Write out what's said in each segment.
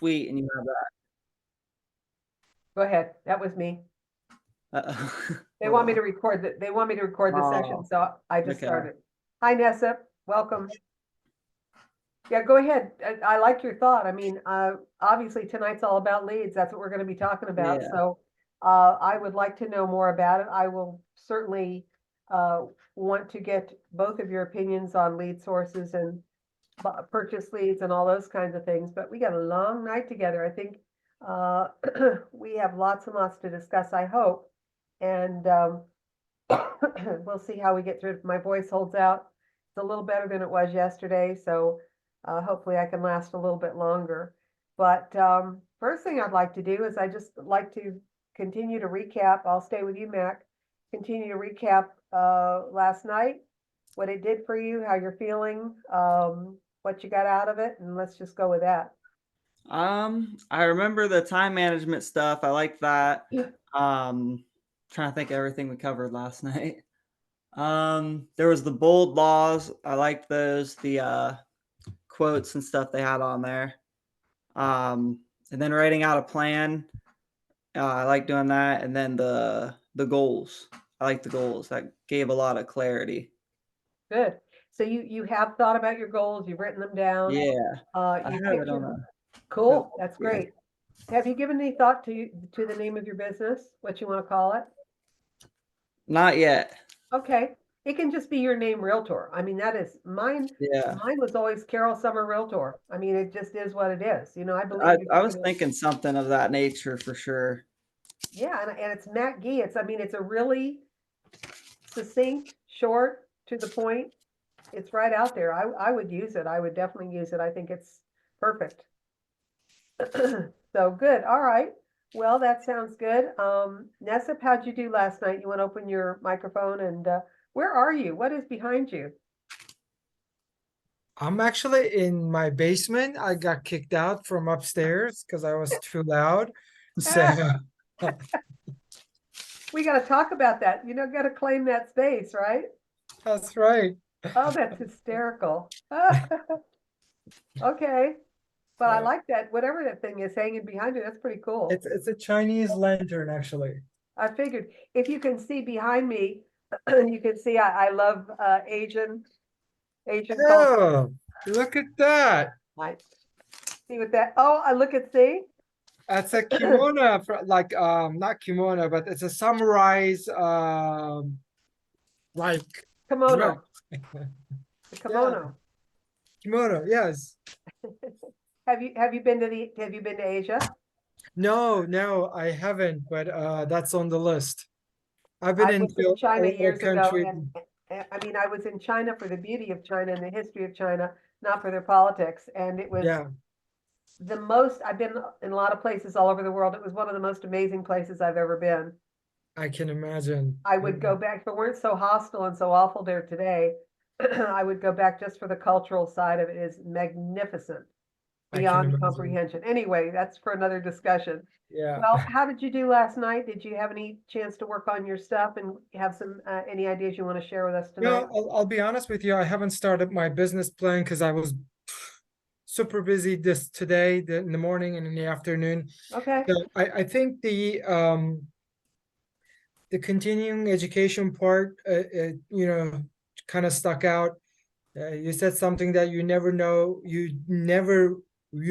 tweet and you have Go ahead. That was me. that. They Hold want me on. to record they want me to record the session, Oh, so I just okay. started. Hi, Nessa. Welcome. Yeah, go ahead. I like your thought. I mean, obviously tonight's all about leads. That's what we're going to be talking about. Yeah. So, I would like to know more about it. I will certainly want to get both of your opinions on lead sources and purchase leads and all those kinds of things. But we got a long night together. I think we have lots and lots to discuss, I hope. And we'll see how we get through it. If my voice holds out, it's a little better than it was yesterday. So hopefully I can last a little bit longer. But first thing I'd like to do is I just like to continue to recap. I'll stay with you, Mac. Continue to recap last night, what it did for you, how you're feeling, what you got out of it, and let's just go with that. I remember the time management stuff. I like that. Trying to think of everything we covered last night. There was the bold laws. I liked those. The quotes and stuff they had on there. And then writing out a plan. I like doing that. And then the goals. I like the goals. That gave a lot of clarity. Good. So you have thought about your goals, you've written them down, Yeah, I you have picked it on your, a cool, notebook that's here. great. Have you given any thought to the name of your business, what you want to call it? Not yet. Okay, it can just be your name Realtor. I mean, that is mine. Yeah. Mine was always Carol Sommer Realtor. I mean, it just is what it is. You know, I I, believe if I you're was gonna, thinking something of that nature for sure. yeah, and it's Matt Gee. It's, I mean, it's a really succinct, short, to the point. It's right out there. I would use it. I would definitely use it. I think it's perfect. So good. All right. Well, that sounds good. Nessa, how'd you do last night? You want to open your microphone and where are you? What is behind you? I'm actually in my basement. I got kicked out from upstairs because I was too loud. So We got to talk about that. You know, got to claim that space, right? that's right. Oh, that's hysterical. Okay. But I Uh, like that. Whatever that thing is hanging behind you, that's pretty cool. it's a Chinese lantern, actually. I figured if you can see behind me, you can see I love Asian culture. Oh, look at that. I see what that. Oh, I look at see. That's a kimono for like not kimono, but it's a samurai's like dress. Kimono, the Yeah, kimono. kimono, yes. Have you been to Asia? No, no, I haven't, but that's on the list. I've been I was in into a China lot of years ago, countries. and I mean, I was in China for the beauty of China and the history of China, not for their politics. And it was Yeah, the most, I've been in a lot of places all over the world. It was one of the most amazing places I've ever been. I can imagine. I Yeah, would go back, if it weren't so hostile and so awful there today, I would go back just for the cultural side of it. It is magnificent, I can beyond imagine. comprehension. Anyway, that's for another discussion. Yeah. Well, how did you do last night? Did you have any chance to work on your stuff and have some any ideas you want to share with us tonight? No, I'll be honest with you. I haven't started my business plan because I was super busy this today, in the morning and in the afternoon. Okay. So I think the continuing education part, kind of stuck out. You said something that you never know, you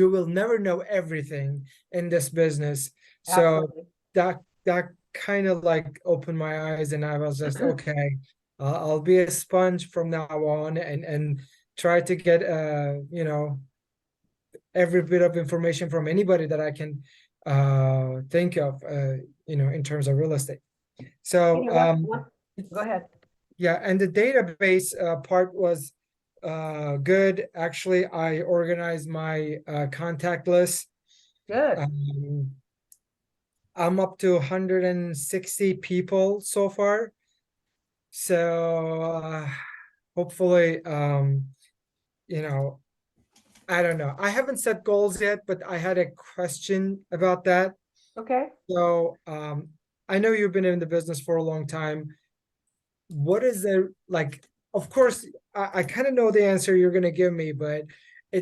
will never know everything in this business. So Absolutely. that kind of like opened my eyes, and I was just okay. I'll be a sponge from now on, and try to get every bit of information from anybody that I can think of, in terms of real estate. Hey, So go ahead. yeah, and the database part was good. Actually, I organized my contact list. Good. Um, I'm up to 160 people so far. So hopefully, you know, I don't know. I haven't set goals yet, but I had a question about that. Okay. So I know you've been in the business for a long time. What is there like? Of course, I kind of know the answer you're gonna give me, but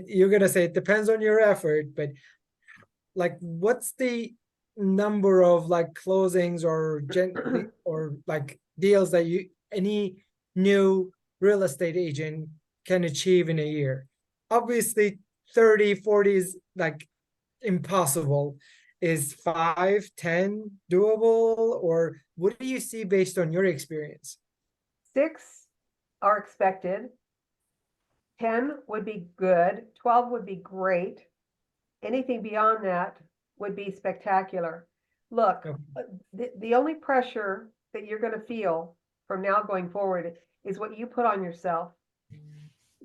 you're gonna say it depends on your effort. But like what's the number of like closings or or like deals that any new real estate agent can achieve in a year? Obviously 30, 40 is like impossible. Is 5, 10 doable, or what do you see based on your experience? 6 are expected. 10 would be good. 12 would be great. Anything beyond that would be spectacular. Look, Okay. the only pressure that you're going to feel from now going forward is what you put on yourself.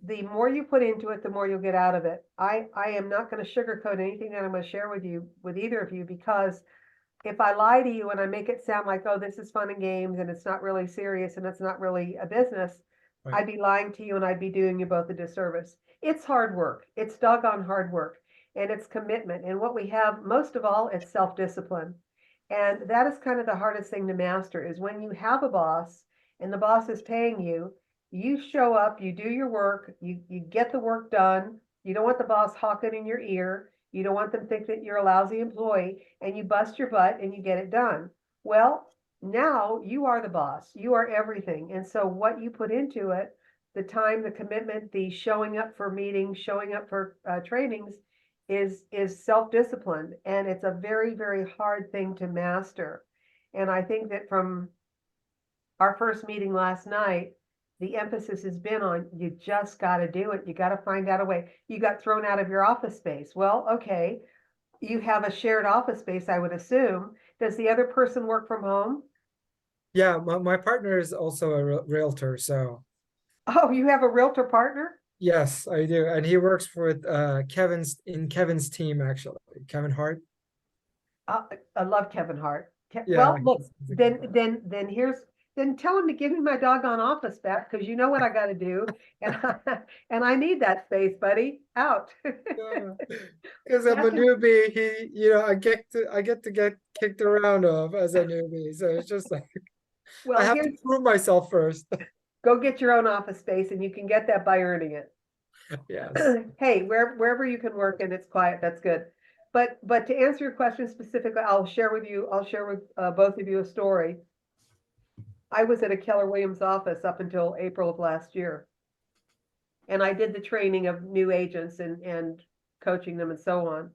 The more you put into it, the more you'll get out of it. I am not going to sugarcoat anything that I'm going to share with you, with either of you, because if I lie to you and I make it sound like, oh, this is fun and games and it's not really serious and it's not really a business, Right. I'd be lying to you and I'd be doing you both a disservice. It's hard work. It's doggone hard work, and it's commitment. And what we have most of all, it's self-discipline. And that is kind of the hardest thing to master, is when you have a boss and the boss is paying you, you show up, you do your work, you get the work done. You don't want the boss hawking in your ear. You don't want them to think that you're a lousy employee, and you bust your butt and you get it done. Well, now you are the boss. You are everything. And so what you put into it, the time, the commitment, the showing up for meetings, showing up for trainings, is self-discipline. And it's a very, very hard thing to master. And I think that from our first meeting last night, the emphasis has been on, you just got to do it. You got to find out a way. You got thrown out of your office space. Well, okay, you have a shared office space, I would assume. Does the other person work from home? Yeah, my partner is also a realtor, so Oh, you have a realtor partner? yes, I do. And he works with Kevin's team, actually. Kevin Hart. I love Kevin Hart. Yeah, Well, look, he's a good guy. then tell him to give me my doggone office back, because you know what I got to do, and and I need that space, buddy. Out. Yeah. Because I'm a That's newbie, I get to get kicked around of as a newbie. So it's just like I well, have to here's, prove myself first. go get your own office space, and you can get that by earning it. Yes. Hey, wherever you can work and it's quiet, that's good. But to answer your question specifically, I'll share with both of you a story. I was at a Keller Williams office up until April of last year, and I did the training of new agents and coaching them and so on.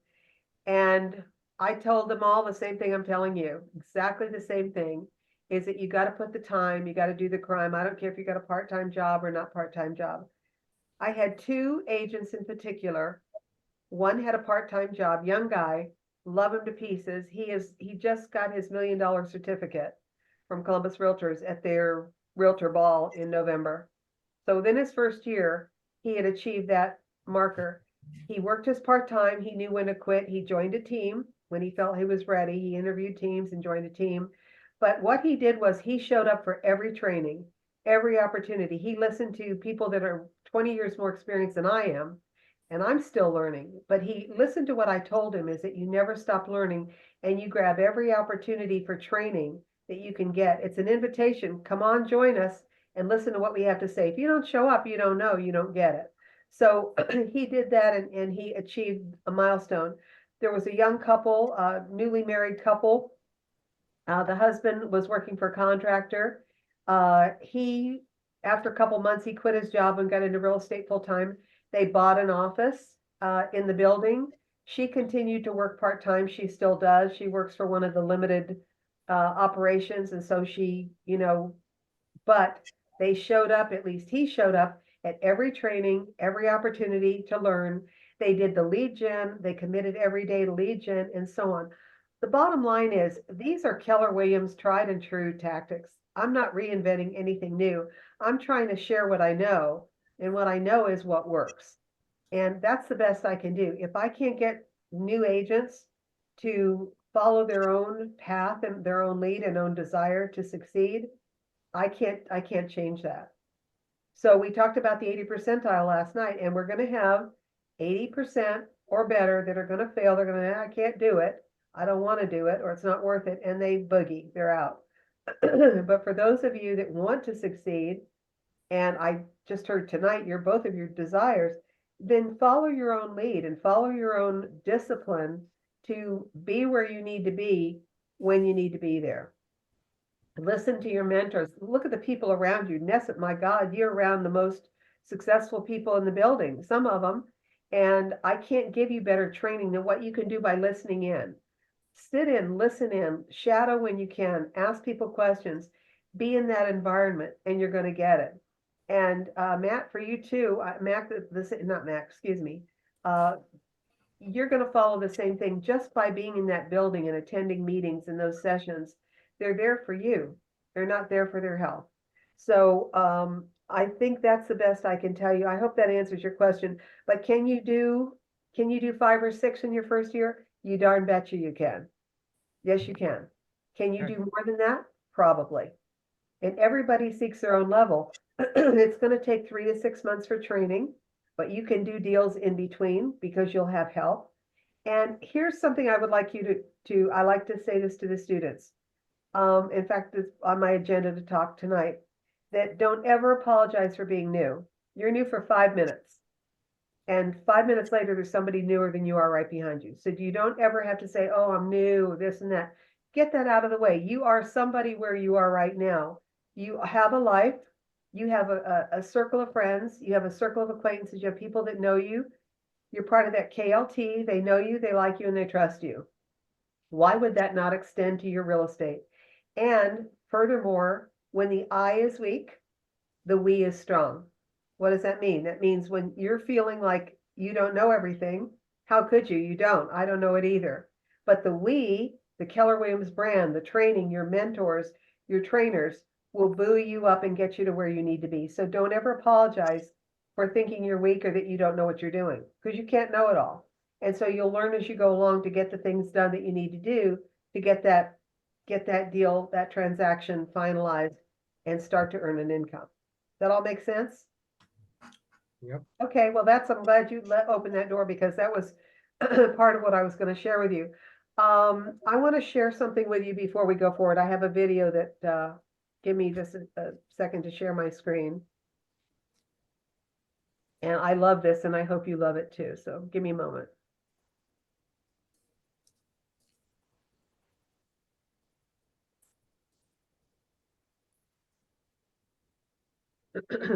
And I told them all the same thing I'm telling you, exactly the same thing, is that you got to put the time, you got to do the crime. I don't care if you got a part-time job or not part-time job. I had 2 agents in particular. One had a part-time job, young guy, love him to pieces. He just got his $1 million certificate from Columbus Realtors at their realtor ball in November. So within his first year, he had achieved that marker. He worked his part-time, he knew when to quit, he joined a team when he felt he was ready. He interviewed teams and joined a team. But what he did was he showed up for every training, every opportunity. He listened to people that are 20 years more experienced than I am, and I'm still learning. But he listened to what I told him, is that you never stop learning, and you grab every opportunity for training that you can get. It's an invitation. Come on, join us and listen to what we have to say. If you don't show up, you don't know, you don't get it. So he did that, and he achieved a milestone. There was a young couple, newly married couple. The husband was working for a contractor. He, after a couple months, he quit his job and got into real estate full time. They bought an office in the building. She continued to work part time. She still does. She works for one of the limited operations, and so she, but they showed up, at least he showed up at every training, every opportunity to learn. They did the lead gen, they committed every day to lead gen, and so on. The bottom line is, these are Keller Williams tried and true tactics. I'm not reinventing anything new. I'm trying to share what I know, and what I know is what works. And that's the best I can do. If I can't get new agents to follow their own path and their own lead and own desire to succeed, I can't change that. So we talked about the 80 percentile last night, and we're going to have 80% or better that are going to fail. They're going to, I can't do it. I don't want to do it, or it's not worth it. And they boogie, they're out. But for those of you that want to succeed, and I just heard tonight, both of your desires, then follow your own lead and follow your own discipline to be where you need to be when you need to be there. Listen to your mentors. Look at the people around you. My God, you're around the most successful people in the building, some of them. And I can't give you better training than what you can do by listening in. Sit in, listen in, shadow when you can, ask people questions, be in that environment, and you're going to get it. And Matt, for you too, not Matt, excuse me. You're going to follow the same thing just by being in that building and attending meetings and those sessions. They're there for you. They're not there for their health. So I think that's the best I can tell you. I hope that answers your question. But can you do 5 or 6 in your first year? You darn betcha you can. Yes, you can. Can you do more than that? Probably. And everybody seeks their own level. It's going to take 3 to 6 months for training, but you can do deals in between because you'll have help. And here's something I would like you to I like to say this to the students. In fact, it's on my agenda to talk tonight, that don't ever apologize for being new. You're new for 5 minutes. And 5 minutes later, there's somebody newer than you are right behind you. So you don't ever have to say, oh, I'm new, this and that. Get that out of the way. You are somebody where you are right now. You have a life. You have a circle of friends. You have a circle of acquaintances. You have people that know you. You're part of that KLT. They know you, they like you, and they trust you. Why would that not extend to your real estate? And furthermore, when the I is weak, the we is strong. What does that mean? That means when you're feeling like you don't know everything, how could you? You don't. I don't know it either. But the we, the Keller Williams brand, the training, your mentors, your trainers will buoy you up and get you to where you need to be. So don't ever apologize for thinking you're weak or that you don't know what you're doing, because you can't know it all. And so you'll learn as you go along to get the things done that you need to do to get that deal, that transaction finalized and start to earn an income. That all makes sense? Yep. Okay, well, I'm glad you open that door, because that was part of what I was going to share with you. I want to share something with you before we go forward. I have a video that, give me just a second to share my screen. And I love this, and I hope you love it too. So give me a moment. (2023)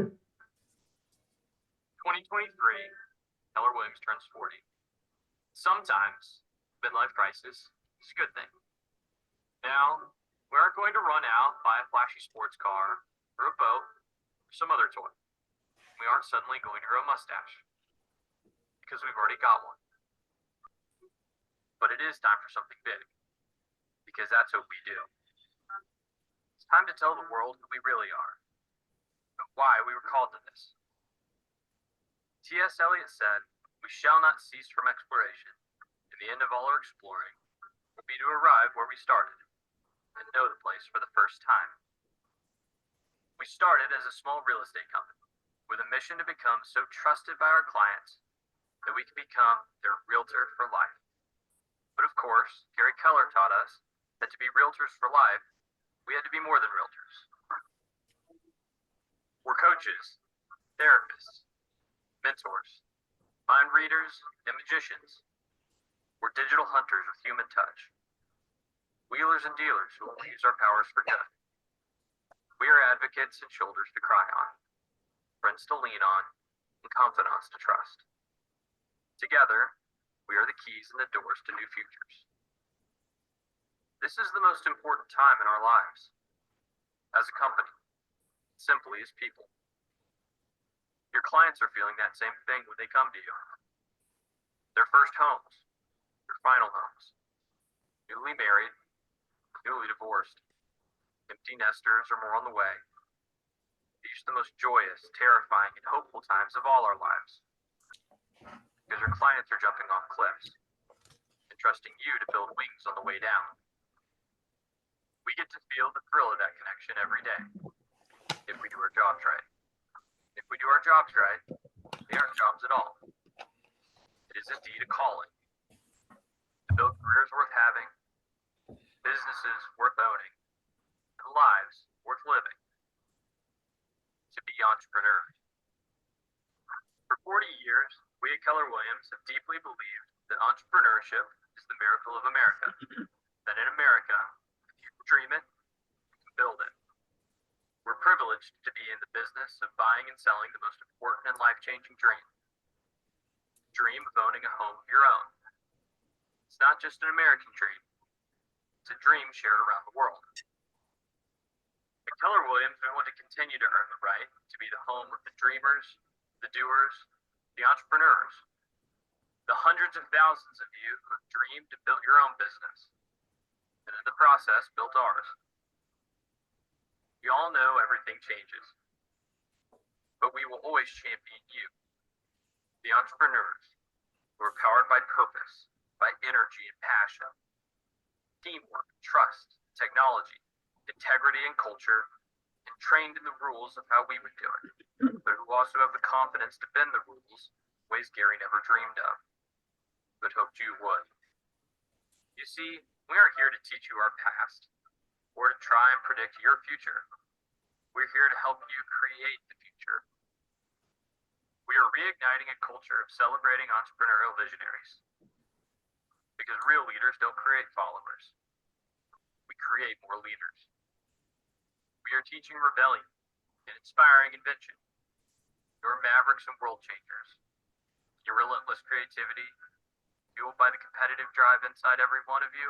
Keller Williams turns 40. Sometimes midlife crisis is a good thing. Now, we aren't going to run out, buy a flashy sports car, or a boat, or some other toy. We aren't suddenly going to grow a mustache, because we've already got one. But it is time for something big, because that's what we do. It's time to tell the world who we really are, and why we were called to this. T.S. Eliot said, "We shall not cease from exploration, and the end of all our exploring will be to arrive where we started, and know the place for the first time." We started as a small real estate company, with a mission to become so trusted by our clients that we could become their realtor for life. But of course, Gary Keller taught us that to be realtors for life, we had to be more than realtors. We're coaches, therapists, mentors, mind readers, and magicians. We're digital hunters with human touch. Wheelers and dealers who will use our powers for good. We are advocates and shoulders to cry on, friends to lean on, and confidants to trust. Together, we are the keys and the doors to new futures. This is the most important time in our lives. As a company, simply as people. Your clients are feeling that same thing when they come to you. Their first homes, their final homes, newly married, newly divorced, empty nesters or more on the way. These are the most joyous, terrifying, and hopeful times of all our lives. Because your clients are jumping off cliffs and trusting you to build wings on the way down. We get to feel the thrill of that connection every day, if we do our jobs right. If we do our jobs right, they aren't jobs at all. It is indeed a calling. To build careers worth having, businesses worth owning, and lives worth living. To be entrepreneurs. For 40 years, we at Keller Williams have deeply believed that entrepreneurship is the miracle of America. That in America, if you dream it, you can build it. We're privileged to be in the business of buying and selling the most important and life-changing dream. Dream of owning a home of your own. It's not just an American dream. It's a dream shared around the world. At Keller Williams, we want to continue to earn the right to be the home of the dreamers, the doers, the entrepreneurs, the hundreds of thousands of you who have dreamed and built your own business, and in the process built ours. We all know everything changes, but we will always champion you, the entrepreneurs who are powered by purpose, by energy and passion, teamwork, trust, technology, integrity and culture, and trained in the rules of how we would do it, but who also have the confidence to bend the rules in ways Gary never dreamed of, but hoped you would. You see, we aren't here to teach you our past, or to try and predict your future. We're here to help you create the future. We are reigniting a culture of celebrating entrepreneurial visionaries. Because real leaders don't create followers. We create more leaders. We are teaching rebellion and inspiring invention. Your mavericks and world changers. Your relentless creativity, fueled by the competitive drive inside every one of you,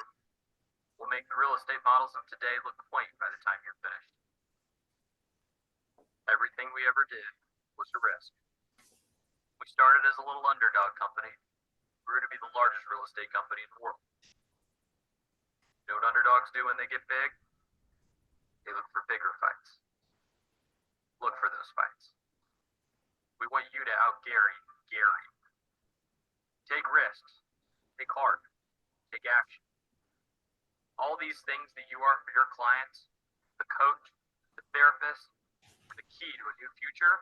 will make the real estate models of today look quaint by the time you're finished. Everything we ever did was a risk. We started as a little underdog company, grew to be the largest real estate company in the world. You know what underdogs do when they get big? They look for bigger fights. Look for those fights. We want you to out-Gary Gary. Take risks. Take heart. Take action. All these things that you are for your clients, the coach, the therapist, the key to a new future,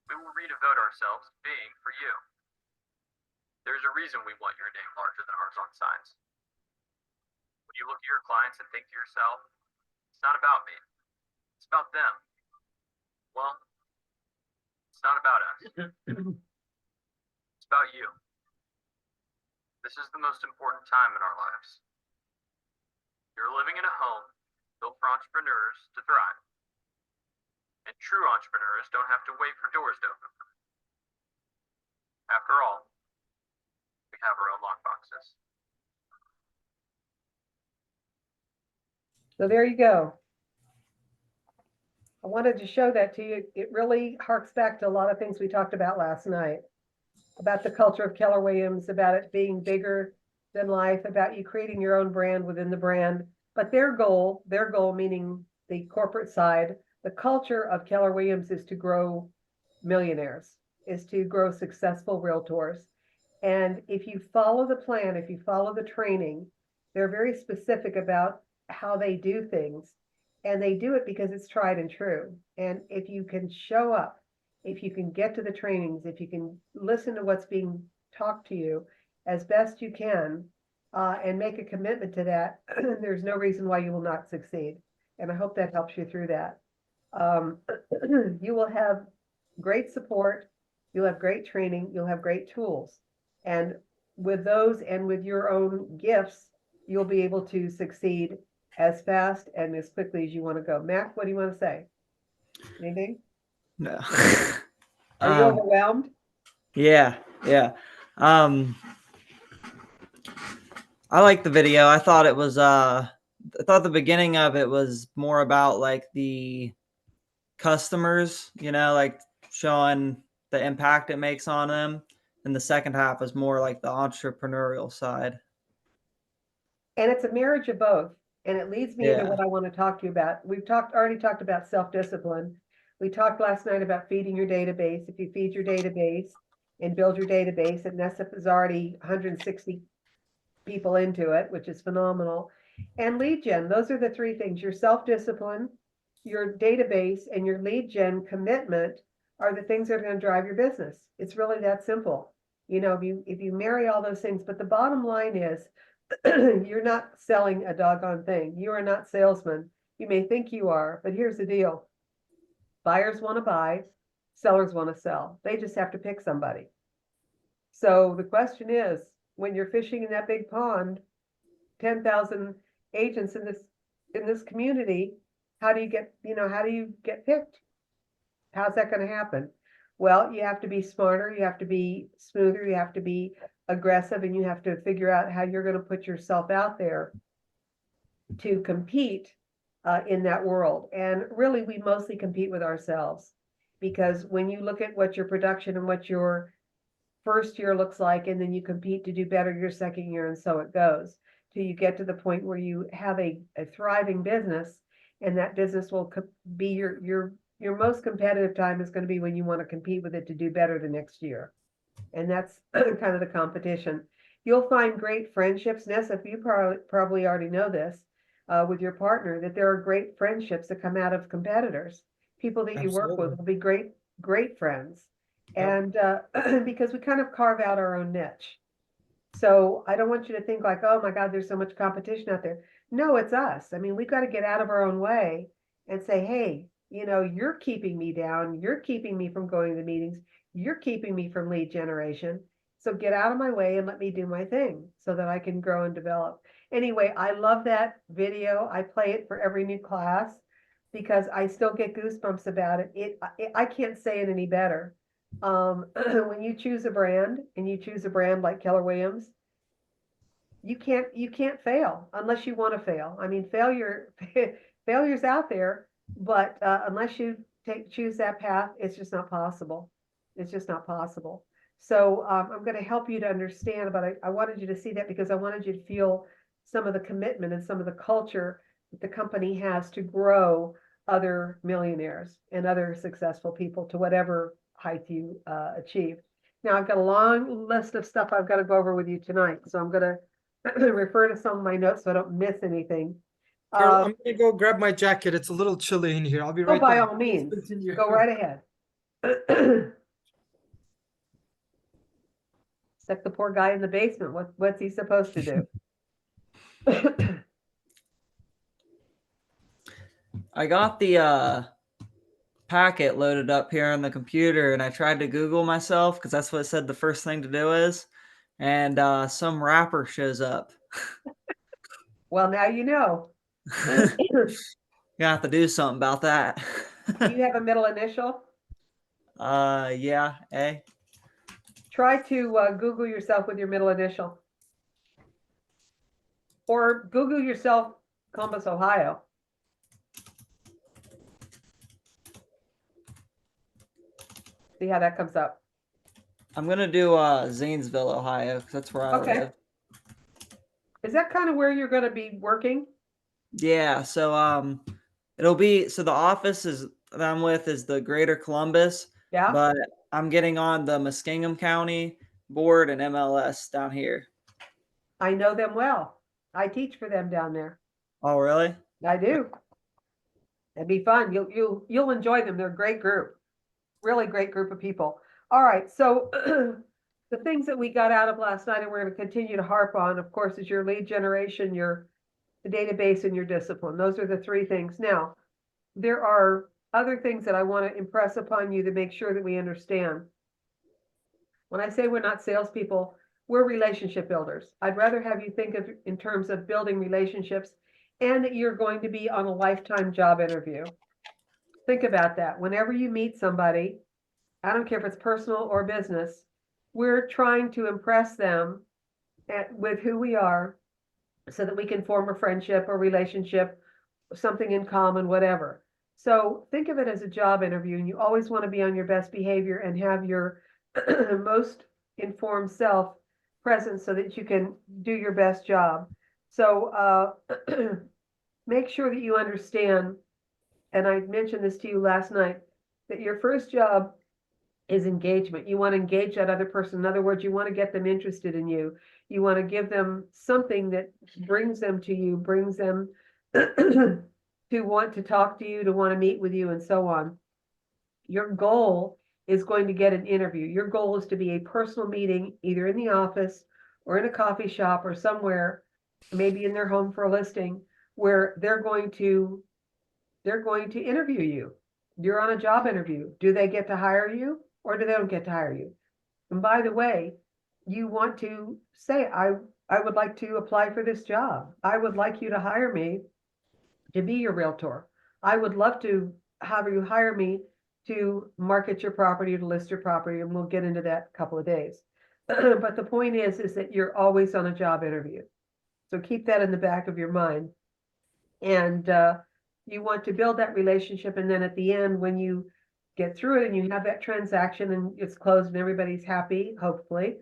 we will redevote ourselves to being for you. There's a reason we want your name larger than ours on signs. When you look at your clients and think to yourself, it's not about me, it's about them. Well, it's not about us. It's about you. This is the most important time in our lives. You're living in a home built for entrepreneurs to thrive. And true entrepreneurs don't have to wait for doors to open. After all, we have our own lockboxes. So there you go. I wanted to show that to you. It really harks back to a lot of things we talked about last night, about the culture of Keller Williams, about it being bigger than life, about you creating your own brand within the brand. But their goal meaning the corporate side, the culture of Keller Williams is to grow millionaires, is to grow successful realtors. And if you follow the plan, if you follow the training, they're very specific about how they do things. And they do it because it's tried and true. And if you can show up, if you can get to the trainings, if you can listen to what's being talked to you as best you can, and make a commitment to that, there's no reason why you will not succeed. And I hope that helps you through that. You will have great support, you'll have great training, you'll have great tools. And with those and with your own gifts, you'll be able to succeed as fast and as quickly as you want to go. Mac, what do you want to say? Anything? No. Are you overwhelmed? Yeah. I like the video. I thought it was I thought the beginning of it was more about like the customers, like showing the impact it makes on them. And the second half is more like the entrepreneurial side. And it's a marriage of both. And it leads me into what I want to talk to you about. We've already talked about self-discipline. We talked last night about feeding your database. If you feed your database and build your database, and NESIP is already 160 people into it, which is phenomenal. And lead gen, those are the three things: your self-discipline, your database, and your lead gen commitment are the things that are going to drive your business. It's really that simple. If you marry all those things, but the bottom line is you're not selling a doggone thing. You are not salesmen. You may think you are, but here's the deal. Buyers want to buy, sellers want to sell. They just have to pick somebody. So the question is, when you're fishing in that big pond, 10,000 agents in this community, how do you get picked? How's that going to happen? Well, you have to be smarter, you have to be smoother, you have to be aggressive, and you have to figure out how you're going to put yourself out there to compete in that world. And really, we mostly compete with ourselves, because when you look at what your production and what your first year looks like, and then you compete to do better your second year, and so it goes till you get to the point where you have a thriving business, and that business will be your most competitive time is going to be when you want to compete with it to do better the next year. And that's kind of the competition. You'll find great friendships. Nessa, you probably already know this with your partner, that there are great friendships that come out of competitors. People that you work with Absolutely. will be great friends. Yep. And because we kind of carve out our own niche. So I don't want you to think like, oh my God, there's so much competition out there. No, it's us. I mean, we've got to get out of our own way and say, hey, you're keeping me down. You're keeping me from going to meetings. You're keeping me from lead generation. So get out of my way and let me do my thing so that I can grow and develop. Anyway, I love that video. I play it for every new class because I still get goosebumps about it. I can't say it any better. When you choose a brand, and you choose a brand like Keller Williams, you can't fail unless you want to fail. I mean, failure's out there, but unless you choose that path, it's just not possible. It's just not possible. So I'm going to help you to understand, but I wanted you to see that because I wanted you to feel some of the commitment and some of the culture that the company has to grow other millionaires and other successful people to whatever height you achieve. Now, I've got a long list of stuff I've got to go over with you tonight, so I'm going to refer to some of my notes so I don't miss anything. Carol, I'm gonna go grab my jacket. It's a little chilly in here. I'll be Oh, right by back. all means, Please continue. go right ahead. Stuck the poor guy in the basement. What's he supposed to do? I got the packet loaded up here on the computer, and I tried to Google myself because that's what it said the first thing to do is, and some rapper shows up. Well, now you know. You have to do something about that. Do you have a middle initial? Yeah, A. Try to Google yourself with your middle initial. Or Google yourself Columbus, Ohio. See how that comes up. I'm gonna do Zanesville, Ohio, because that's where I Okay. live. Is that kind of where you're going to be working? Yeah, so it'll be so the office is that I'm with is the Greater Columbus, Yeah, but I'm getting on the Muskingum County board and MLS down here. I know them well. I teach for them down there. Oh, really? I do. It'd be fun. You'll enjoy them. They're a great group. Really great group of people. All right, so the things that we got out of last night and we're going to continue to harp on, of course, is your lead generation, the database, and your discipline. Those are the three things. Now, there are other things that I want to impress upon you to make sure that we understand. When I say we're not salespeople, we're relationship builders. I'd rather have you think of in terms of building relationships and that you're going to be on a lifetime job interview. Think about that. Whenever you meet somebody, I don't care if it's personal or business, we're trying to impress them with who we are so that we can form a friendship or relationship, something in common, whatever. So think of it as a job interview, and you always want to be on your best behavior and have your most informed self present so that you can do your best job. So make sure that you understand, and I mentioned this to you last night, that your first job is engagement. You want to engage that other person. In other words, you want to get them interested in you. You want to give them something that brings them to you, brings them to want to talk to you, to want to meet with you, and so on. Your goal is going to get an interview. Your goal is to be a personal meeting, either in the office or in a coffee shop or somewhere, maybe in their home for a listing, where they're going to interview you. You're on a job interview. Do they get to hire you or do they don't get to hire you? And by the way, you want to say, I would like to apply for this job. I would like you to hire me to be your realtor. I would love to have you hire me to market your property, to list your property, and we'll get into that a couple of days. But the point is that you're always on a job interview. So keep that in the back of your mind. And you want to build that relationship. And then at the end, when you get through it and you have that transaction and it's closed and everybody's happy, hopefully,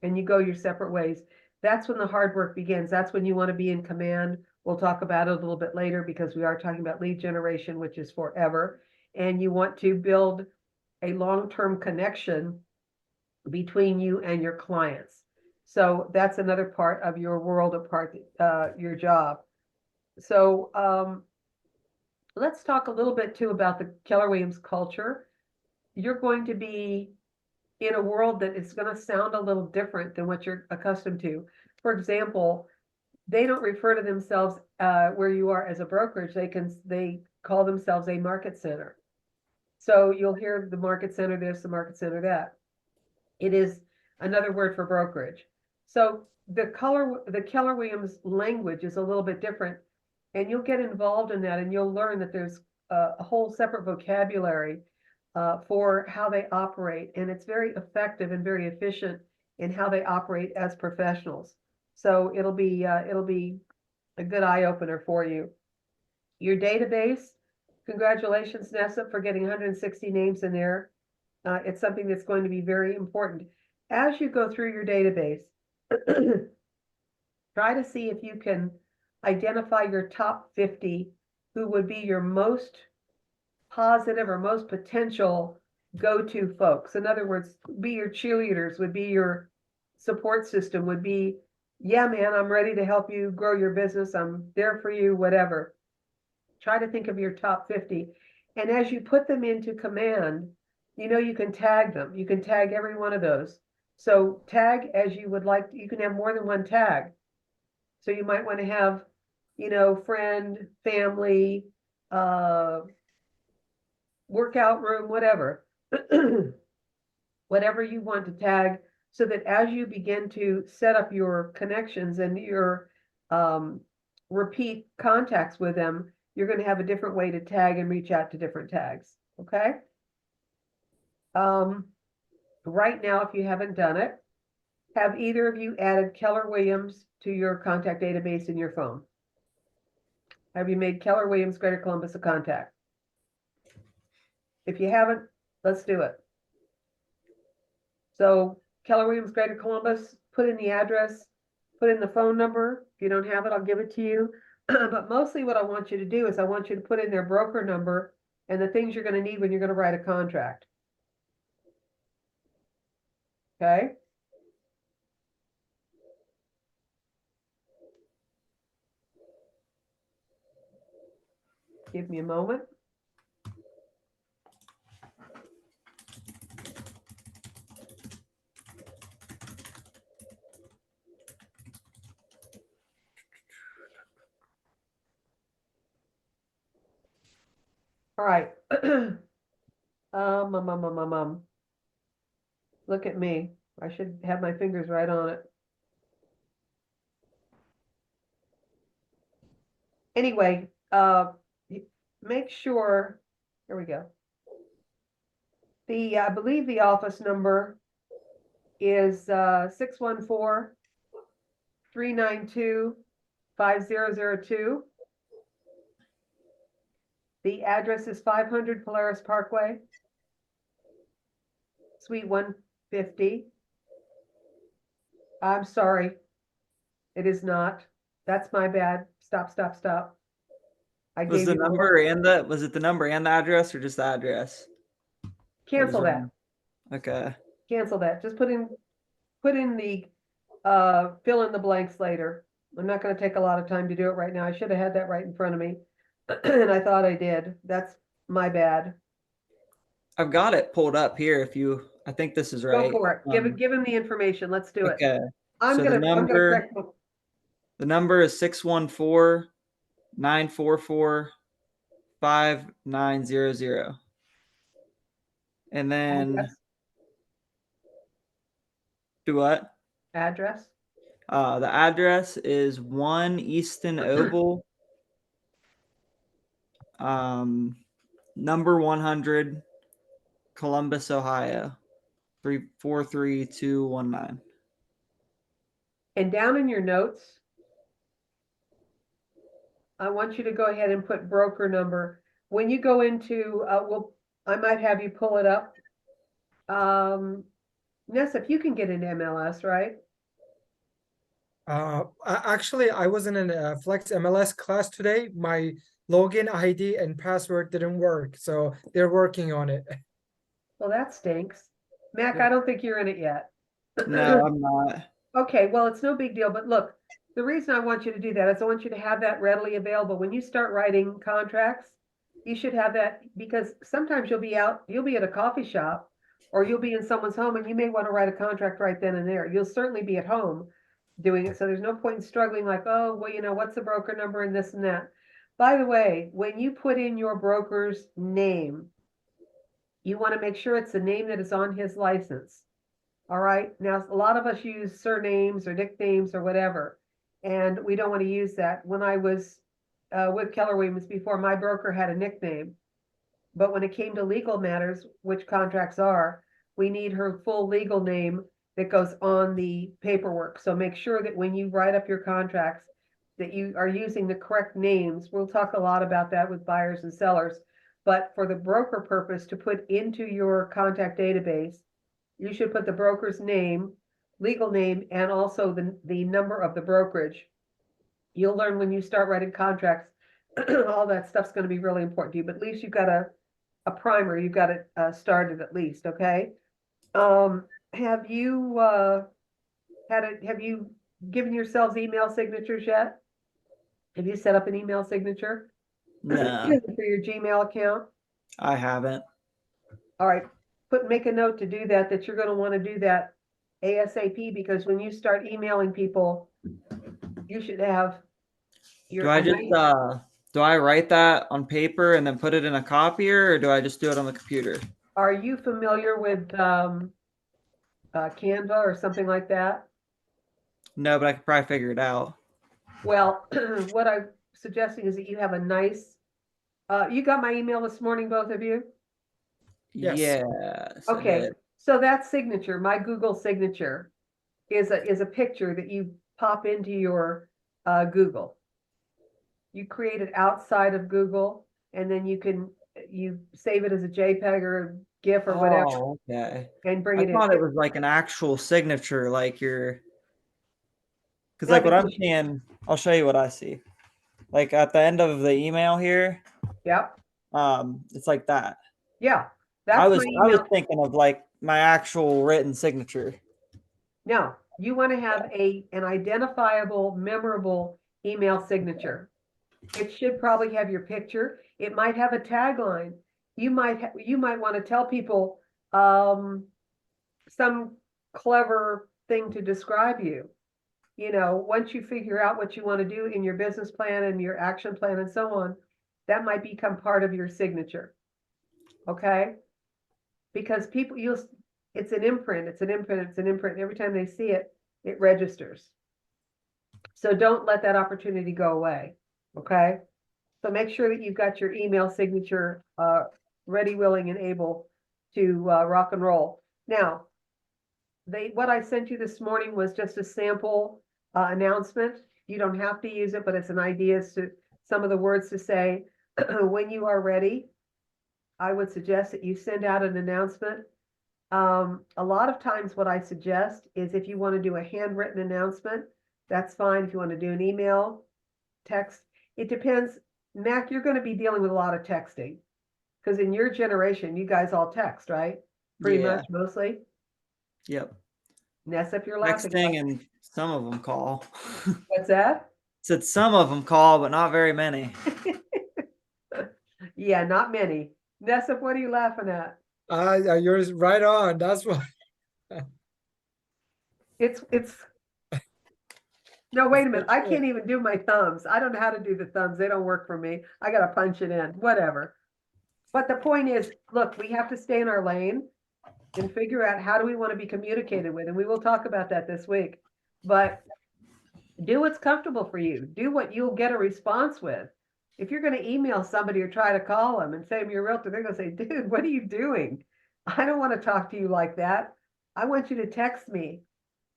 and you go your separate ways, that's when the hard work begins. That's when you want to be in command. We'll talk about it a little bit later because we are talking about lead generation, which is forever. And you want to build a long-term connection between you and your clients. So that's another part of your world, your job. So let's talk a little bit too about the Keller Williams culture. You're going to be in a world that is going to sound a little different than what you're accustomed to. For example, they don't refer to themselves where you are as a brokerage. They call themselves a market center. So you'll hear the market center this, the market center that. It is another word for brokerage. So the Keller Williams language is a little bit different, and you'll get involved in that, and you'll learn that there's a whole separate vocabulary for how they operate, and it's very effective and very efficient in how they operate as professionals. So it'll be a good eye opener for you. Your database, congratulations, Nessa, for getting 160 names in there. It's something that's going to be very important. As you go through your database, try to see if you can identify your top 50 who would be your most positive or most potential go-to folks. In other words, be your cheerleaders, would be your support system, would be, yeah, man, I'm ready to help you grow your business. I'm there for you, whatever. Try to think of your top 50. And as you put them into command, you can tag them. You can tag every one of those. So tag as you would like. You can have more than one tag. So you might want to have, friend, family, workout room, whatever. Whatever you want to tag, so that as you begin to set up your connections and your repeat contacts with them, you're going to have a different way to tag and reach out to different tags. Okay. Right now, if you haven't done it, have either of you added Keller Williams to your contact database in your phone? Have you made Keller Williams Greater Columbus a contact? If you haven't, let's do it. So Keller Williams Greater Columbus, put in the address, put in the phone number. If you don't have it, I'll give it to you. But mostly what I want you to do is I want you to put in their broker number and the things you're going to need when you're going to write a contract. Okay. Give me a moment. All right. Look at me. I should have my fingers right on it. Anyway, make sure, here we go. I believe the office number is 614-392-5002. The address is 500 Polaris Parkway, Suite 150. I'm sorry. It is not. That's my bad. Stop. I Was gave the you number and was it the number and the address or just the address? cancel that. Okay. Cancel that. Just put in the fill in the blanks later. I'm not going to take a lot of time to do it right now. I should have had that right in front of me. And I thought I did. That's my bad. I've got it pulled up here. I think this is right. Go for it. Give him the information. Let's do it. Okay. I'm gonna correct. The number is 614-944-5900. And then Yes. do what? Address? The address is 1 Easton Oval, number 100, Columbus, Ohio, 43219. And down in your notes, I want you to go ahead and put broker number. When you go into, I might have you pull it up. Nessa, if you can get into MLS, right? Actually, I was in a Flex MLS class today. My login ID and password didn't work, so they're working on it. Well, that stinks. Mac, Yeah. I don't think you're in it yet. No, I'm not. Okay, well, it's no big deal, but look, the reason I want you to do that is I want you to have that readily available. When you start writing contracts, you should have that, because sometimes you'll be at a coffee shop or you'll be in someone's home and you may want to write a contract right then and there. You'll certainly be at home doing it. So there's no point in struggling like, oh, well, what's the broker number and this and that. By the way, when you put in your broker's name, you want to make sure it's the name that is on his license. All right. Now, a lot of us use surnames or nicknames or whatever, and we don't want to use that. When I was with Keller Williams before, my broker had a nickname, but when it came to legal matters, which contracts are, we need her full legal name that goes on the paperwork. So make sure that when you write up your contracts, that you are using the correct names. We'll talk a lot about that with buyers and sellers, but for the broker purpose to put into your contact database, you should put the broker's name, legal name, and also the number of the brokerage. You'll learn when you start writing contracts, all that stuff's going to be really important to you, but at least you've got a primer, you've got it started at least, okay? Have you have you given yourselves email signatures yet? Have you set up an email signature No, for your Gmail account? I haven't. All right, make a note to do that, that you're going to want to do that ASAP, because when you start emailing people, you should have Do I just do I write that on paper and then put it in a copier, or do I just do it on the computer? Are you familiar with Canva or something like that? No, but I could probably figure it out. Well, what I'm suggesting is that you have a nice, you got my email this morning, both of you? Yes. Yes. I Okay, did. so that signature, my Google signature, is a picture that you pop into your Google. You create it outside of Google, and then you save it as a JPEG or a GIF or whatever, Oh, okay. and bring I it in. thought it was like an actual signature, like because No, like what I'm because- seeing, I'll show you what I see. Like at the end of the email here, Yep, it's like that. yeah, I that's my was I was email. thinking of like my actual written signature. No, you want to have an identifiable, memorable email signature. It should probably have your picture. It might have a tagline. You might want to tell people some clever thing to describe you. Once you figure out what you want to do in your business plan and your action plan and so on, that might become part of your signature. Okay? Because it's an imprint, it's an imprint, it's an imprint. Every time they see it, it registers. So don't let that opportunity go away. Okay? So make sure that you've got your email signature ready, willing, and able to rock and roll. Now, what I sent you this morning was just a sample announcement. You don't have to use it, but it's an idea as to some of the words to say. When you are ready, I would suggest that you send out an announcement. A lot of times what I suggest is if you want to do a handwritten announcement, that's fine. If you want to do an email, text, it depends. Mac, you're going to be dealing with a lot of texting because in your generation, you guys all text, right? Pretty Yeah. much, mostly. Yep. Nessa, if you're laughing. Texting, and some of them call. What's that? Said some of them call, but not very many. Yeah, not many. Nessa, what are you laughing at? You're right on. That's what. It's no, wait a minute. I can't even do my thumbs. I don't know how to do the thumbs. They don't work for me. I got to punch it in, whatever. But the point is, look, we have to stay in our lane and figure out how do we want to be communicated with. And we will talk about that this week. but do what's comfortable for you. Do what you'll get a response with. If you're going to email somebody or try to call them and say I'm your realtor, they're going to say, dude, what are you doing? I don't want to talk to you like that. I want you to text me.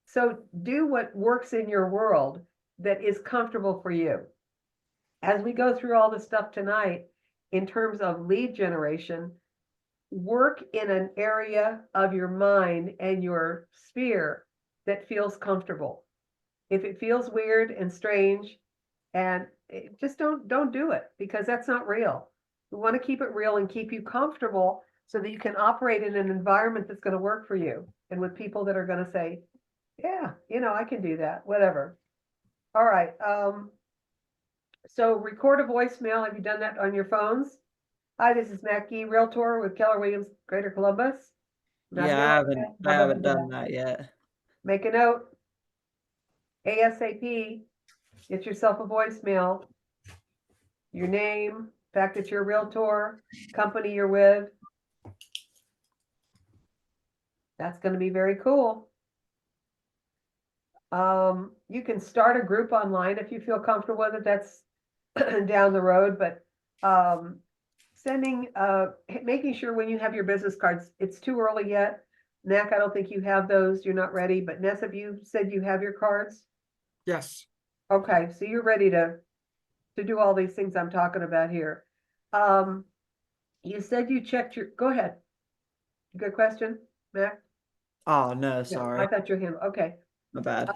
So do what works in your world that is comfortable for you. As we go through all the stuff tonight, in terms of lead generation, work in an area of your mind and your sphere that feels comfortable. If it feels weird and strange, and just don't do it, because that's not real. We want to keep it real and keep you comfortable so that you can operate in an environment that's going to work for you and with people that are going to say, yeah, I can do that, whatever. All right. So record a voicemail. Have you done that on your phones? Hi, this is Matt Gee, Realtor with Keller Williams, Greater Columbus. Not Yeah, doing I that. haven't I Blah, blah, haven't blah, done blah. that yet. Make a note. ASAP. Get yourself a voicemail. Your name, fact that you're a realtor, company you're with. That's going to be very cool. You can start a group online if you feel comfortable with it. That's down the road, but making sure when you have your business cards, it's too early yet. Nac, I don't think you have those. You're not ready. But Ness, have you said you have your cards? Yes. Okay, so you're ready to do all these things I'm talking about here. You said you checked your. Go ahead. Good question, Mac. Oh no, Yeah, sorry. I thought your hand. Okay. My bad.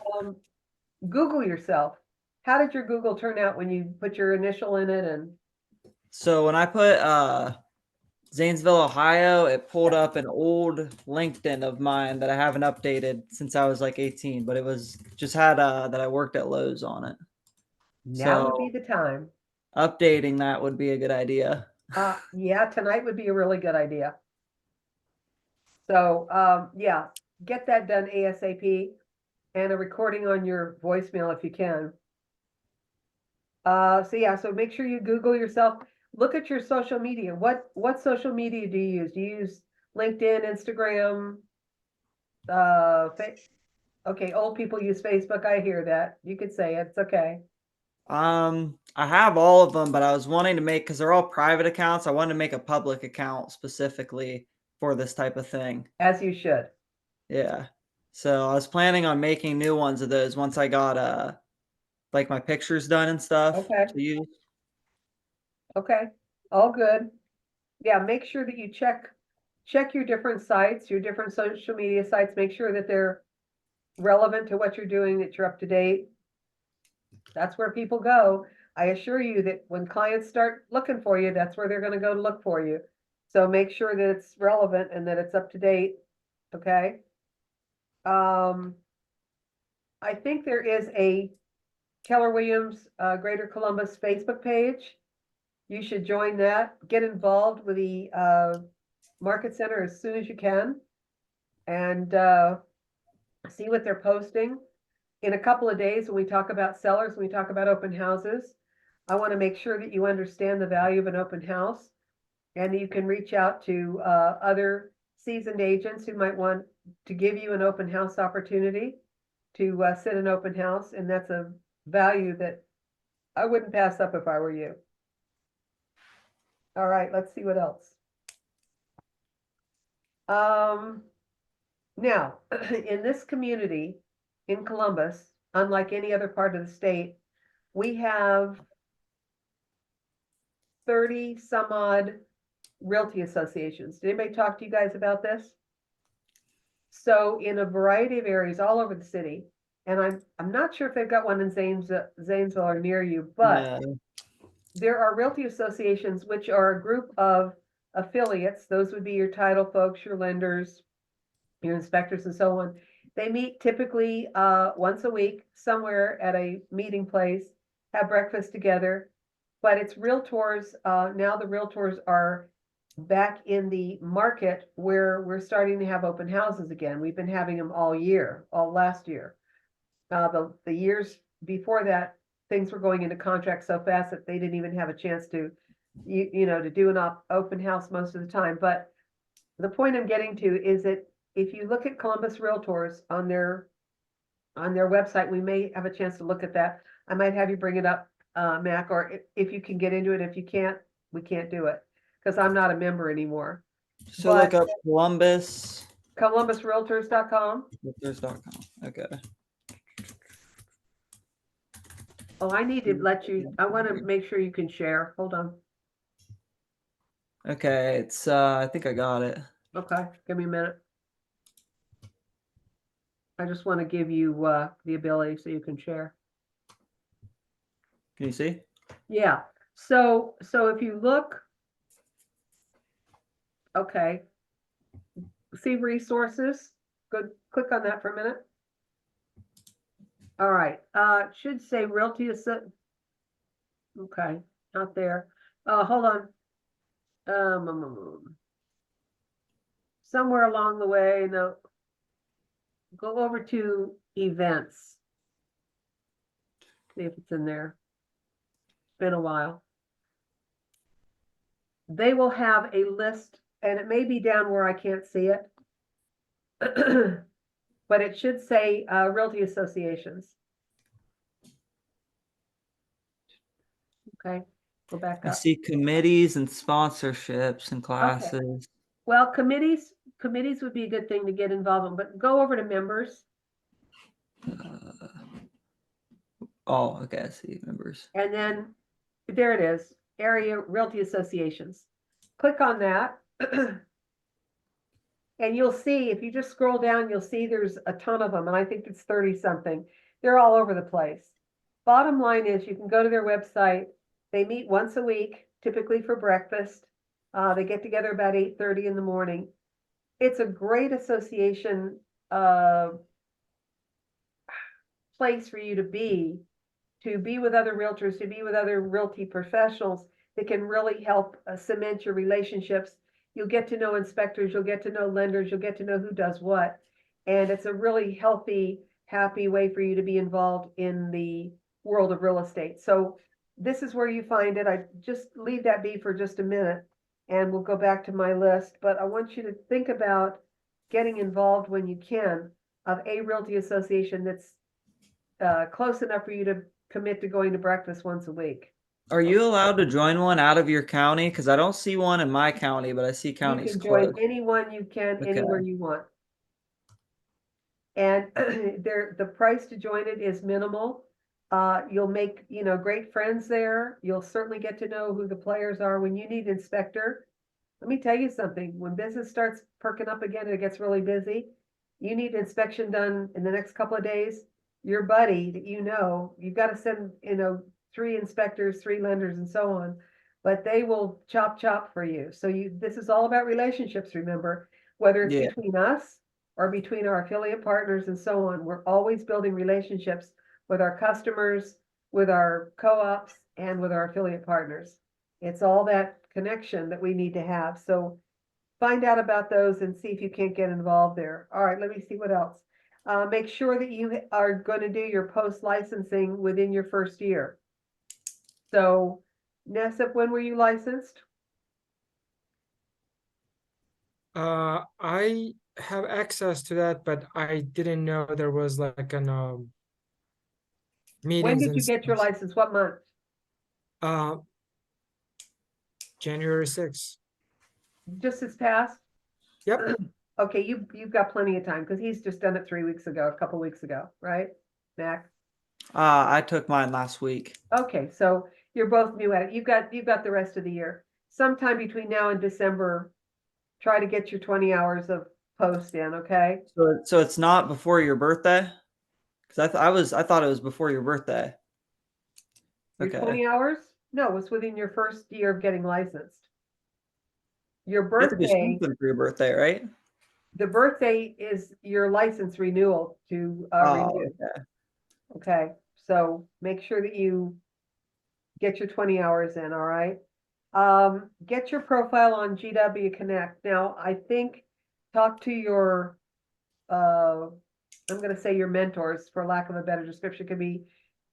Google yourself. How did your Google turn out when you put your initial in it? And So when I put Zanesville, Ohio, it pulled up an old LinkedIn of mine that I haven't updated since I was like 18, but it was just had that I worked at Lowe's on it. now would So be the time. updating that would be a good idea. Yeah, tonight would be a really good idea. So, yeah, get that done ASAP, and a recording on your voicemail if you can. So yeah, so make sure you Google yourself. Look at your social media. What social media do you use? Do you use LinkedIn, Instagram? Okay, old people use Facebook. I hear that. You could say it. It's okay. I have all of them, but I was wanting to make, because they're all private accounts, I wanted to make a public account specifically for this type of thing. As you should. Yeah. So I was planning on making new ones of those once I got like my pictures done and stuff Okay. to use. Okay. All good. Yeah, make sure that you check your different sites, your different social media sites. Make sure that they're relevant to what you're doing, that you're up to date. That's where people go. I assure you that when clients start looking for you, that's where they're going to go to look for you. So make sure that it's relevant and that it's up to date. Okay. I think there is a Keller Williams Greater Columbus Facebook page. You should join that. Get involved with the Market Center as soon as you can, and see what they're posting. In a couple of days, when we talk about sellers, when we talk about open houses, I want to make sure that you understand the value of an open house, and you can reach out to other seasoned agents who might want to give you an open house opportunity to sit an open house, and that's a value that I wouldn't pass up if I were you. All right, let's see what else. Now, in this community in Columbus, unlike any other part of the state, we have 30 some odd realty associations. Did anybody talk to you guys about this? So in a variety of areas all over the city, and I'm not sure if they've got one in Zanesville or near you, but No. there are realty associations, which are a group of affiliates. Those would be your title folks, your lenders, your inspectors, and so on. They meet typically once a week somewhere at a meeting place, have breakfast together. But it's realtors. Now the realtors are back in the market where we're starting to have open houses again. We've been having them all year, all last year. The years before that, things were going into contract so fast that they didn't even have a chance to, to do an open house most of the time. But the point I'm getting to is that if you look at Columbus Realtors on their on their website. We may have a chance to look at that. I might have you bring it up, Mac, or if you can get into it. If you can't, we can't do it because I'm not a member anymore. So But look up Columbus. ColumbusRealtors.com. Realtors.com. Okay. Oh, I need to let you, I want to make sure you can share. Hold on. Okay, it's I think I got it. Okay, give me a minute. I just want to give you the ability so you can share. Can you see? Yeah. So if you look, okay, see resources. Good. Click on that for a minute. All right. It should say Realty Asset. Okay, not there. Hold on. Somewhere along the way, no. Go over to events. See if it's in there. It's been a while. They will have a list, and it may be down where I can't see it. But it should say Realty Associations. Okay, go back I up. see committees and sponsorships and classes. Well, committees would be a good thing to get involved in, but go over to members. Oh, okay. I see members. And then there it is, area realty associations. Click on that. And you'll see, if you just scroll down, you'll see there's a ton of them. And I think it's 30 something. They're all over the place. Bottom line is you can go to their website. They meet once a week, typically for breakfast. They get together about 8:30 in the morning. It's a great association place for you to be with other realtors, to be with other realty professionals that can really help cement your relationships. You'll get to know inspectors, you'll get to know lenders, you'll get to know who does what. And it's a really healthy, happy way for you to be involved in the world of real estate. So this is where you find it. I just leave that be for just a minute and we'll go back to my list. But I want you to think about getting involved when you can of a realty association that's close enough for you to commit to going to breakfast once a week. Are you allowed to join one out of your county? Because I don't see one in my county, but I see You counties can join closed. anyone you can, Okay. anywhere you want. And the price to join it is minimal. You'll make, great friends there. You'll certainly get to know who the players are. When you need inspector, let me tell you something. When business starts perking up again and it gets really busy, you need inspection done in the next couple of days. Your buddy that you've got to send, 3 inspectors, 3 lenders and so on, but they will chop for you. So this is all about relationships, remember, whether it's Yeah. between us or between our affiliate partners and so on. We're always building relationships with our customers, with our co-ops, and with our affiliate partners. It's all that connection that we need to have. So find out about those and see if you can't get involved there. All right, let me see what else. Make sure that you are going to do your post licensing within your first year. So, Nessa, when were you licensed? I have access to that, but I didn't know there was like an When meetings did and you get your stuff. license? What month? January 6th. Just this past? Yep. Okay, you've got plenty of time because he's just done it 3 weeks ago, a couple weeks ago, right, Mac? I took mine last week. Okay, so you're both new at it. You've got the rest of the year. Sometime between now and December, try to get your 20 hours of post in, okay? So it's not before your birthday? Because I thought it was before your birthday. Your Okay. 20 hours? No, it's within your first year of getting licensed. Your You have to do birthday, something for your birthday, right? the birthday is your license renewal to Oh, renew. okay. Okay, so make sure that you get your 20 hours in, all right? Get your profile on GW Connect. Now, I think talk to your, I'm going to say your mentors, for lack of a better description, could be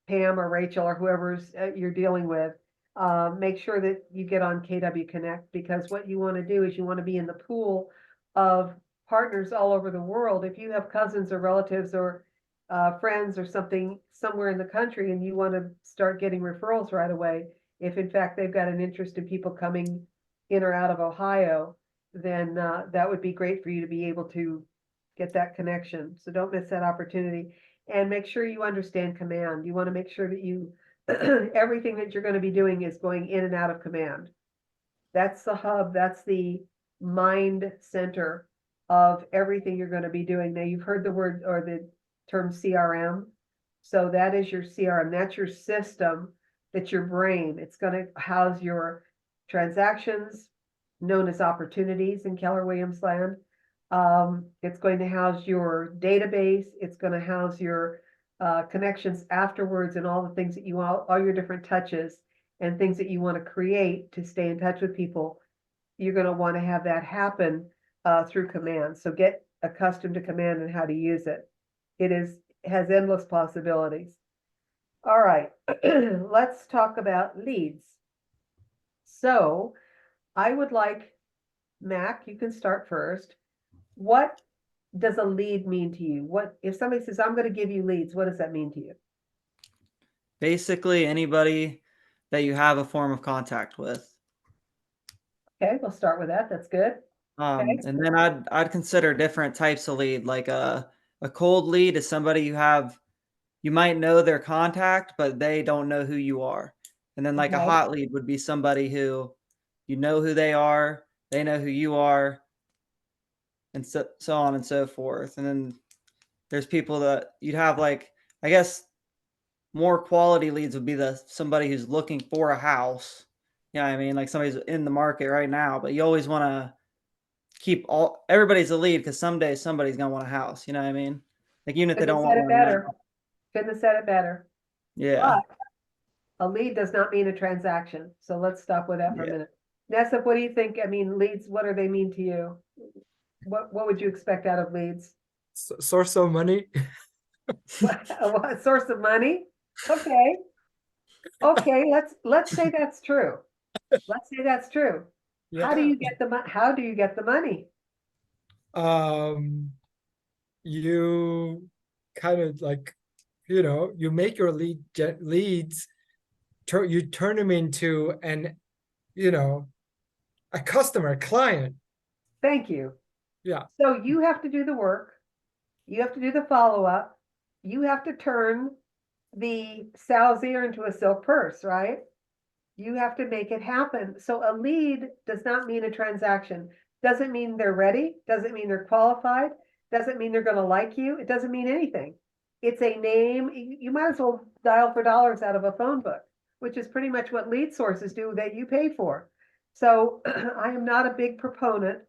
Pam or Rachel or whoever's you're dealing with. Make sure that you get on KW Connect, because what you want to do is you want to be in the pool of partners all over the world. If you have cousins or relatives or friends or something somewhere in the country and you want to start getting referrals right away, if in fact they've got an interest in people coming in or out of Ohio, then that would be great for you to be able to get that connection. So don't miss that opportunity, and make sure you understand command. You want to make sure that you everything that you're going to be doing is going in and out of command. That's the hub, that's the mind center of everything you're going to be doing. Now, you've heard the word or the term CRM. So that is your CRM. That's your system. That's your brain. It's going to house your transactions, known as opportunities in Keller Williams land. It's going to house your database. It's going to house your connections afterwards and all the things that you want, all your different touches and things that you want to create to stay in touch with people. You're going to want to have that happen through command. So get accustomed to command and how to use it. Has endless possibilities. All right, let's talk about leads. So I would like, Mac, you can start first. What does a lead mean to you? What if somebody says, I'm going to give you leads, what does that mean to you? Basically, anybody that you have a form of contact with. Okay, we'll start with that. That's good. Okay. And then I'd consider different types of lead. Like a cold lead is somebody you might know their contact, but they don't know who you are. And then like a Okay. hot lead would be somebody who you know who they are, they know who you are, and so on and so forth. And then there's people that you'd have like, I guess more quality leads would be somebody who's looking for a house. Yeah, I mean, like somebody's in the market right now, but you always want to keep everybody's a lead because someday somebody's gonna want a house. You know what I mean? Like even if they Couldn't have don't want said it one better. now. Couldn't have said it better. Yeah. But a lead does not mean a transaction. So let's stop with that for a Yeah. minute. Nessa, what do you think? I mean, leads, what do they mean to you? What would you expect out of leads? Source of money. A source of money? Okay. Okay, let's say that's true. Let's say that's true. How do Yeah. you get how do you get the money? Um, you kind of like, you make your leads, you turn them into you know, a customer, client. Thank you. Yeah. So you have to do the work. You have to do the follow-up. You have to turn the sow's ear into a silk purse, right? You have to make it happen. So a lead does not mean a transaction. Doesn't mean they're ready. Doesn't mean they're qualified. Doesn't mean they're going to like you. It doesn't mean anything. It's a name. You might as well dial for dollars out of a phone book, which is pretty much what lead sources do that you pay for. So I am not a big proponent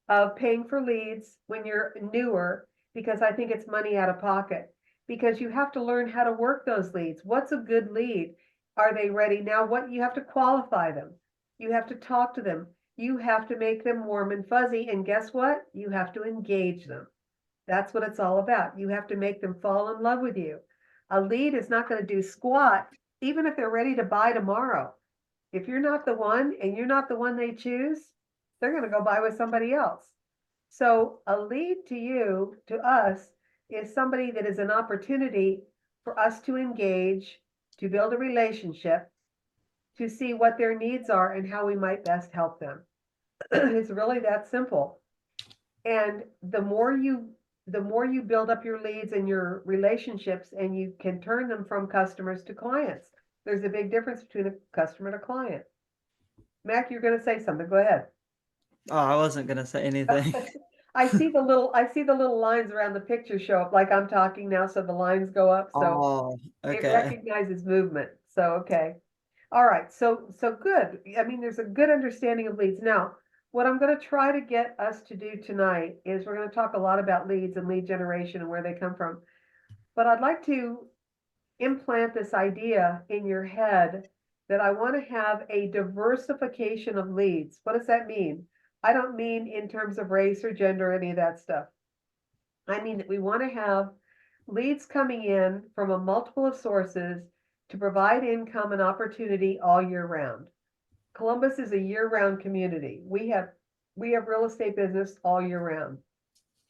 of paying for leads when you're newer because I think it's money out of pocket, because you have to learn how to work those leads. What's a good lead? Are they ready? Now, what you have to qualify them. You have to talk to them. You have to make them warm and fuzzy. And guess what? You have to engage them. That's what it's all about. You have to make them fall in love with you. A lead is not going to do squat, even if they're ready to buy tomorrow. If you're not the one and you're not the one they choose, they're going to go buy with somebody else. So a lead to you, to us, is somebody that is an opportunity for us to engage, to build a relationship, to see what their needs are and how we might best help them. It's really that simple. And the more you build up your leads and your relationships, and you can turn them from customers to clients. There's a big difference between a customer and a client. Mac, you're going to say something. Go ahead. Oh, I wasn't gonna say anything. I see the little lines around the picture show up like I'm talking now, so the lines go up. So Oh, it okay. recognizes movement. So okay. All right. So good. I mean, there's a good understanding of leads. Now, what I'm going to try to get us to do tonight is we're going to talk a lot about leads and lead generation and where they come from. But I'd like to implant this idea in your head that I want to have a diversification of leads. What does that mean? I don't mean in terms of race or gender, or any of that stuff. I mean that we want to have leads coming in from a multiple of sources to provide income and opportunity all year round. Columbus is a year-round community. We have real estate business all year round.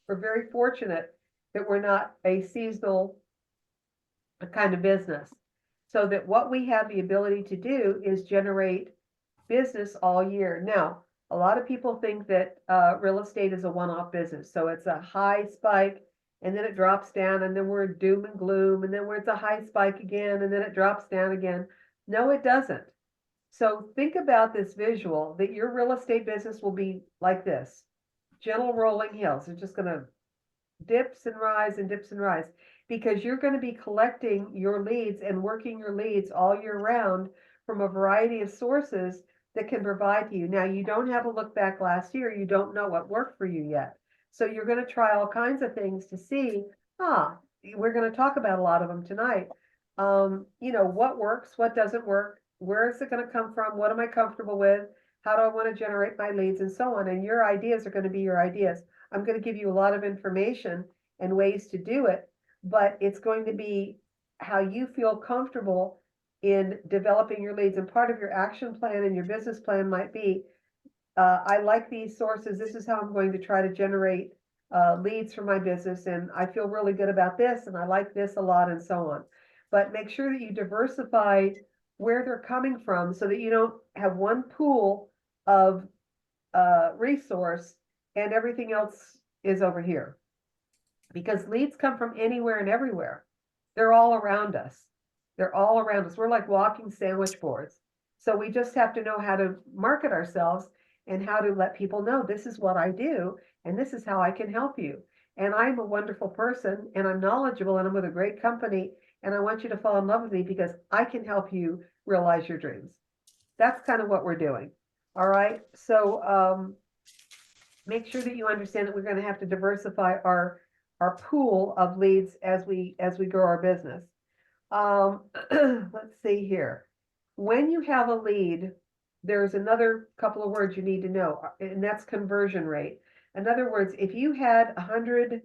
We're very fortunate that we're not a seasonal kind of business. So that what we have the ability to do is generate business all year. Now, a lot of people think that real estate is a one-off business. So it's a high spike and then it drops down and then we're doom and gloom and then it's a high spike again and then it drops down again. No, it doesn't. So think about this visual that your real estate business will be like this, gentle rolling hills. It's just going to dips and rise and dips and rise because you're going to be collecting your leads and working your leads all year round from a variety of sources that can provide to you. Now, you don't have a look back last year. You don't know what worked for you yet. So you're going to try all kinds of things to see, we're going to talk about a lot of them tonight. What works, what doesn't work, where is it going to come from? What am I comfortable with? How do I want to generate my leads and so on? And your ideas are going to be your ideas. I'm going to give you a lot of information and ways to do it, but it's going to be how you feel comfortable in developing your leads. And part of your action plan and your business plan might be, I like these sources. This is how I'm going to try to generate leads for my business. And I feel really good about this. And I like this a lot and so on. But make sure that you diversify where they're coming from so that you don't have one pool of resource and everything else is over here. Because leads come from anywhere and everywhere. They're all around us. They're all around us. We're like walking sandwich boards. So we just have to know how to market ourselves and how to let people know this is what I do and this is how I can help you. And I'm a wonderful person and I'm knowledgeable and I'm with a great company and I want you to fall in love with me because I can help you realize your dreams. That's kind of what we're doing. All right. So make sure that you understand that we're going to have to diversify our pool of leads as we grow our business. Let's see here. When you have a lead, there's another couple of words you need to know, and that's conversion rate. In other words, if you had 100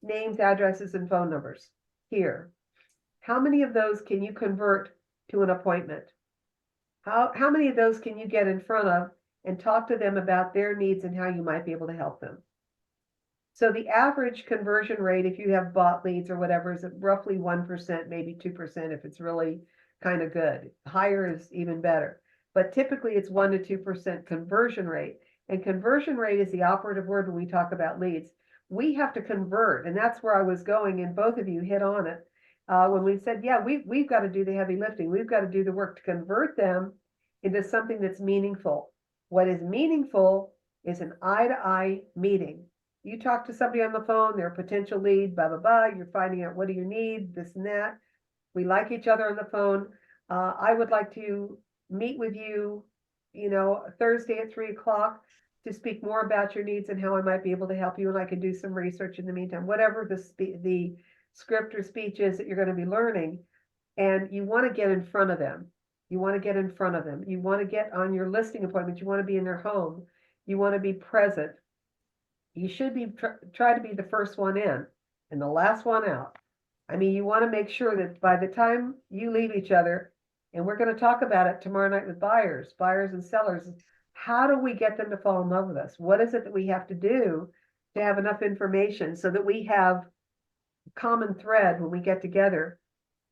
names, addresses, and phone numbers here, how many of those can you convert to an appointment? How many of those can you get in front of and talk to them about their needs and how you might be able to help them? So the average conversion rate, if you have bought leads or whatever, is roughly 1%, maybe 2% if it's really kind of good. Higher is even better. But typically it's 1 to 2% conversion rate. And conversion rate is the operative word when we talk about leads. We have to convert, and that's where I was going, and both of you hit on it. When we said, yeah, we've got to do the heavy lifting. We've got to do the work to convert them into something that's meaningful. What is meaningful is an eye-to-eye meeting. You talk to somebody on the phone, they're a potential lead, blah, blah, blah. You're finding out what do you need, this and that. We like each other on the phone. I would like to meet with you, Thursday at 3:00 to speak more about your needs and how I might be able to help you. And I can do some research in the meantime, whatever the script or speech is that you're going to be learning. And you want to get in front of them. You want to get in front of them. You want to get on your listing appointments. You want to be in their home. You want to be present. You should be try to be the first one in and the last one out. I mean, you want to make sure that by the time you leave each other, and we're going to talk about it tomorrow night with buyers and sellers, how do we get them to fall in love with us? What is it that we have to do to have enough information so that we have common thread when we get together?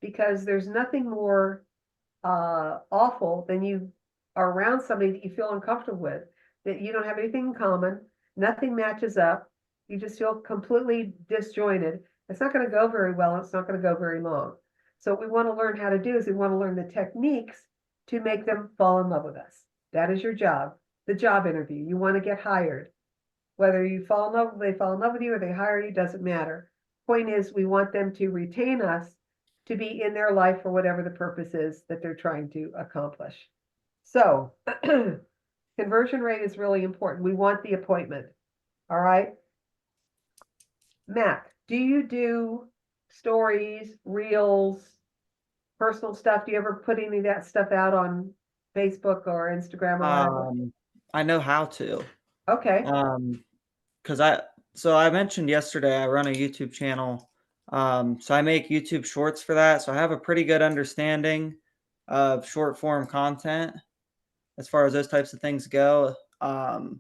Because there's nothing more awful than you are around somebody that you feel uncomfortable with, that you don't have anything in common, nothing matches up, you just feel completely disjointed. It's not going to go very well. It's not going to go very long. So what we want to learn how to do is we want to learn the techniques to make them fall in love with us. That is your job, the job interview. You want to get hired. Whether you fall in love, they fall in love with you or they hire you, doesn't matter. Point is, we want them to retain us, to be in their life for whatever the purpose is that they're trying to accomplish. So conversion rate is really important. We want the appointment. All right. Mac, do you do stories, reels, personal stuff? Do you ever put any of that stuff out on Facebook or Instagram or whatever? I know how to. Okay. Because I mentioned yesterday I run a YouTube channel. So I make YouTube shorts for that. So I have a pretty good understanding of short form content as far as those types of things go. As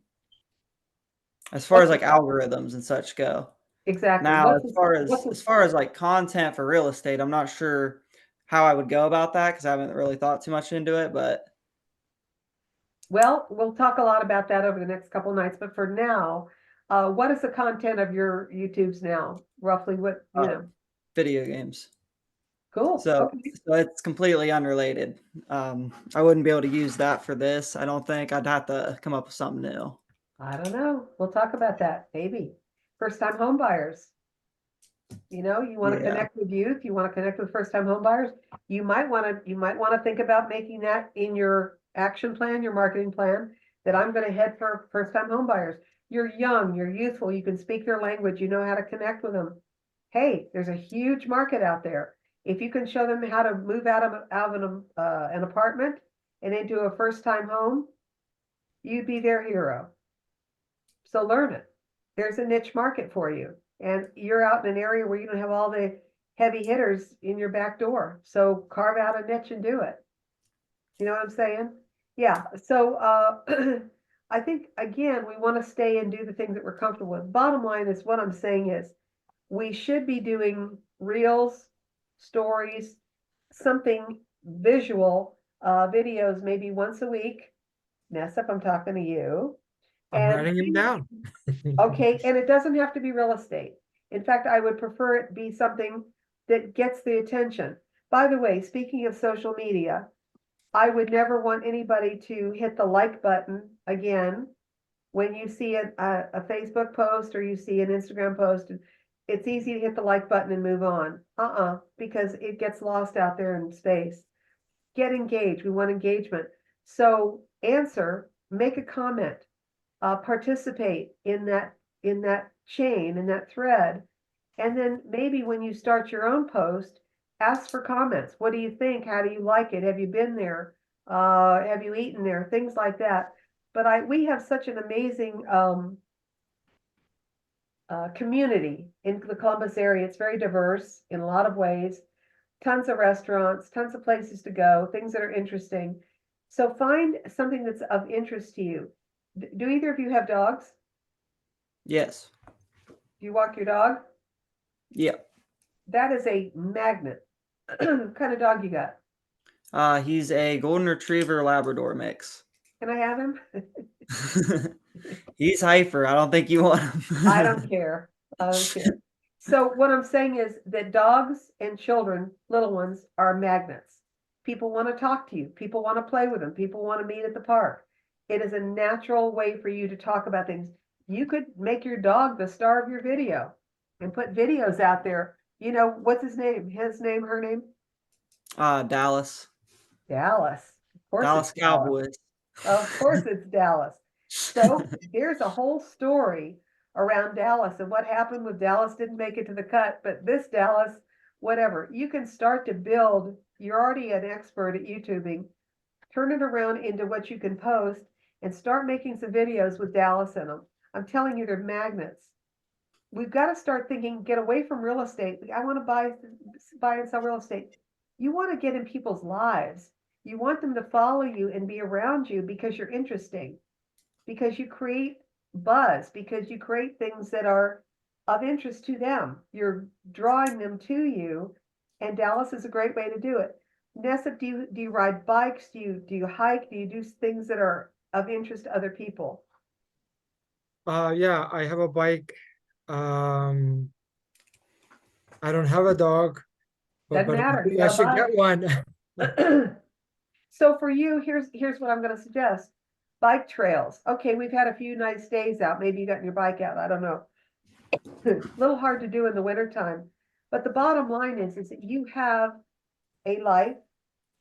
far as like algorithms and such go. Exactly. Now, as far as like content for real estate, I'm not sure how I would go about that because I haven't really thought too much into it, but Well, we'll talk a lot about that over the next couple nights, but for now, what is the content of your YouTubes now? Roughly what, you uh, know, video games. cool, So, okay. so it's completely unrelated. I wouldn't be able to use that for this. I don't think I'd have to come up with something new. I don't know. We'll talk about that, maybe. First time home buyers. You know, you want to Yeah. connect with youth, you want to connect with first time home buyers. You might want to think about making that in your action plan, your marketing plan, that I'm going to head for first time home buyers. You're young, you're youthful, you can speak their language, you know how to connect with them. Hey, there's a huge market out there. If you can show them how to move out of an apartment and into a first time home, you'd be their hero. So learn it. There's a niche market for you. And you're out in an area where you don't have all the heavy hitters in your back door. So carve out a niche and do it. You know what I'm saying? Yeah. So I think again, we want to stay and do the things that we're comfortable with. Bottom line is what I'm saying is we should be doing reels, stories, something visual, videos maybe once a week. Nessa, if I'm talking to you. I'm And writing him down. okay, and it doesn't have to be real estate. In fact, I would prefer it be something that gets the attention. By the way, speaking of social media, I would never want anybody to hit the like button again when you see a Facebook post or you see an Instagram post. It's easy to hit the like button and move on. Because it gets lost out there in space. Get engaged. We want engagement. So answer, make a comment, participate in that chain, in that thread. And then maybe when you start your own post, ask for comments. What do you think? How do you like it? Have you been there? Have you eaten there? Things like that. But we have such an amazing community in the Columbus area. It's very diverse in a lot of ways. Tons of restaurants, tons of places to go, things that are interesting. So find something that's of interest to you. Do either of you have dogs? Yes. Do you walk your dog? Yeah. That is a magnet. What kind of dog you got? He's a golden retriever Labrador mix. Can I have him? He's hyper. I don't think you want him. I don't care. I don't care. So what I'm saying is that dogs and children, little ones, are magnets. People want to talk to you. People want to play with them. People want to meet at the park. It is a natural way for you to talk about things. You could make your dog the star of your video and put videos out there. You know, what's his name? His name, her name? Dallas. Dallas. Of course Dallas it's Dallas. Cowboys. Of course it's Dallas. So there's a whole story around Dallas and what happened with Dallas didn't make it to the cut, but this Dallas, whatever, you can start to build. You're already an expert at YouTubing. Turn it around into what you can post and start making some videos with Dallas in them. I'm telling you, they're magnets. We've got to start thinking, get away from real estate. I want to buy and sell real estate. You want to get in people's lives. You want them to follow you and be around you because you're interesting, because you create buzz, because you create things that are of interest to them. You're drawing them to you, and Dallas is a great way to do it. Nessa, do you ride bikes? Do you hike? Do you do things that are of interest to other people? Yeah, I have a bike. Um, I don't have a dog, Doesn't but matter. You I got should get one. a So for you, here's what I'm going to suggest. Bike trails. Okay, we've had a few nice days out. Maybe you got your bike out. I don't know. A little hard to do in the wintertime. But the bottom line is that you have a life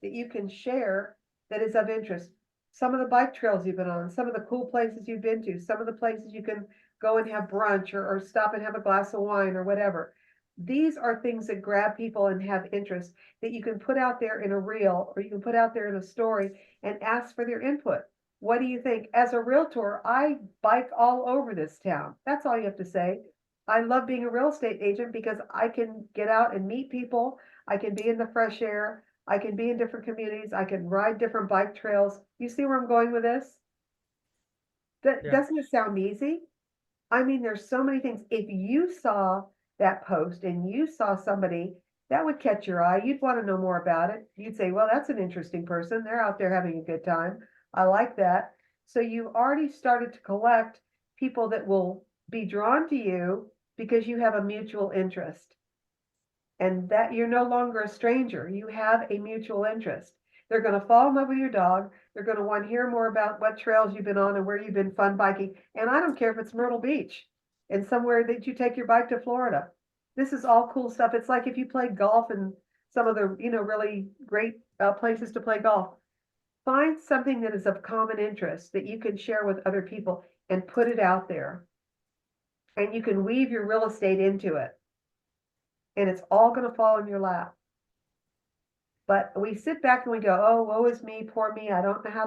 that you can share that is of interest. Some of the bike trails you've been on, some of the cool places you've been to, some of the places you can go and have brunch or stop and have a glass of wine or whatever. These are things that grab people and have interest that you can put out there in a reel or you can put out there in a story and ask for their input. What do you think? As a realtor, I bike all over this town. That's all you have to say. I love being a real estate agent because I can get out and meet people. I can be in the fresh air. I can be in different communities. I can ride different bike trails. You see where I'm going with this? Yeah. Doesn't it sound easy? I mean, there's so many things. If you saw that post and you saw somebody that would catch your eye. You'd want to know more about it. You'd say, well, that's an interesting person. They're out there having a good time. I like that. So you've already started to collect people that will be drawn to you because you have a mutual interest. And that you're no longer a stranger. You have a mutual interest. They're going to fall in love with your dog. They're going to want to hear more about what trails you've been on and where you've been fun biking. And I don't care if it's Myrtle Beach and somewhere that you take your bike to Florida. This is all cool stuff. It's like if you play golf and some of the, really great places to play golf. Find something that is of common interest that you can share with other people and put it out there. And you can weave your real estate into it. And it's all going to fall in your lap. But we sit back and we go, oh, woe is me, poor me. I don't know how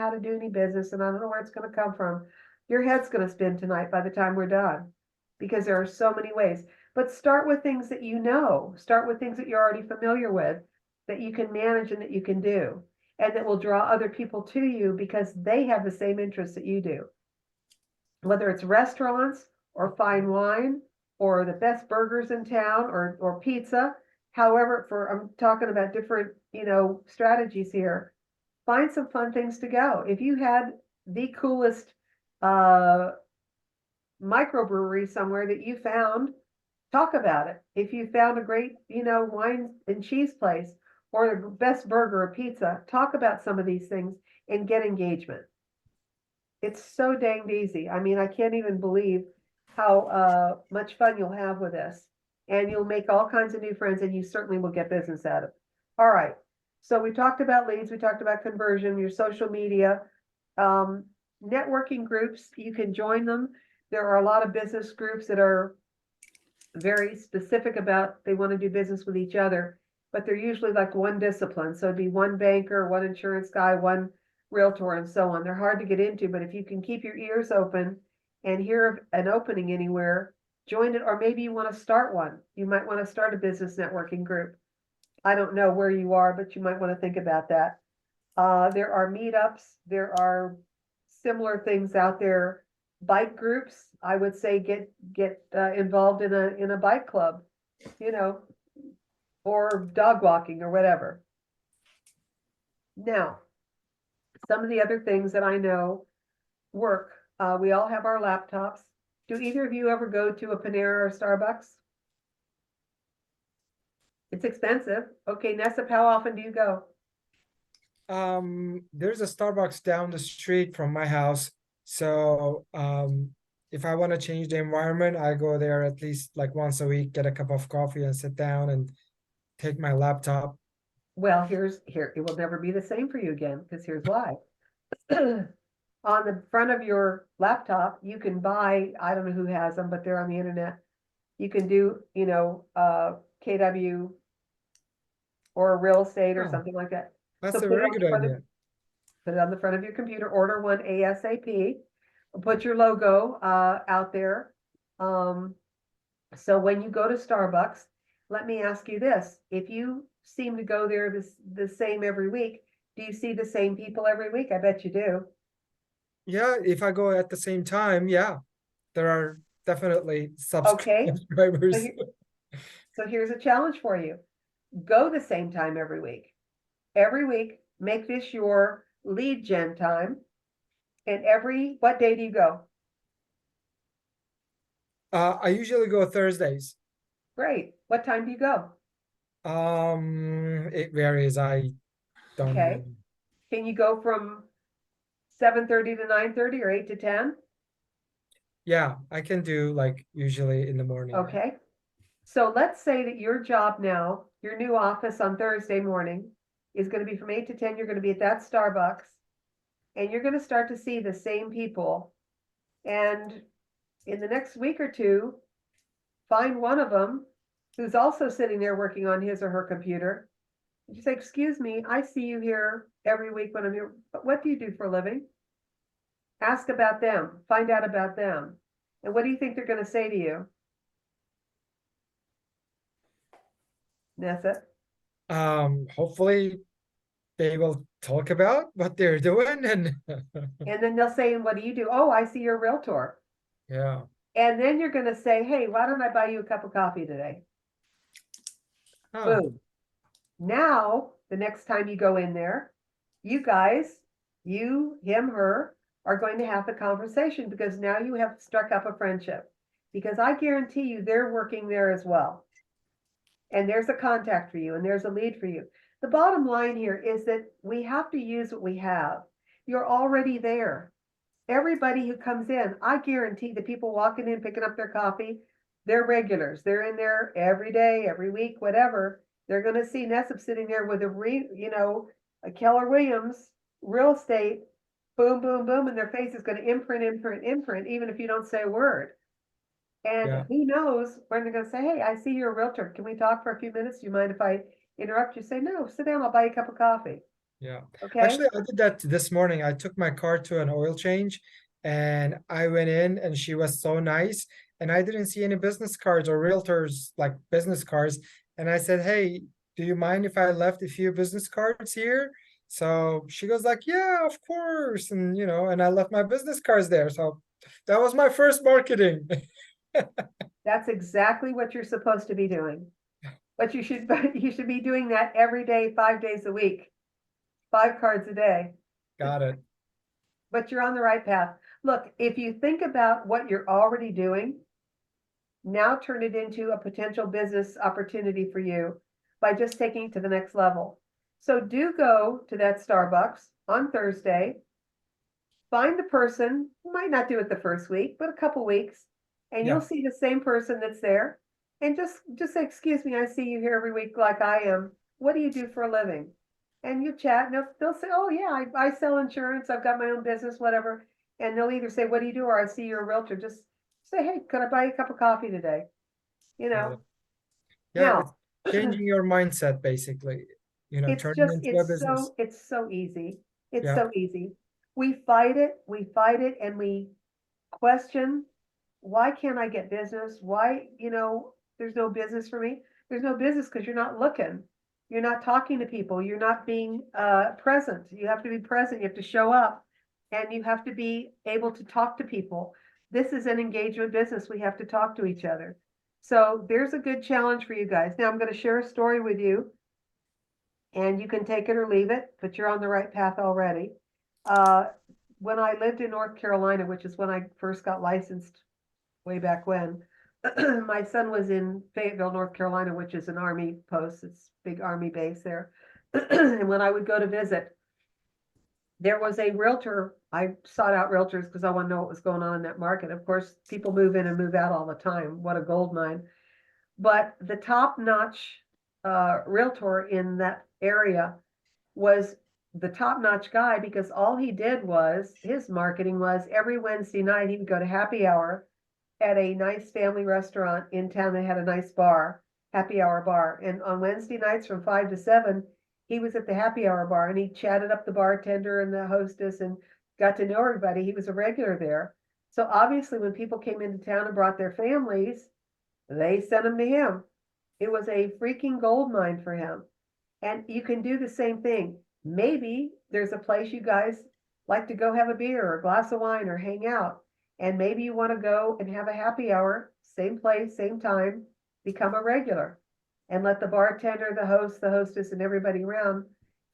to do any business, and I don't know where it's going to come from. Your head's going to spin tonight by the time we're done, because there are so many ways. But start with things that you know. Start with things that you're already familiar with, that you can manage and that you can do, and that will draw other people to you because they have the same interests that you do. Whether it's restaurants or fine wine or the best burgers in town or pizza. However, I'm talking about different, strategies here. Find some fun things to go. If you had the coolest microbrewery somewhere that you found, talk about it. If you found a great, wine and cheese place or the best burger or pizza, talk about some of these things and get engagement. It's so danged easy. I mean, I can't even believe how much fun you'll have with this. And you'll make all kinds of new friends, and you certainly will get business out of it. All right. So we talked about leads, we talked about conversion, your social media, networking groups, you can join them. There are a lot of business groups that are very specific about they want to do business with each other, but they're usually like one discipline. So it'd be one banker, one insurance guy, one realtor, and so on. They're hard to get into, but if you can keep your ears open and hear of an opening anywhere, join it. Or maybe you want to start one. You might want to start a business networking group. I don't know where you are, but you might want to think about that. There are meetups. There are similar things out there. Bike groups. I would say get involved in a bike club, or dog walking or whatever. Now, some of the other things that I know work. We all have our laptops. Do either of you ever go to a Panera or Starbucks? It's expensive. Okay, Nessip, how often do you go? There's a Starbucks down the street from my house. So if I want to change the environment, I go there at least like once a week, get a cup of coffee and sit down and take my laptop. Well, it will never be the same for you again, because here's why. On the front of your laptop, you can buy, I don't know who has them, but they're on the internet. You can do, KW or real estate or Oh, something like that. That's So a very good idea. Put it on the front of your computer, order one ASAP, put your logo out there. So when you go to Starbucks, let me ask you this. If you seem to go there the same every week, do you see the same people every week? I bet you do. Yeah, if I go at the same time, yeah, there are definitely Okay. subscribers. So here's a challenge for you. Go the same time every week. Every week, make this your lead gen time. And what day do you go? I usually go Thursdays. Great. What time do you go? It varies. I don't Okay. know. Can you go from 7:30 to 9:30 or 8 to 10? Yeah, I can do like usually in the morning. Okay. So let's say that your job now, your new office on Thursday morning is going to be from 8 to 10. You're going to be at that Starbucks, and you're going to start to see the same people. And in the next week or two, find one of them who's also sitting there working on his or her computer. You say, excuse me, I see you here every week when I'm here, but what do you do for a living? Ask about them, find out about them. And what do you think they're going to say to you? Nessa? Hopefully they will talk about what they're doing and And then they'll say, and what do you do? Oh, I see you're a realtor. yeah. And then you're going to say, hey, why don't I buy you a cup of coffee today? Oh, Boom. Now, the next time you go in there, you guys, you, him, her, are going to have the conversation because now you have struck up a friendship. Because I guarantee you they're working there as well. And there's a contact for you and there's a lead for you. The bottom line here is that we have to use what we have. You're already there. Everybody who comes in, I guarantee the people walking in, picking up their coffee, they're regulars. They're in there every day, every week, whatever. They're going to see Nessip sitting there with a Keller Williams real estate, boom, boom, boom, and their face is going to imprint, imprint, imprint, even if you don't say a word. And yeah. who knows when they're going to say, hey, I see you're a realtor. Can we talk for a few minutes? Do you mind if I interrupt you? Say, no, sit down. I'll buy you a cup of coffee. Yeah. Okay. Actually, I did that this morning. I took my car to an oil change and I went in and she was so nice. And I didn't see any business cards or realtors like business cards. And I said, hey, do you mind if I left a few business cards here? So she goes like, yeah, of course. And and I left my business cards there. So that was my first marketing. That's exactly what you're supposed to be doing. But you should be doing that every day, 5 days a week, 5 cards a day. Got it. But you're on the right path. Look, if you think about what you're already doing, now turn it into a potential business opportunity for you by just taking it to the next level. So do go to that Starbucks on Thursday. Find the person, you might not do it the first week, but a couple weeks, and Yeah. you'll see the same person that's there. And just say, excuse me, I see you here every week like I am. What do you do for a living? And you chat, and they'll say, oh yeah, I sell insurance, I've got my own business, whatever. And they'll either say, what do you do? Or I see you're a realtor. Just say, hey, can I buy you a cup of coffee today? You Got it. know, Yeah, it's now changing your mindset basically, turning into a business. it's so easy. It's Yeah. so easy. We fight it, and we question, why can't I get business? Why, there's no business for me. There's no business because you're not looking. You're not talking to people. You're not being present. You have to be present. You have to show up and you have to be able to talk to people. This is an engagement business. We have to talk to each other. So there's a good challenge for you guys. Now I'm going to share a story with you and you can take it or leave it, but you're on the right path already. When I lived in North Carolina, which is when I first got licensed way back when, my son was in Fayetteville, North Carolina, which is an army post. It's a big army base there. And when I would go to visit, there was a realtor. I sought out realtors because I want to know what was going on in that market. Of course, people move in and move out all the time. What a gold mine. But the top-notch realtor in that area was the top-notch guy because all he did was, his marketing was every Wednesday night he would go to happy hour at a nice family restaurant in town that had a nice bar, happy hour bar. And on Wednesday nights from 5 to 7, he was at the happy hour bar and he chatted up the bartender and the hostess and got to know everybody. He was a regular there. So obviously when people came into town and brought their families, they sent them to him. It was a freaking gold mine for him. And you can do the same thing. Maybe there's a place you guys like to go have a beer or a glass of wine or hang out. And maybe you want to go and have a happy hour, same place, same time, become a regular. And let the bartender, the host, the hostess, and everybody around,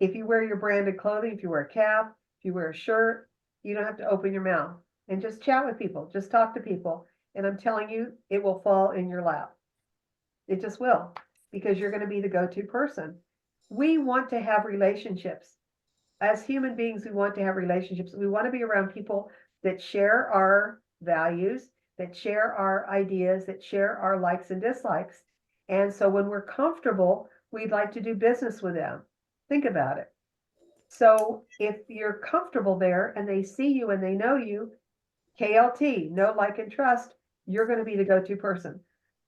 if you wear your branded clothing, if you wear a cap, if you wear a shirt, you don't have to open your mouth. And just chat with people, just talk to people. And I'm telling you, it will fall in your lap. It just will, because you're going to be the go-to person. We want to have relationships. As human beings, we want to have relationships. We want to be around people that share our values, that share our ideas, that share our likes and dislikes. And so when we're comfortable, we'd like to do business with them. Think about it. So if you're comfortable there and they see you and they know you, KLT, know, like, and trust, you're going to be the go-to person.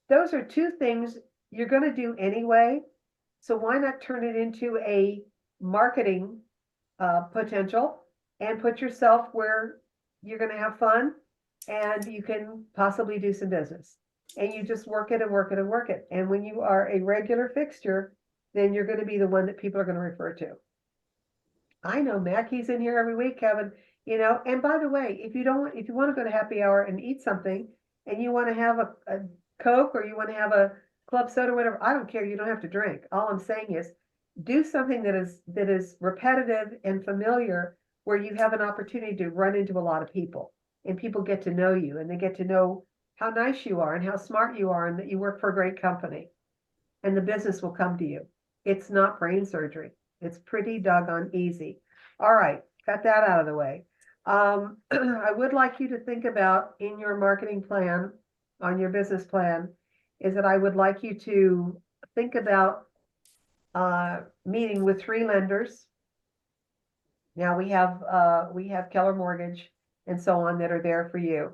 Those are two things you're going to do anyway. So why not turn it into a marketing potential and put yourself where you're going to have fun and you can possibly do some business. And you just work it and work it and work it. And when you are a regular fixture, then you're going to be the one that people are going to refer to. I know Mackey's in here every week, Kevin, and by the way, if you want to go to happy hour and eat something and you want to have a Coke or you want to have club soda, whatever. I don't care. You don't have to drink. All I'm saying is do something that is repetitive and familiar where you have an opportunity to run into a lot of people and people get to know you and they get to know how nice you are and how smart you are and that you work for a great company and the business will come to you. It's not brain surgery. It's pretty doggone easy. All right, got that out of the way. I would like you to think about in your marketing plan, on your business plan, is that I would like you to think about meeting with 3 lenders. Now we have Keller Mortgage and so on that are there for you.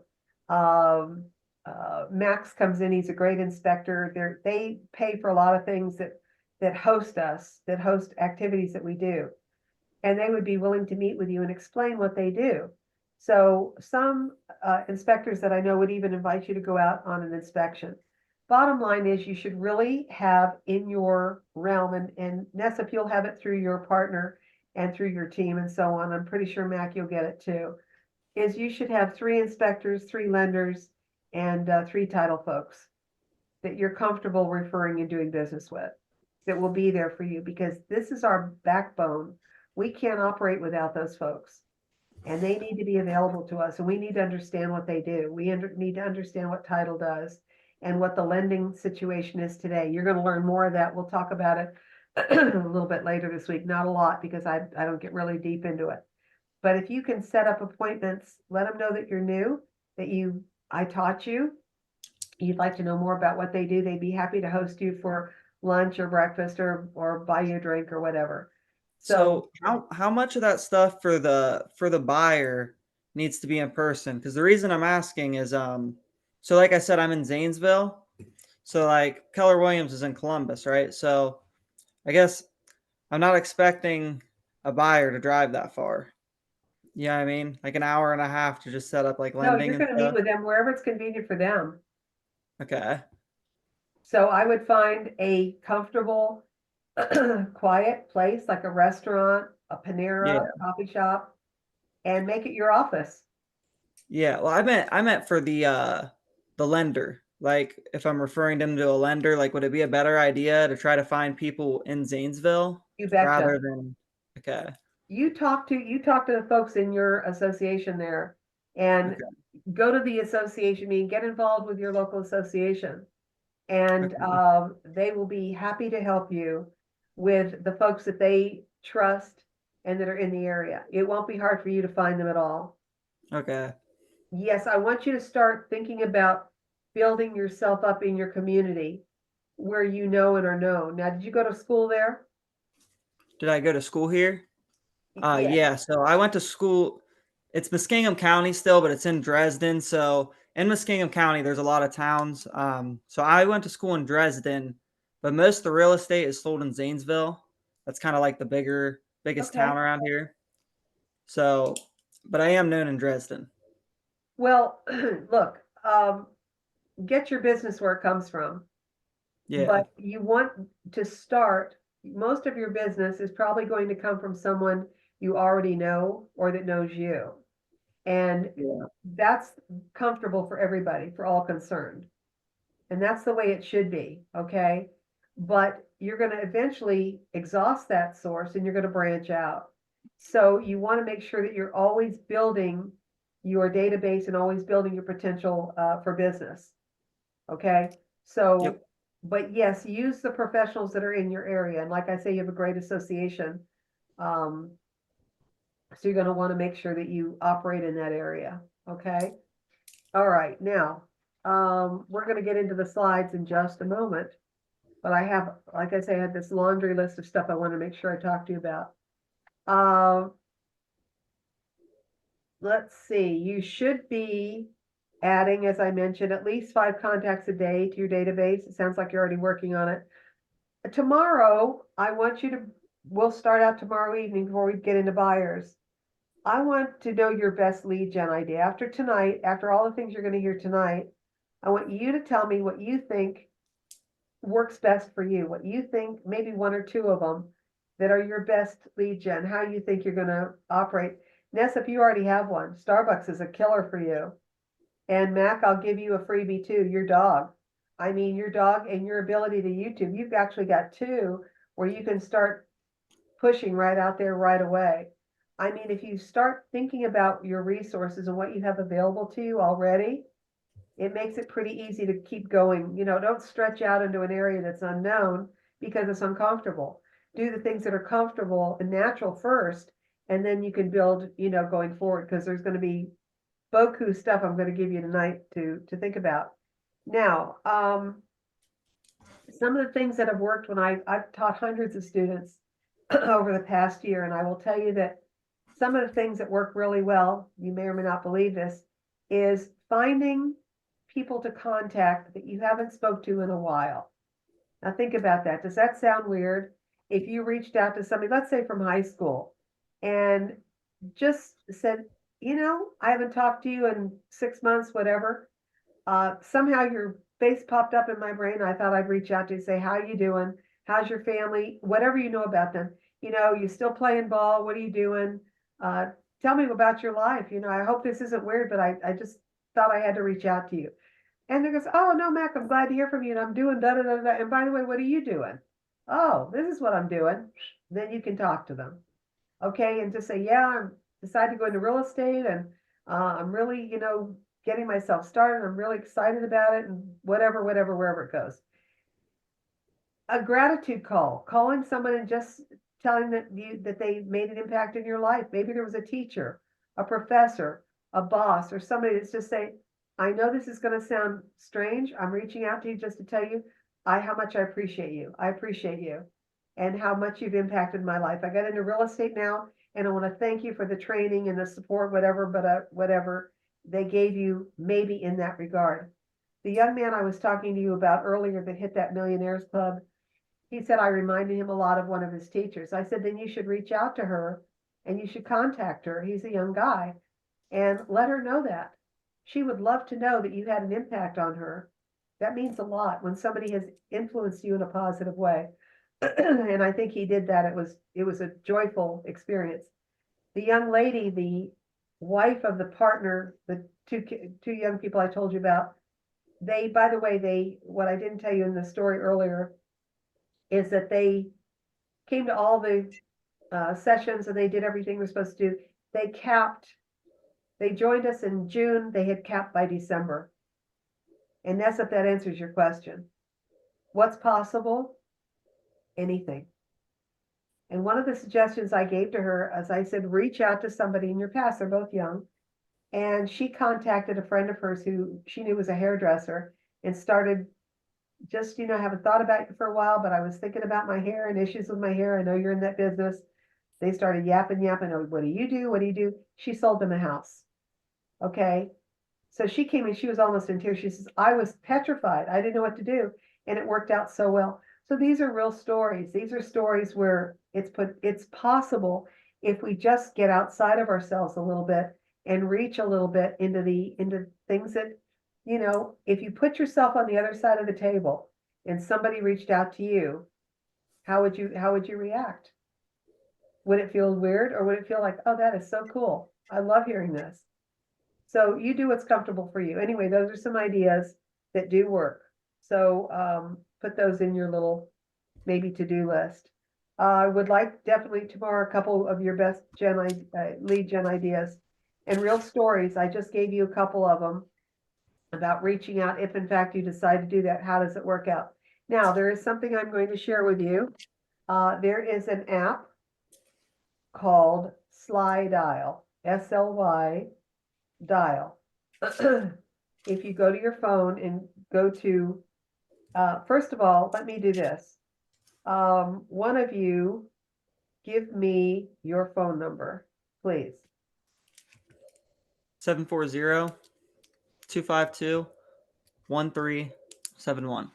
Max comes in, he's a great inspector. They pay for a lot of things that host us, that host activities that we do. And they would be willing to meet with you and explain what they do. So some inspectors that I know would even invite you to go out on an inspection. Bottom line is you should really have in your realm, and Nessa, if you'll have it through your partner and through your team and so on, I'm pretty sure Mac, you'll get it too, is you should have 3 inspectors, 3 lenders, and 3 title folks that you're comfortable referring and doing business with, that will be there for you, because this is our backbone. We can't operate without those folks. And they need to be available to us, and we need to understand what they do. We need to understand what title does and what the lending situation is today. You're going to learn more of that. We'll talk about it a little bit later this week. Not a lot, because I don't get really deep into it. But if you can set up appointments, let them know that you're new, that I taught you, you'd like to know more about what they do. They'd be happy to host you for lunch or breakfast or buy you a drink or whatever. So how much of that stuff for the buyer needs to be in person? Because the reason I'm asking is so like I said, I'm in Zanesville. So like Keller Williams is in Columbus, right? So I guess I'm not expecting a buyer to drive that far. You know what I mean? Like an hour and a half to just set up like No, lending you're and going to meet stuff. with them wherever it's convenient for them. Okay. So I would find a comfortable, quiet place like a restaurant, a Panera, Yeah. a coffee shop, and make it your office. Yeah. Well, I meant for the lender. Like if I'm referring them to a lender, like would it be a better idea to try to find people in Zanesville You betcha. rather than okay. You talk to the folks in your association there, and Okay. go to the association meeting, get involved with your local association, and Okay. they will be happy to help you with the folks that they trust and that are in the area. It won't be hard for you to find them at all. Okay. Yes, I want you to start thinking about building yourself up in your community where you know and are known. Now, did you go to school there? Did I go to school here? Yeah. Yeah, so I went to school. It's Muskingum County still, but it's in Dresden. So in Muskingum County, there's a lot of towns. So I went to school in Dresden, but most of the real estate is sold in Zanesville. That's kind of like the biggest Okay. town around here. So, but I am known in Dresden. Well, look, get your business where it comes from, Yeah, but you want to start, most of your business is probably going to come from someone you already know or that knows you. And yeah, that's comfortable for everybody, for all concerned. And that's the way it should be, okay? But you're going to eventually exhaust that source and you're going to branch out. So you want to make sure that you're always building your database and always building your potential for business, okay? So, yep, but yes, use the professionals that are in your area. And like I say, you have a great association. Um, so you're going to want to make sure that you operate in that area, okay? All right, now, we're gonna get into the slides in just a moment. But I have, like I say, I had this laundry list of stuff I want to make sure I talk to you about. Let's see, you should be adding, as I mentioned, at least 5 contacts a day to your database. It sounds like you're already working on it. Tomorrow, we'll start out tomorrow evening before we get into buyers. I want to know your best lead gen idea. After tonight, after all the things you're going to hear tonight, I want you to tell me what you think works best for you, what you think, maybe 1 or 2 of them that are your best lead gen, how you think you're going to operate. Ness, if you already have one, Starbucks is a killer for you. And Mac, I'll give you a freebie too, your dog. I mean, your dog and your ability to YouTube, you've actually got two where you can start pushing right out there right away. I mean, if you start thinking about your resources and what you have available to you already, it makes it pretty easy to keep going. You know, don't stretch out into an area that's unknown because it's uncomfortable. Do the things that are comfortable and natural first, and then you can build, you know, going forward, because there's going to be beaucoup stuff I'm going to give you tonight to think about. Now, some of the things that have worked when I've taught hundreds of students over the past year, and I will tell you that some of the things that work really well, you may or may not believe this, is finding people to contact that you haven't spoke to in a while. Now think about that. Does that sound weird? If you reached out to somebody, let's say from high school, and just said, you know, I haven't talked to you in 6 months, whatever. Somehow your face popped up in my brain. I thought I'd reach out to you, say, how you doing? How's your family? Whatever you know about them. You know, you still playing ball? What are you doing? Tell me about your life. You know, I hope this isn't weird, but I just thought I had to reach out to you. And they goes, oh no, Mac, I'm glad to hear from you. And I'm doing da da da da. And by the way, what are you doing? Oh, this is what I'm doing. Then you can talk to them. Okay, and just say, yeah, I'm decided to go into real estate, and I'm really, you know, getting myself started. I'm really excited about it, and whatever, wherever it goes. A gratitude call, calling someone and just telling that they made an impact in your life. Maybe there was a teacher, a professor, a boss, or somebody that's just saying, I know this is going to sound strange. I'm reaching out to you just to tell you how much I appreciate you. I appreciate you and how much you've impacted my life. I got into real estate now, and I want to thank you for the training and the support, whatever, but whatever they gave you, maybe in that regard. The young man I was talking to you about earlier that hit that Millionaires Club, he said I reminded him a lot of one of his teachers. I said, then you should reach out to her and you should contact her. He's a young guy, and let her know that. She would love to know that you had an impact on her. That means a lot when somebody has influenced you in a positive way. And I think he did that. It was a joyful experience. The young lady, the wife of the partner, the two young people I told you about, they, by the way, what I didn't tell you in the story earlier is that they came to all the sessions and they did everything they're supposed to do. They joined us in June. They had capped by December. And that's if that answers your question. What's possible? Anything. And one of the suggestions I gave to her, as I said, reach out to somebody in your past. They're both young. And she contacted a friend of hers who she knew was a hairdresser and started just, you know, I haven't thought about you for a while, but I was thinking about my hair and issues with my hair. I know you're in that business. They started yapping. Oh, what do you do? What do you do? She sold them a house. Okay. So she came and she was almost in tears. She says, I was petrified. I didn't know what to do. And it worked out so well. So these are real stories. These are stories where it's possible if we just get outside of ourselves a little bit and reach a little bit into things that, you know, if you put yourself on the other side of the table and somebody reached out to you, how would you react? Would it feel weird, or would it feel like, oh, that is so cool. I love hearing this. So you do what's comfortable for you. Anyway, those are some ideas that do work. So put those in your little maybe to-do list. I would like definitely tomorrow a couple of your best lead gen ideas and real stories. I just gave you a couple of them about reaching out. If in fact you decide to do that, how does it work out? Now, there is something I'm going to share with you. There is an app called Sly Dial, SLY Dial. If you go to your phone and go to, first of all, let me do this. One of you give me your phone number, please. 740-252-1371.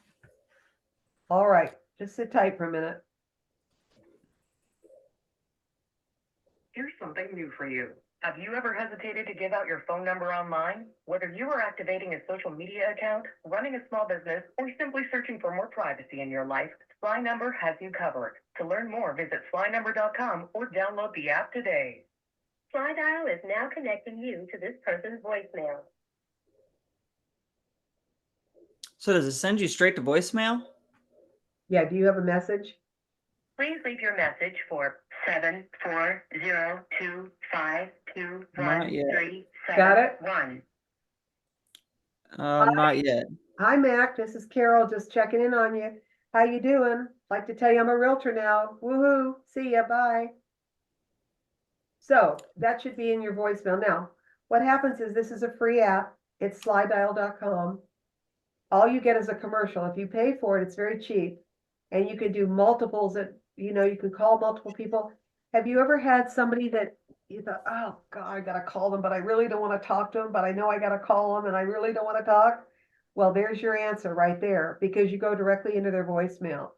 All right, just sit tight for a minute. Here's something new for you. Have you ever hesitated to give out your phone number online? Whether you are activating a social media account, running a small business, or simply searching for more privacy in your life, Sly Number has you covered. To learn more, visit slynumber.com or download the app today. Sly Dial is now connecting you to this person's voicemail. So does it send you straight to voicemail? Yeah, do you have a message? Please leave your message for 740252137. Not yet. Got it? 1. Not yet. Hi, Mac. This is Carol, just checking in on you. How you doing? Like to tell you I'm a realtor now. Woohoo. See ya. Bye. So that should be in your voicemail. Now, what happens is this is a free app. It's slidedial.com. All you get is a commercial. If you pay for it, it's very cheap. And you can do multiples that, you can call multiple people. Have you ever had somebody that you thought, oh God, I gotta call them, but I really don't want to talk to them, but I know I gotta call them and I really don't want to talk? Well, there's your answer right there, because you go directly into their voicemail.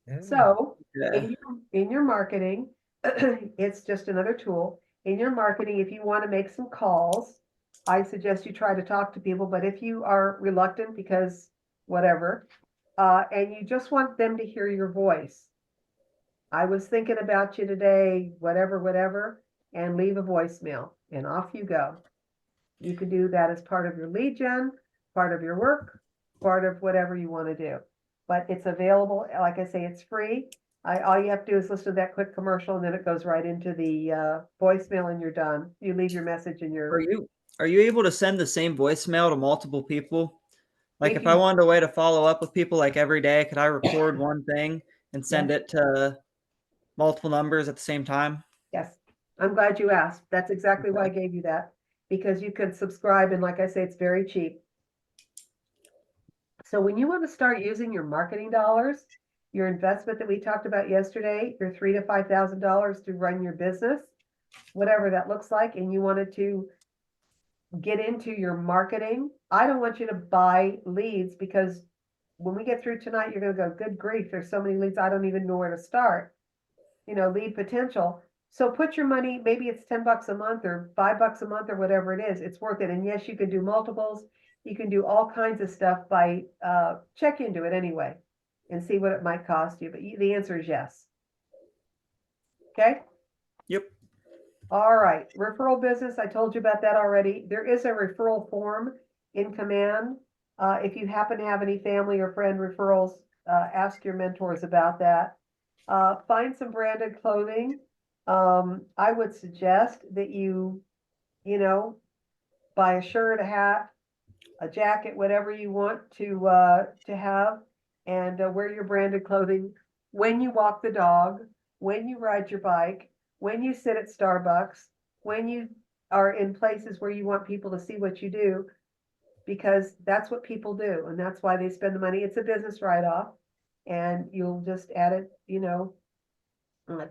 Yeah. So Yeah. in your marketing, it's just another tool. In your marketing, if you want to make some calls, I suggest you try to talk to people, but if you are reluctant because whatever, and you just want them to hear your voice, I was thinking about you today, whatever, and leave a voicemail and off you go. You can do that as part of your lead gen, part of your work, part of whatever you want to do. But it's available. Like I say, it's free. All you have to do is listen to that quick commercial and then it goes right into the voicemail and you're done. You leave your message and Are you able to send the same voicemail to multiple people? Like if I wanted a way to follow up with people like every day, could I record one thing and send it to multiple numbers at the same time? Yes, I'm glad you asked. That's exactly why I gave you that, because you could subscribe and like I say, it's very cheap. So when you want to start using your marketing dollars, your investment that we talked about yesterday, your $3,000 to $5,000 to run your business, whatever that looks like, and you wanted to get into your marketing, I don't want you to buy leads, because when we get through tonight, you're going to go, good grief, there's so many leads, I don't even know where to start. Lead potential. So put your money, maybe it's $10 a month or $5 a month or whatever it is, it's worth it. And yes, you can do multiples. You can do all kinds of stuff by check into it anyway and see what it might cost you. But the answer is yes. Okay. Yep. All right. Referral business. I told you about that already. There is a referral form in Command. If you happen to have any family or friend referrals, ask your mentors about that. Find some branded clothing. I would suggest that you buy a shirt, a hat, a jacket, whatever you want to have, and wear your branded clothing when you walk the dog, when you ride your bike, when you sit at Starbucks, when you are in places where you want people to see what you do, because that's what people do, and that's why they spend the money. It's a business write-off, and you'll just add it,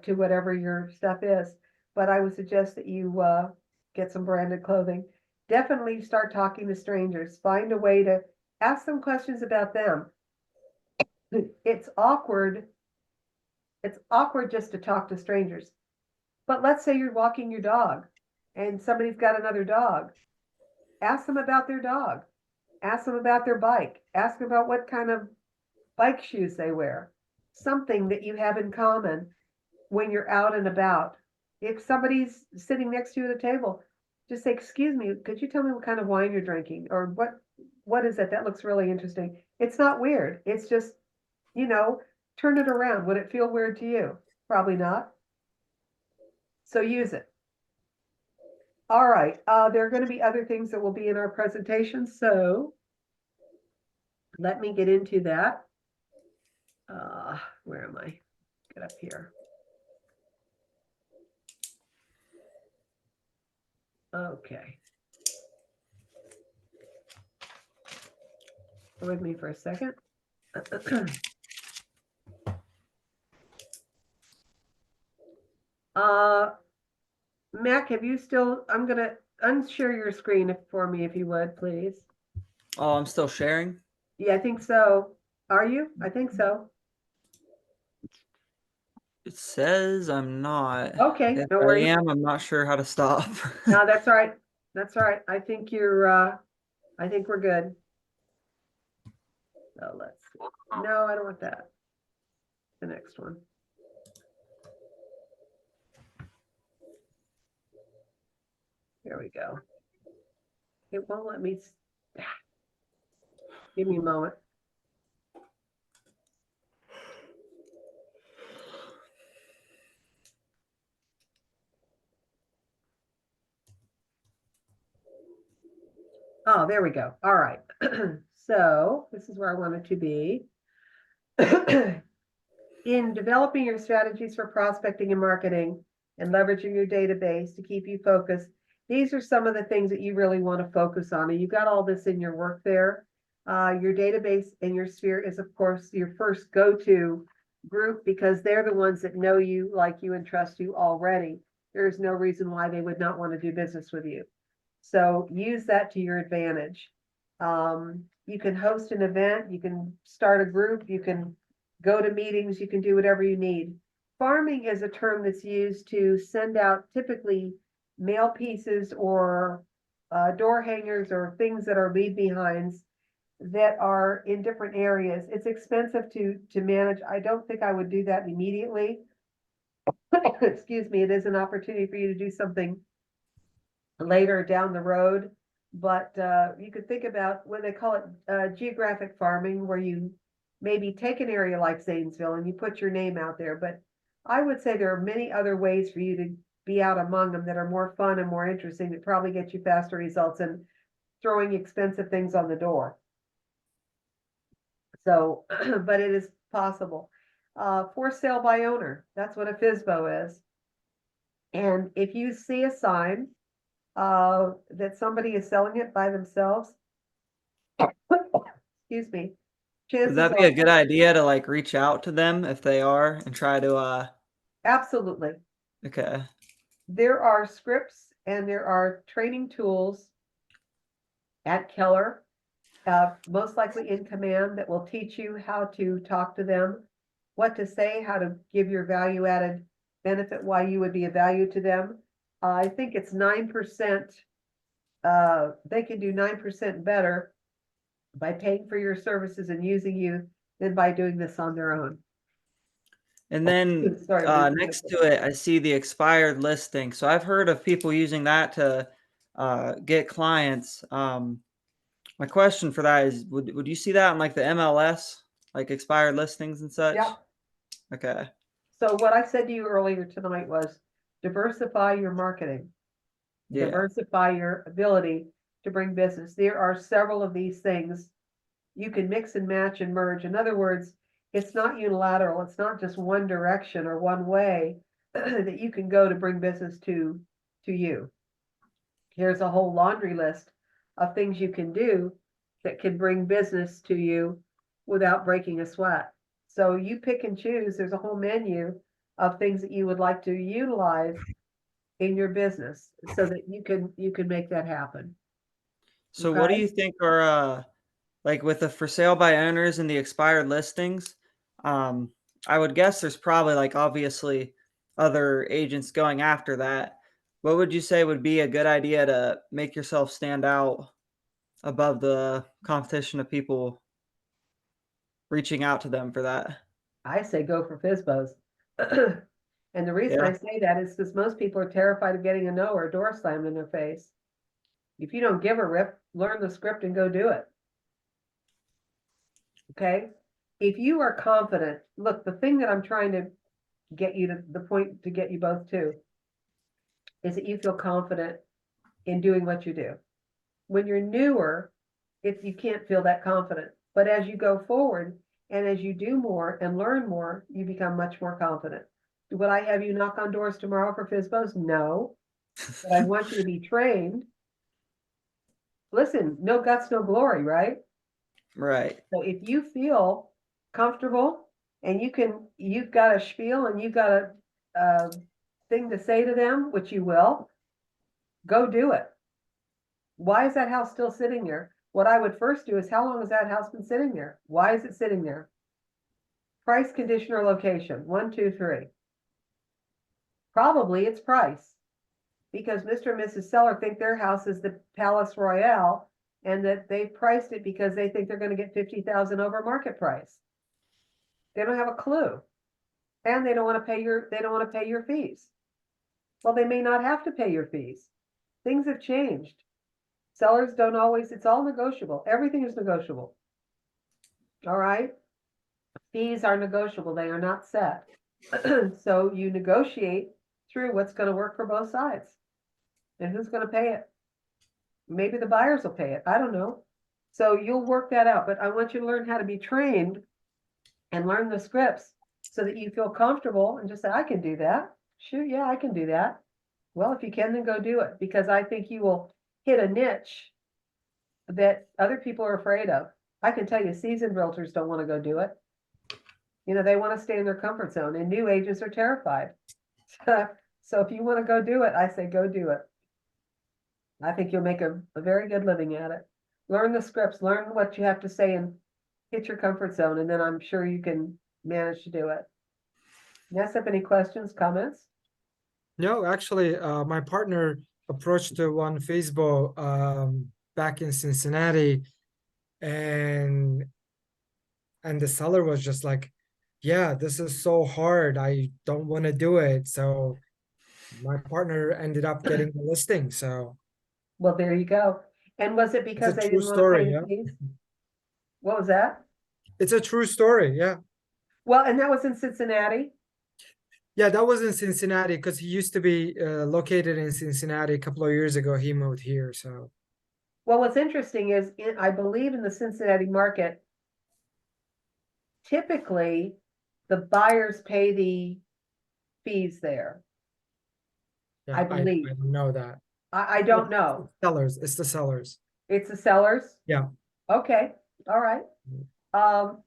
to whatever your stuff is. But I would suggest that you get some branded clothing. Definitely start talking to strangers. Find a way to ask them questions about them. It's awkward. It's awkward just to talk to strangers. But let's say you're walking your dog and somebody's got another dog. Ask them about their dog. Ask them about their bike. Ask them about what kind of bike shoes they wear. Something that you have in common when you're out and about. If somebody's sitting next to you at a table, just say, excuse me, could you tell me what kind of wine you're drinking? Or what is it? That looks really interesting. It's not weird. It's just, turn it around. Would it feel weird to you? Probably not. So use it. All right. There are going to be other things that will be in our presentation. So let me get into that. Where am I? Get up here. Okay. Bear with me for a second. Mac, I'm gonna unshare your screen for me if you would, please. Oh, I'm still sharing. Yeah, I think so. Are you? I think so. It says I'm not. Okay, If no I worries. am, I'm not sure how to stop. No, that's all right. That's all right. I think I think we're good. So let's see. No, I don't want that. The next one. Here we go. It won't let me. Give me a moment. Oh, there we go. All right. So this is where I wanted to be. In developing your strategies for prospecting and marketing and leveraging your database to keep you focused, these are some of the things that you really want to focus on. And you got all this in your work there. Your database and your sphere is, of course, your first go-to group because they're the ones that know you, like you, and trust you already. There is no reason why they would not want to do business with you. So use that to your advantage. You can host an event, you can start a group, you can go to meetings, you can do whatever you need. Farming is a term that's used to send out typically mail pieces or door hangers or things that are leave behinds that are in different areas. It's expensive to manage. I don't think I would do that immediately. Excuse me, it is an opportunity for you to do something later down the road. But you could think about what they call it geographic farming, where you maybe take an area like Zanesville and you put your name out there. But I would say there are many other ways for you to be out among them that are more fun and more interesting that probably get you faster results than throwing expensive things on the door. So, but it is possible. For sale by owner, that's what a FSBO is. And if you see a sign that somebody is selling it by themselves, excuse me, Would chances that be a are, good idea to like reach out to them if they are and try to absolutely. okay. There are scripts and there are training tools at Keller, most likely in command, that will teach you how to talk to them, what to say, how to give your value added benefit, why you would be of value to them. I think it's 9%. They can do 9% better by paying for your services and using you than by doing this on their own. And then Sorry, next to it, I see the expired listing. So I've heard of people using that to get clients. My question for that is, would you see that on like the MLS, like expired listings and such? Yeah. Okay. So what I said to you earlier tonight was diversify your marketing, Yeah. diversify your ability to bring business. There are several of these things you can mix and match and merge. In other words, it's not unilateral. It's not just one direction or one way that you can go to bring business to you. Here's a whole laundry list of things you can do that can bring business to you without breaking a sweat. So you pick and choose. There's a whole menu of things that you would like to utilize in your business so that you can make that happen. So what do Okay? you think are like with the for sale by owners and the expired listings? I would guess there's probably like obviously other agents going after that. What would you say would be a good idea to make yourself stand out above the competition of people reaching out to them for that? I say go for FSBOs. And the reason Yeah. I say that is because most people are terrified of getting a no or a door slammed in their face. If you don't give a rip, learn the script and go do it. Okay? If you are confident, look, the thing that I'm trying to get you to the point to get you both to is that you feel confident in doing what you do. When you're newer, if you can't feel that confident, but as you go forward and as you do more and learn more, you become much more confident. Would I have you knock on doors tomorrow for FSBOs? No, but I want you to be trained. Listen, no guts, no glory, right? Right. So if you feel comfortable and you've got a spiel and you've got a thing to say to them, which you will, go do it. Why is that house still sitting there? What I would first do is, how long has that house been sitting there? Why is it sitting there? Price, condition, or location? 1, 2, 3. Probably it's price, because Mr. and Mrs. Seller think their house is the Palace Royale and that they priced it because they think they're going to get 50,000 over market price. They don't have a clue. And they don't want to pay your fees. Well, they may not have to pay your fees. Things have changed. Sellers don't always, it's all negotiable. Everything is negotiable. All right? Fees are negotiable, they are not set. So you negotiate through what's gonna work for both sides. And who's gonna pay it? Maybe the buyers will pay it, I don't know. So you'll work that out, but I want you to learn how to be trained and learn the scripts so that you feel comfortable and just say, I can do that. Sure, yeah, I can do that. Well, if you can, then go do it, because I think you will hit a niche that other people are afraid of. I can tell you, seasoned realtors don't want to go do it. You know, they want to stay in their comfort zone, and new agents are terrified. So if you want to go do it, I say go do it. I think you'll make a very good living at it. Learn the scripts, learn what you have to say, and hit your comfort zone, and then I'm sure you can manage to do it. Ness, have any questions, comments? No, actually, my partner approached to one Facebook back in Cincinnati, and the seller was just like, yeah, this is so hard, I don't want to do it. So my partner ended up getting the listing. So Well, there you go. And was it it's because a they true didn't want to pay story. the Yeah, fees? What was that? it's a true story. Yeah. Well, and that was in Cincinnati. Yeah, that was in Cincinnati because he used to be located in Cincinnati. A couple of years ago, he moved here. So Well, what's interesting is, I believe in the Cincinnati market, typically the buyers pay the fees there. yeah, I I believe. don't know that. I don't know. Sellers, it's the sellers. It's the sellers? Yeah. Okay, all right.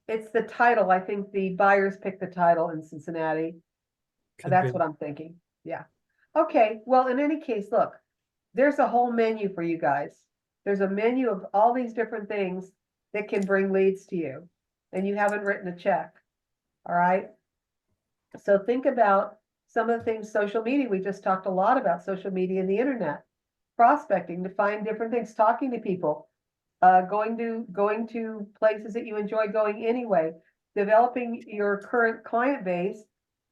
It's the title. I think the buyers pick the title in Cincinnati. Could That's be. what I'm thinking. Yeah. Okay, well, in any case, look, there's a whole menu for you guys. There's a menu of all these different things that can bring leads to you, and you haven't written a check. All right. So think about some of the things, social media. We just talked a lot about social media and the internet, prospecting to find different things, talking to people, going to places that you enjoy going anyway. Developing your current client base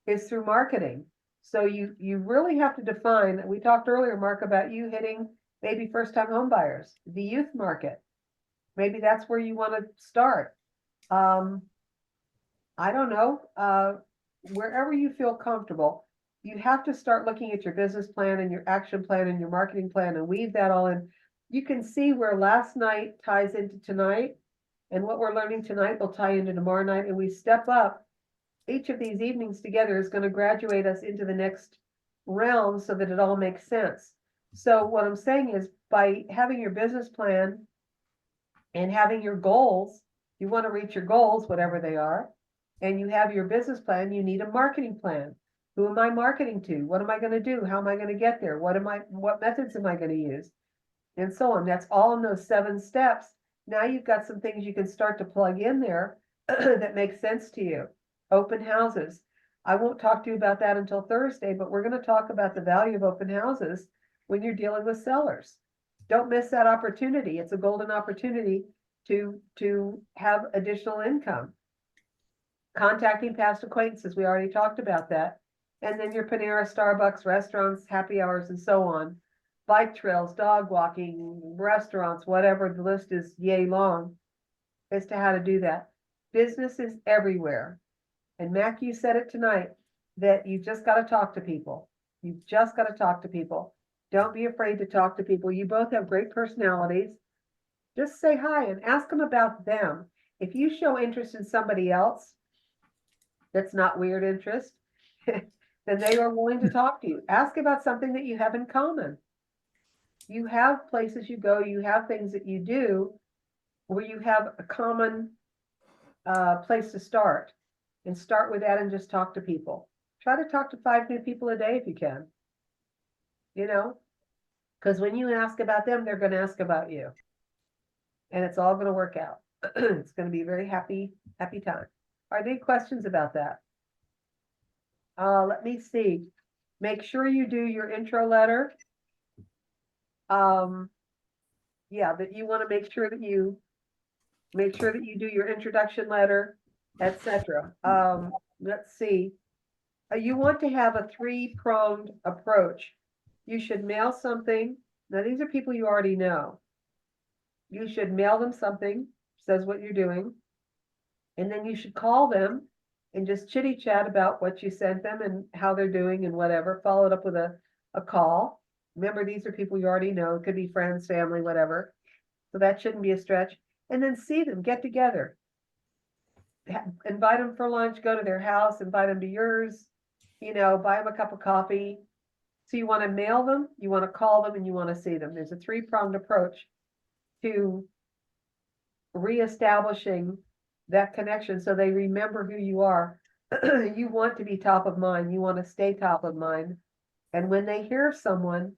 is through marketing. So you really have to define. We talked earlier, Mark, about you hitting maybe first-time home buyers, the youth market. Maybe that's where you want to start. I don't know, wherever you feel comfortable, you have to start looking at your business plan and your action plan and your marketing plan and weave that all in. You can see where last night ties into tonight, and what we're learning tonight will tie into tomorrow night, and we step up. Each of these evenings together is going to graduate us into the next realm so that it all makes sense. So what I'm saying is, by having your business plan and having your goals, you want to reach your goals, whatever they are, and you have your business plan, you need a marketing plan. Who am I marketing to? What am I going to do? How am I going to get there? What methods am I going to use? And so on. That's all in those 7 steps. Now you've got some things you can start to plug in there that make sense to you. Open houses. I won't talk to you about that until Thursday, but we're going to talk about the value of open houses when you're dealing with sellers. Don't miss that opportunity. It's a golden opportunity to have additional income. Contacting past acquaintances, we already talked about that. And then your Panera, Starbucks, restaurants, happy hours, and so on. Bike trails, dog walking, restaurants, whatever, the list is yay long as to how to do that. Business is everywhere. And Mac, you said it tonight, that you just got to talk to people. You've just got to talk to people. Don't be afraid to talk to people. You both have great personalities. Just say hi and ask them about them. If you show interest in somebody else, that's not weird interest, then they are willing to talk to you. Ask about something that you have in common. You have places you go, you have things that you do where you have a common place to start, and start with that and just talk to people. Try to talk to 5 new people a day if you can, because when you ask about them, they're going to ask about you, and it's all going to work out. It's going to be a very happy time. Are there any questions about that? Let me see. Make sure you do your intro letter. Yeah, that you want to make sure that you do your introduction letter, etc. Let's see. You want to have a 3-pronged approach. You should mail something. Now, these are people you already know. You should mail them something, says what you're doing. And then you should call them and just chitty chat about what you sent them and how they're doing and whatever, follow it up with a call. Remember, these are people you already know. It could be friends, family, whatever. So that shouldn't be a stretch. And then see them, get together. Invite them for lunch, go to their house, invite them to yours, buy them a cup of coffee. So you want to mail them, you want to call them, and you want to see them. There's a three-pronged approach to reestablishing that connection so they remember who you are. You want to be top of mind. You want to stay top of mind. And when they hear someone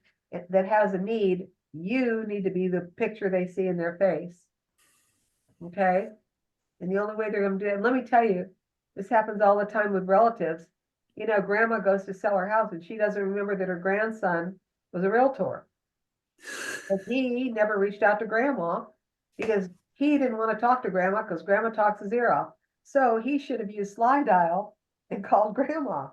that has a need, you need to be the picture they see in their face. Okay? And the only way they're going to do it, and let me tell you, this happens all the time with relatives. Grandma goes to sell her house and she doesn't remember that her grandson was a realtor. But he never reached out to grandma because he didn't want to talk to grandma because grandma talks his ear off. So he should have used slide dial and called grandma.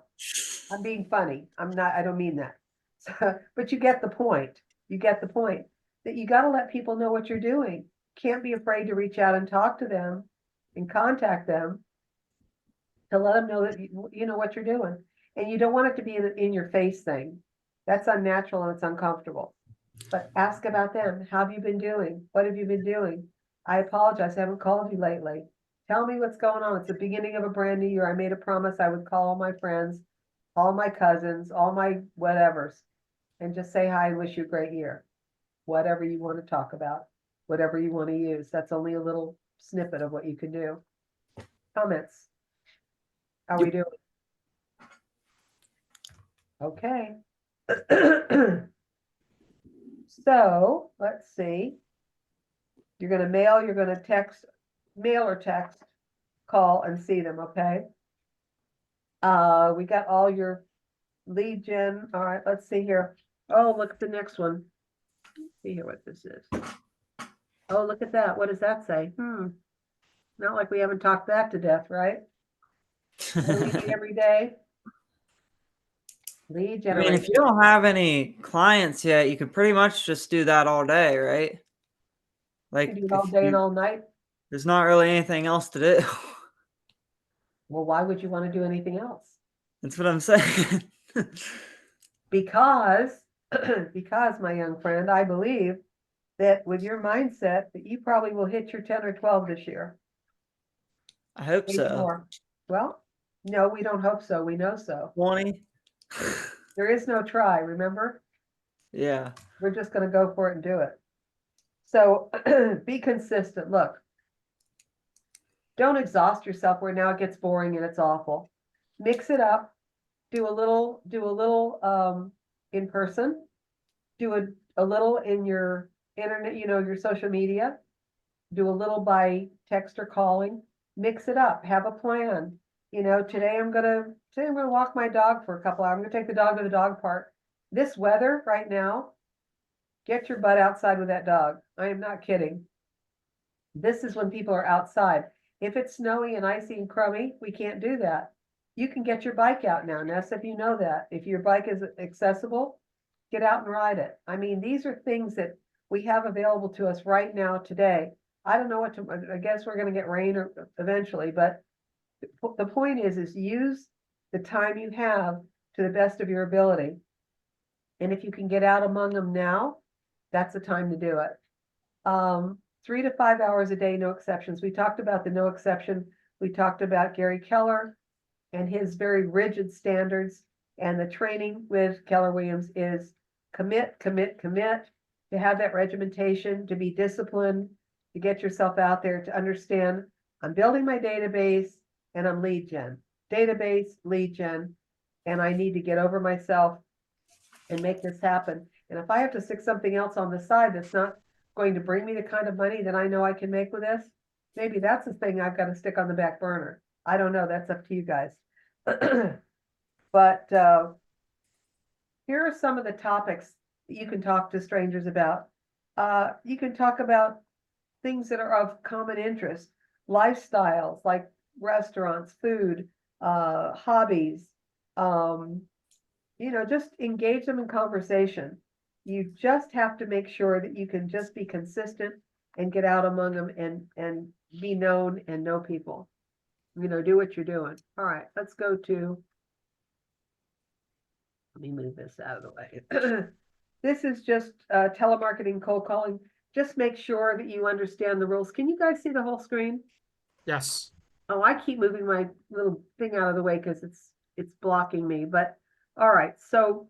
I'm being funny. I don't mean that. But you get the point. You get the point that you got to let people know what you're doing. Can't be afraid to reach out and talk to them and contact them to let them know that you know what you're doing. And you don't want it to be in your face thing. That's unnatural and it's uncomfortable. But ask about them. How have you been doing? What have you been doing? I apologize. I haven't called you lately. Tell me what's going on. It's the beginning of a brand new year. I made a promise I would call all my friends, all my cousins, all my whatevers, and just say hi and wish you a great year. Whatever you want to talk about, whatever you want to use. That's only a little snippet of what you can do. Comments? How we doing? Okay. So let's see. You're going to mail, you're going to text, mail or text, call and see them. Okay. We got all your lead gen. All right, let's see here. Oh, look at the next one. Let's see here what this is. Oh, look at that. What does that say? Not like we haven't talked that to death, right? What do we do every day? Lead I mean, generation. if you don't have any clients yet, you could pretty much just do that all day, right? You Like, do it all day and all night. there's not really anything else to do. Well, why would you want to do anything else? That's what I'm saying. Because, because my young friend, I believe that with your mindset that you probably will hit your 10 or 12 this year. I hope Maybe so. more. Well, no, we don't hope so. We know so. 20. There is no try, remember? Yeah. We're just going to go for it and do it. So be consistent. Look, don't exhaust yourself where now it gets boring and it's awful. Mix it up. Do a little in person. Do a little in your internet, your social media. Do a little by text or calling. Mix it up. Have a plan. Today I'm gonna walk my dog for a couple hours. I'm gonna take the dog to the dog park. This weather right now, get your butt outside with that dog. I am not kidding. This is when people are outside. If it's snowy and icy and crummy, we can't do that. You can get your bike out now, Ness, if you know that. If your bike is accessible, get out and ride it. I mean, these are things that we have available to us right now today. I don't know I guess we're going to get rain eventually, but the point is use the time you have to the best of your ability. And if you can get out among them now, that's the time to do it. 3 to 5 hours a day, no exceptions. We talked about the no exception. We talked about Gary Keller and his very rigid standards. And the training with Keller Williams is commit, commit, commit, to have that regimentation, to be disciplined, to get yourself out there, to understand I'm building my database and I'm lead gen. Database, lead gen, and I need to get over myself and make this happen. And if I have to stick something else on the side that's not going to bring me the kind of money that I know I can make with this, maybe that's the thing I've got to stick on the back burner. I don't know. That's up to you guys. But here are some of the topics that you can talk to strangers about. You can talk about things that are of common interest, lifestyles like restaurants, food, hobbies, just engage them in conversation. You just have to make sure that you can just be consistent and get out among them and be known and know people. do what you're doing. All right, let's go to. Let me move this out of the way. This is just telemarketing, cold calling. Just make sure that you understand the rules. Can you guys see the whole screen? Yes. Oh, I keep moving my little thing out of the way because it's blocking me, but all right, so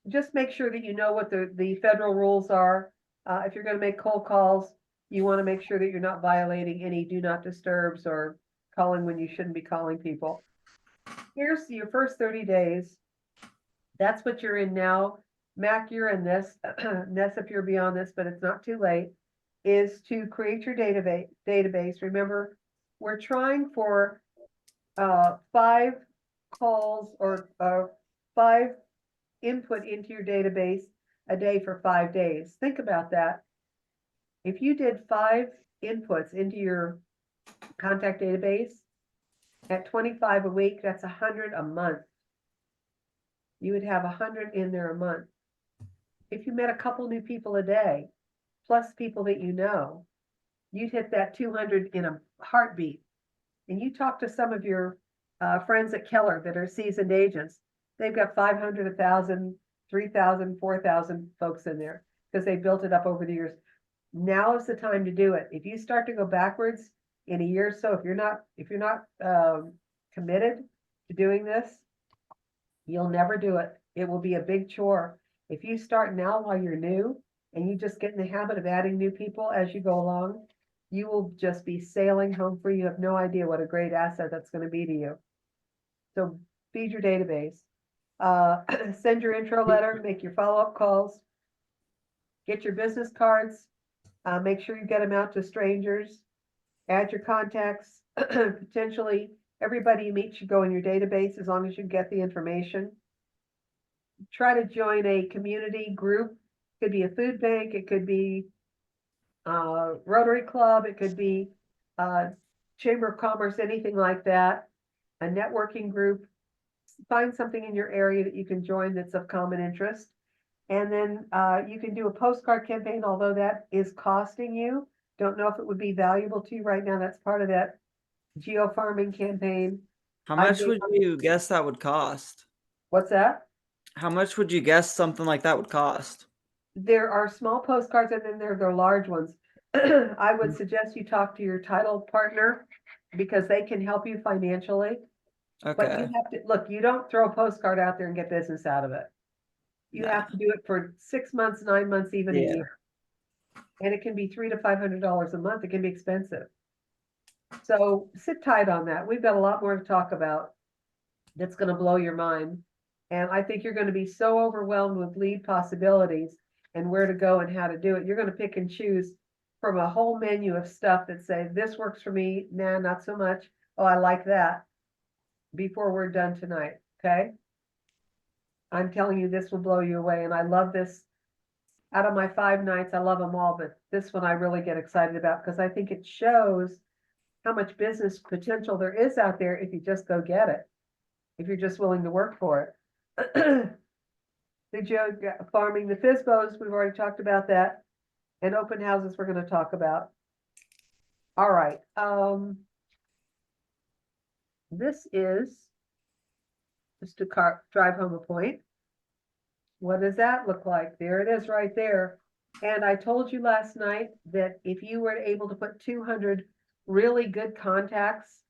just make sure that you know what the federal rules are. If you're gonna make cold calls, you wanna make sure that you're not violating any do not disturbs or calling when you shouldn't be calling people. Here's your first 30 days. That's what you're in now. Mac, you're in this, Ness, if you're beyond this, but it's not too late, is to create your database. Remember, we're trying for 5 calls or 5 input into your database a day for 5 days. Think about that. If you did 5 inputs into your contact database at 25 a week, that's 100 a month. You would have 100 in there a month. If you met a couple new people a day, plus people that you know, you'd hit that 200 in a heartbeat. And you talk to some of your friends at Keller that are seasoned agents, they've got 500, 1,000, 3,000, 4,000 folks in there because they built it up over the years. Now is the time to do it. If you start to go backwards in a year or so, if you're not committed to doing this, you'll never do it. It will be a big chore. If you start now while you're new and you just get in the habit of adding new people as you go along, you will just be sailing home free. You have no idea what a great asset that's going to be to you. So feed your database, send your intro letter, make your follow-up calls, get your business cards, make sure you get them out to strangers, add your contacts, potentially everybody you meet should go in your database as long as you get the information. Try to join a community group. It could be a food bank, it could be Rotary Club, it could be Chamber of Commerce, anything like that, a networking group. Find something in your area that you can join that's of common interest. And then you can do a postcard campaign, although that is costing you. Don't know if it would be valuable to you right now. That's part of that geo farming campaign. How much would you guess that would cost? What's that? How much would you guess something like that would cost? There are small postcards and then there are large ones. I would suggest you talk to your title partner because they can help you financially. But you Okay. have to look, you don't throw a postcard out there and get business out of it. You Nah. have to do it for 6 months, 9 months, even a Yeah. year. And it can be $300 to $500 a month. It can be expensive. So sit tight on that. We've got a lot more to talk about that's going to blow your mind. And I think you're going to be so overwhelmed with lead possibilities and where to go and how to do it. You're going to pick and choose from a whole menu of stuff that say, this works for me. Nah, not so much. Oh, I like that. Before we're done tonight. Okay. I'm telling you, this will blow you away. And I love this. Out of my 5 nights, I love them all, but this one I really get excited about because I think it shows how much business potential there is out there if you just go get it, if you're just willing to work for it. The Joe farming, the FISBOs, we've already talked about that, and open houses we're going to talk about. All right. This is just to drive home a point. What does that look like? There it is right there. And I told you last night that if you were able to put 200 really good contacts,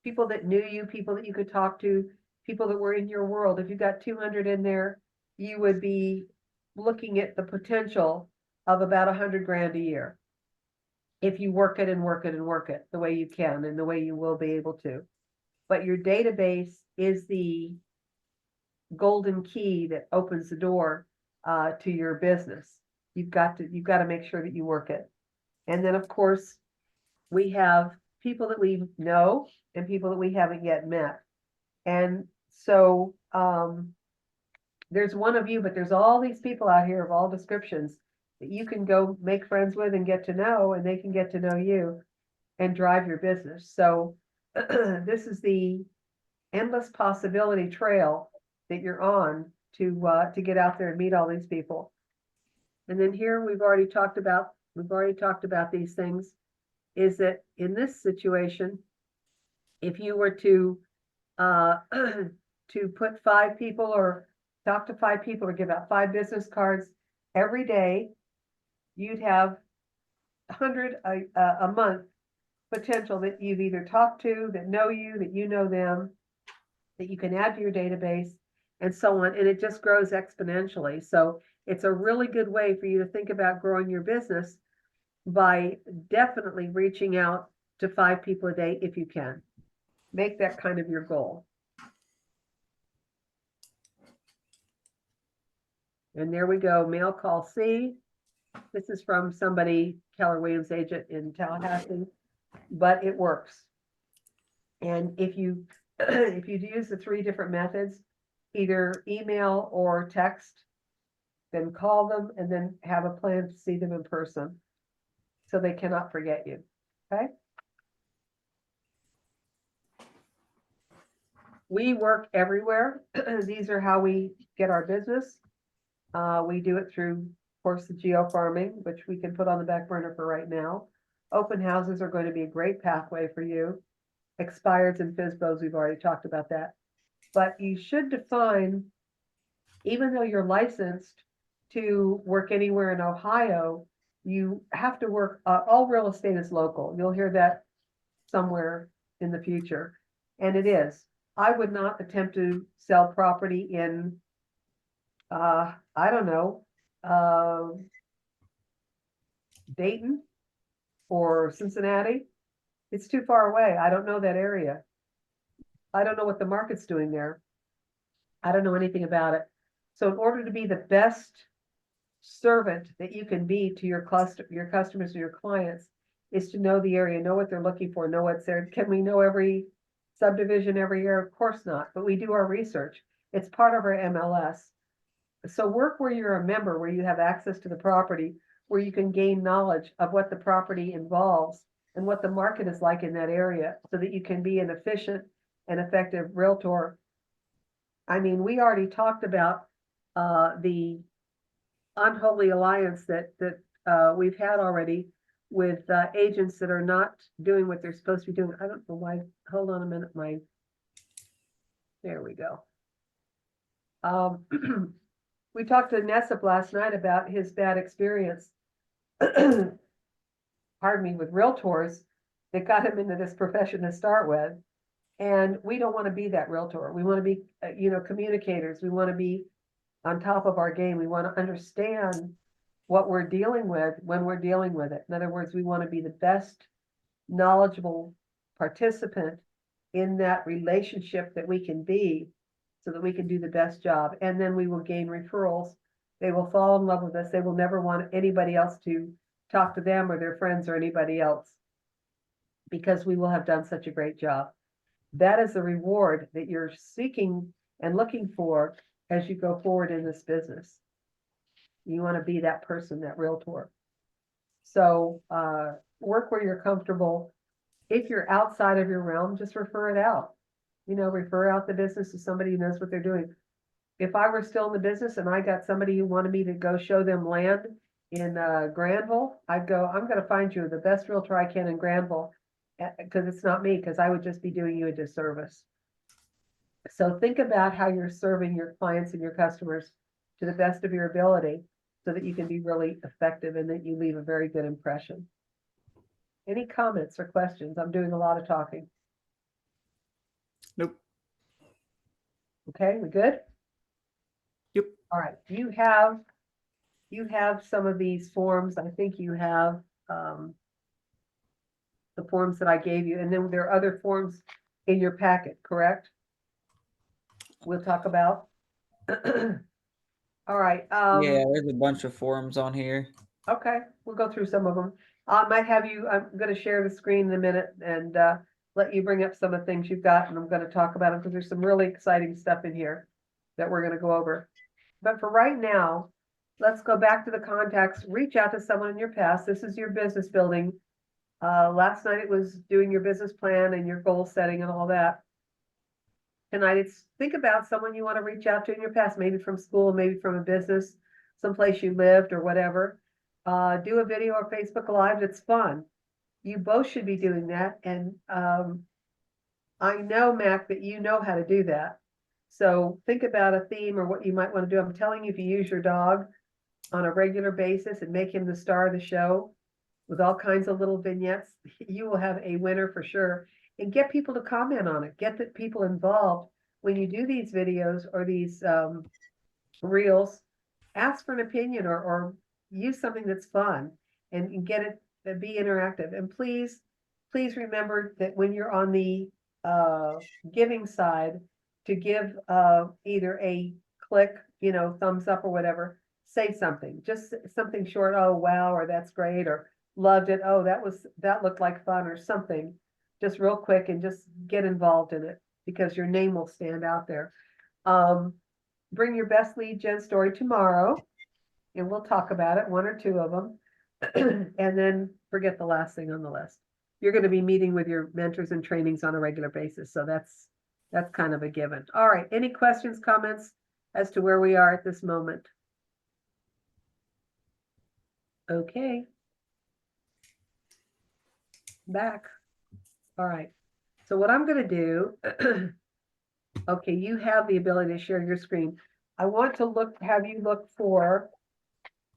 people that knew you, people that you could talk to, people that were in your world, if you got 200 in there, you would be looking at the potential of about 100 grand a year. If you work it and work it and work it the way you can and the way you will be able to. But your database is the golden key that opens the door to your business. You've got to make sure that you work it. And then of course, we have people that we know and people that we haven't yet met. And so there's one of you, but there's all these people out here of all descriptions that you can go make friends with and get to know, and they can get to know you and drive your business. So this is the endless possibility trail that you're on to get out there and meet all these people. And then here we've already talked about these things, is that in this situation, if you were to to put 5 people or talk to 5 people or give out 5 business cards every day, you'd have 100 a month potential that you've either talked to, that know you, that you know them, that you can add to your database, and so on. And it just grows exponentially. So it's a really good way for you to think about growing your business by definitely reaching out to 5 people a day if you can. Make that kind of your goal. And there we go, mail call C. This is from somebody, Keller Williams agent in Tallahassee, but it works. And if you if you use the 3 different methods, either email or text, then call them and then have a plan to see them in person so they cannot forget you. Okay. We work everywhere. These are how we get our business. We do it through, of course, the geofarming, which we can put on the back burner for right now. Open houses are going to be a great pathway for you. Expireds and FSBOs, we've already talked about that. But you should define, even though you're licensed to work anywhere in Ohio, you have to work, all real estate is local. You'll hear that somewhere in the future. And it is. I would not attempt to sell property in, I don't know, Dayton or Cincinnati. It's too far away. I don't know that area. I don't know what the market's doing there. I don't know anything about it. So in order to be the best servant that you can be to your customers or your clients is to know the area, know what they're looking for, know what's there. Can we know every subdivision every year? Of course not, but we do our research. It's part of our MLS. So work where you're a member, where you have access to the property, where you can gain knowledge of what the property involves and what the market is like in that area so that you can be an efficient and effective realtor. I mean, we already talked about the unholy alliance that we've had already with agents that are not doing what they're supposed to be doing. I don't know why. Hold on a minute. There we go. We talked to Nessip last night about his bad experience, pardon me, with realtors that got him into this profession to start with. And we don't want to be that realtor. We want to be, communicators. We want to be on top of our game. We want to understand what we're dealing with when we're dealing with it. In other words, we want to be the best knowledgeable participant in that relationship that we can be so that we can do the best job. And then we will gain referrals. They will fall in love with us. They will never want anybody else to talk to them or their friends or anybody else because we will have done such a great job. That is the reward that you're seeking and looking for as you go forward in this business. You want to be that person, that realtor. So work where you're comfortable. If you're outside of your realm, just refer it out. Refer out the business to somebody who knows what they're doing. If I were still in the business and I got somebody who wanted me to go show them land in Granville, I'd go, I'm going to find you the best realtor I can in Granville, because it's not me, because I would just be doing you a disservice. So think about how you're serving your clients and your customers to the best of your ability so that you can be really effective and that you leave a very good impression. Any comments or questions? I'm doing a lot of talking. Nope. Okay, we good? Yep. All right. You have some of these forms. I think you have the forms that I gave you, and then there are other forms in your packet, correct? We'll talk about. All right. Yeah, there's a bunch of forums on here. Okay, we'll go through some of them. I might have you, I'm going to share the screen in a minute and let you bring up some of the things you've got, and I'm going to talk about them because there's some really exciting stuff in here that we're going to go over. But for right now, let's go back to the contacts. Reach out to someone in your past. This is your business building. Last night it was doing your business plan and your goal setting and all that. Tonight it's think about someone you want to reach out to in your past, maybe from school, maybe from a business, someplace you lived or whatever. Do a video or Facebook Live. That's fun. You both should be doing that. And I know, Mac, that you know how to do that. So think about a theme or what you might want to do. I'm telling you, if you use your dog on a regular basis and make him the star of the show with all kinds of little vignettes, you will have a winner for sure. And get people to comment on it. Get the people involved when you do these videos or these reels. Ask for an opinion or use something that's fun and get it to be interactive. And please remember that when you're on the giving side, to give either a click, thumbs up or whatever, say something, just something short. Oh, wow, or that's great, or loved it. Oh, that looked like fun, or something, just real quick, and just get involved in it because your name will stand out there. Bring your best lead gen story tomorrow and we'll talk about it, one or two of them. And then forget the last thing on the list. You're going to be meeting with your mentors and trainings on a regular basis. So that's kind of a given. All right. Any questions, comments as to where we are at this moment? Okay. Back. All right. So what I'm going to do, okay, you have the ability to share your screen. I want to have you look for,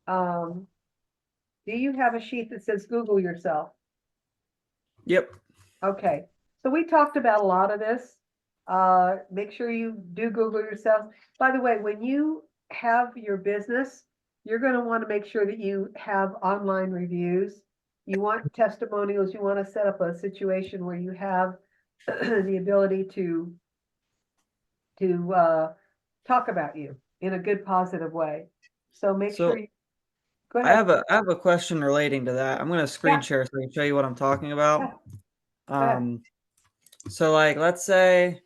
do you have a sheet that says Google yourself? Yep. Okay, so we talked about a lot of this. Make sure you do Google yourself. By the way, when you have your business, you're going to want to make sure that you have online reviews. You want testimonials. You want to set up a situation where you have the ability to talk about you in a good, positive way. So make So sure you go I ahead. have a question relating to that. I'm going to screen Yeah. share so I can show you what I'm talking Yeah. about. ahead. So like, let's say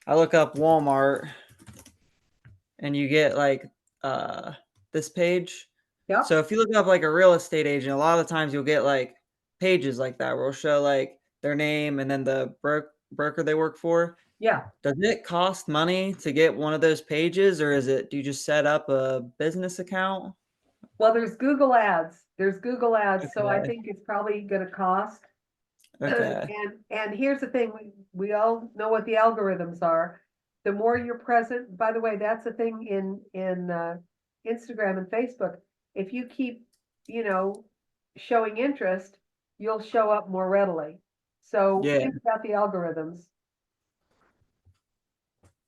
I look up Walmart and you get like this page. Yep. So if you look up like a real estate agent, a lot of the times you'll get like pages like that where it'll show like their name and then the broker they work for. Yeah. Does it cost money to get one of those pages, or do you just set up a business account? Well, there's Google Ads. So I Okay. think it's probably going to cost. Okay. And here's the thing, we all know what the algorithms are. The more you're present, by the way, that's the thing in Instagram and Facebook. If you keep, showing interest, you'll show up more readily. So Yeah. think about the algorithms.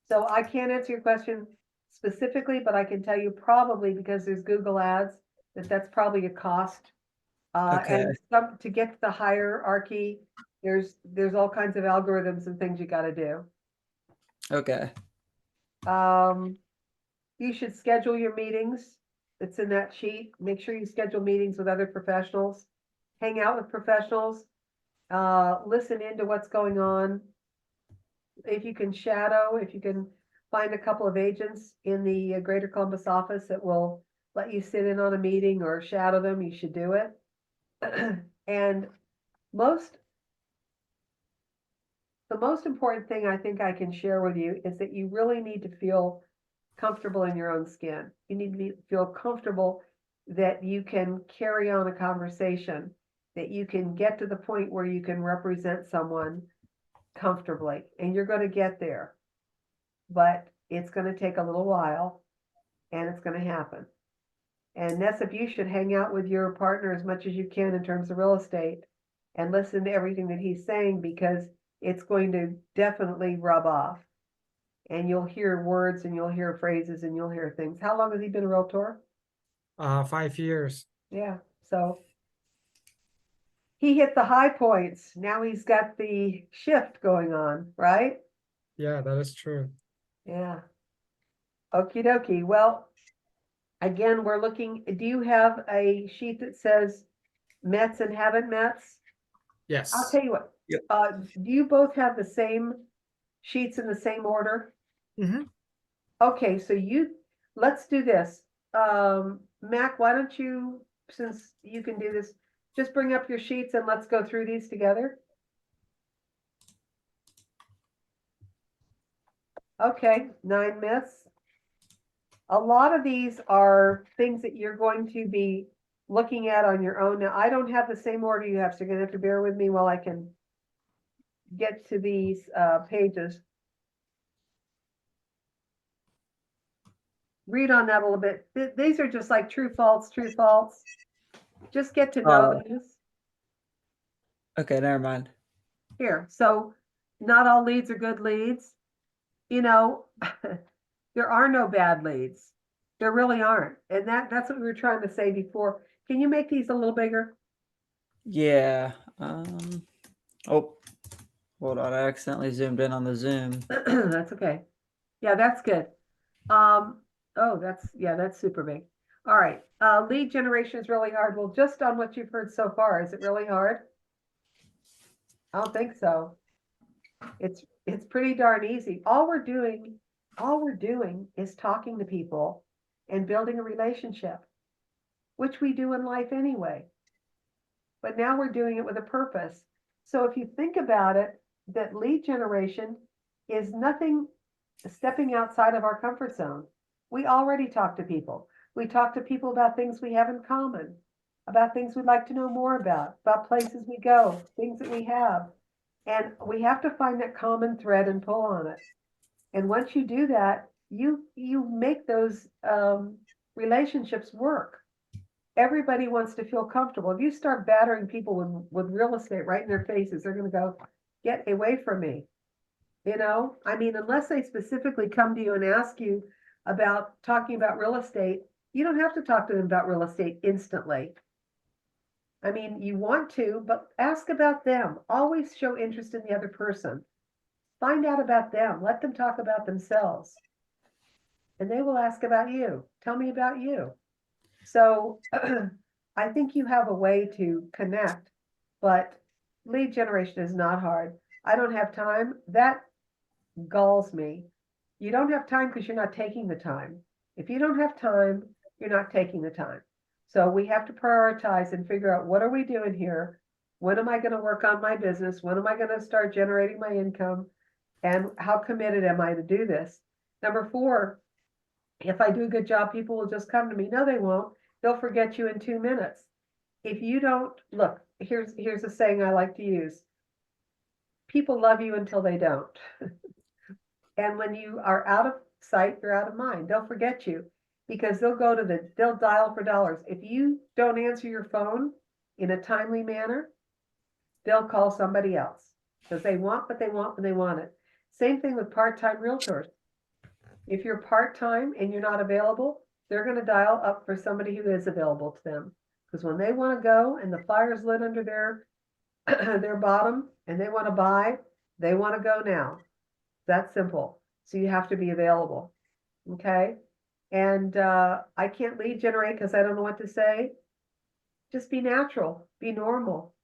So I can't answer your question specifically, but I can tell you probably because there's Google Ads, that's probably a cost. Okay. And to get to the hierarchy, there's all kinds of algorithms and things you got to do. Okay. You should schedule your meetings. It's in that sheet. Make sure you schedule meetings with other professionals. Hang out with professionals. Listen into what's going on. If you can find a couple of agents in the Greater Columbus office that will let you sit in on a meeting or shadow them, you should do it. And the most important thing I think I can share with you is that you really need to feel comfortable in your own skin. You need to feel comfortable that you can carry on a conversation, that you can get to the point where you can represent someone comfortably, and you're going to get there. But it's going to take a little while, and it's going to happen. And Nessip, you should hang out with your partner as much as you can in terms of real estate and listen to everything that he's saying, because it's going to definitely rub off. And you'll hear words and you'll hear phrases and you'll hear things. How long has he been a realtor? 5 years. Yeah. So he hit the high points. Now he's got the shift going on, right? Yeah, that is true. Yeah. Okie dokie. Well, again, we're looking, do you have a sheet that says Mets and haven't Mets? Yes. I'll tell you what, Yep. do you both have the same sheets in the same order? Mm-hmm. Okay, so let's do this. Mac, why don't you, since you can do this, just bring up your sheets and let's go through these together. Okay, 9 myths. A lot of these are things that you're going to be looking at on your own. Now, I don't have the same order you have, so you're gonna have to bear with me while I can get to these pages. Read on that a little bit. These are just like true, false, true, false. Just get to know these. Okay, never mind. Here, so not all leads are good leads. You know, there are no bad leads. There really aren't. And that's what we were trying to say before. Can you make these a little bigger? Yeah. Oh, hold on. I accidentally zoomed in on the Zoom. That's okay. Yeah, that's good. Oh, that's super big. All right. Lead generation is really hard. Well, just on what you've heard so far, is it really hard? I don't think so. It's pretty darn easy. All we're doing is talking to people and building a relationship, which we do in life anyway. But now we're doing it with a purpose. So if you think about it, that lead generation is nothing stepping outside of our comfort zone. We already talk to people. We talk to people about things we have in common, about things we'd like to know more about places we go, things that we have. And we have to find that common thread and pull on it. And once you do that, you make those relationships work. Everybody wants to feel comfortable. If you start battering people with real estate right in their faces, they're going to go, get away from me. You know, I mean, unless they specifically come to you and ask you about talking about real estate, you don't have to talk to them about real estate instantly. I mean, you want to, but ask about them. Always show interest in the other person. Find out about them. Let them talk about themselves. And they will ask about you. Tell me about you. So I think you have a way to connect, but lead generation is not hard. I don't have time. That galls me. You don't have time because you're not taking the time. If you don't have time, you're not taking the time. So we have to prioritize and figure out, what are we doing here? When am I going to work on my business? When am I going to start generating my income? And how committed am I to do this? Number 4, if I do a good job, people will just come to me. No, they won't. They'll forget you in 2 minutes. If you don't, look, here's a saying I like to use. People love you until they don't. And when you are out of sight, you're out of mind. They'll forget you because they'll dial for dollars. If you don't answer your phone in a timely manner, they'll call somebody else because they want what they want when they want it. Same thing with part-time realtors. If you're part-time and you're not available, they're going to dial up for somebody who is available to them. Because when they want to go and the fire's lit under their bottom and they want to buy, they want to go now. That's simple. So you have to be available. Okay. And I can't lead generate because I don't know what to say. Just be natural, be normal.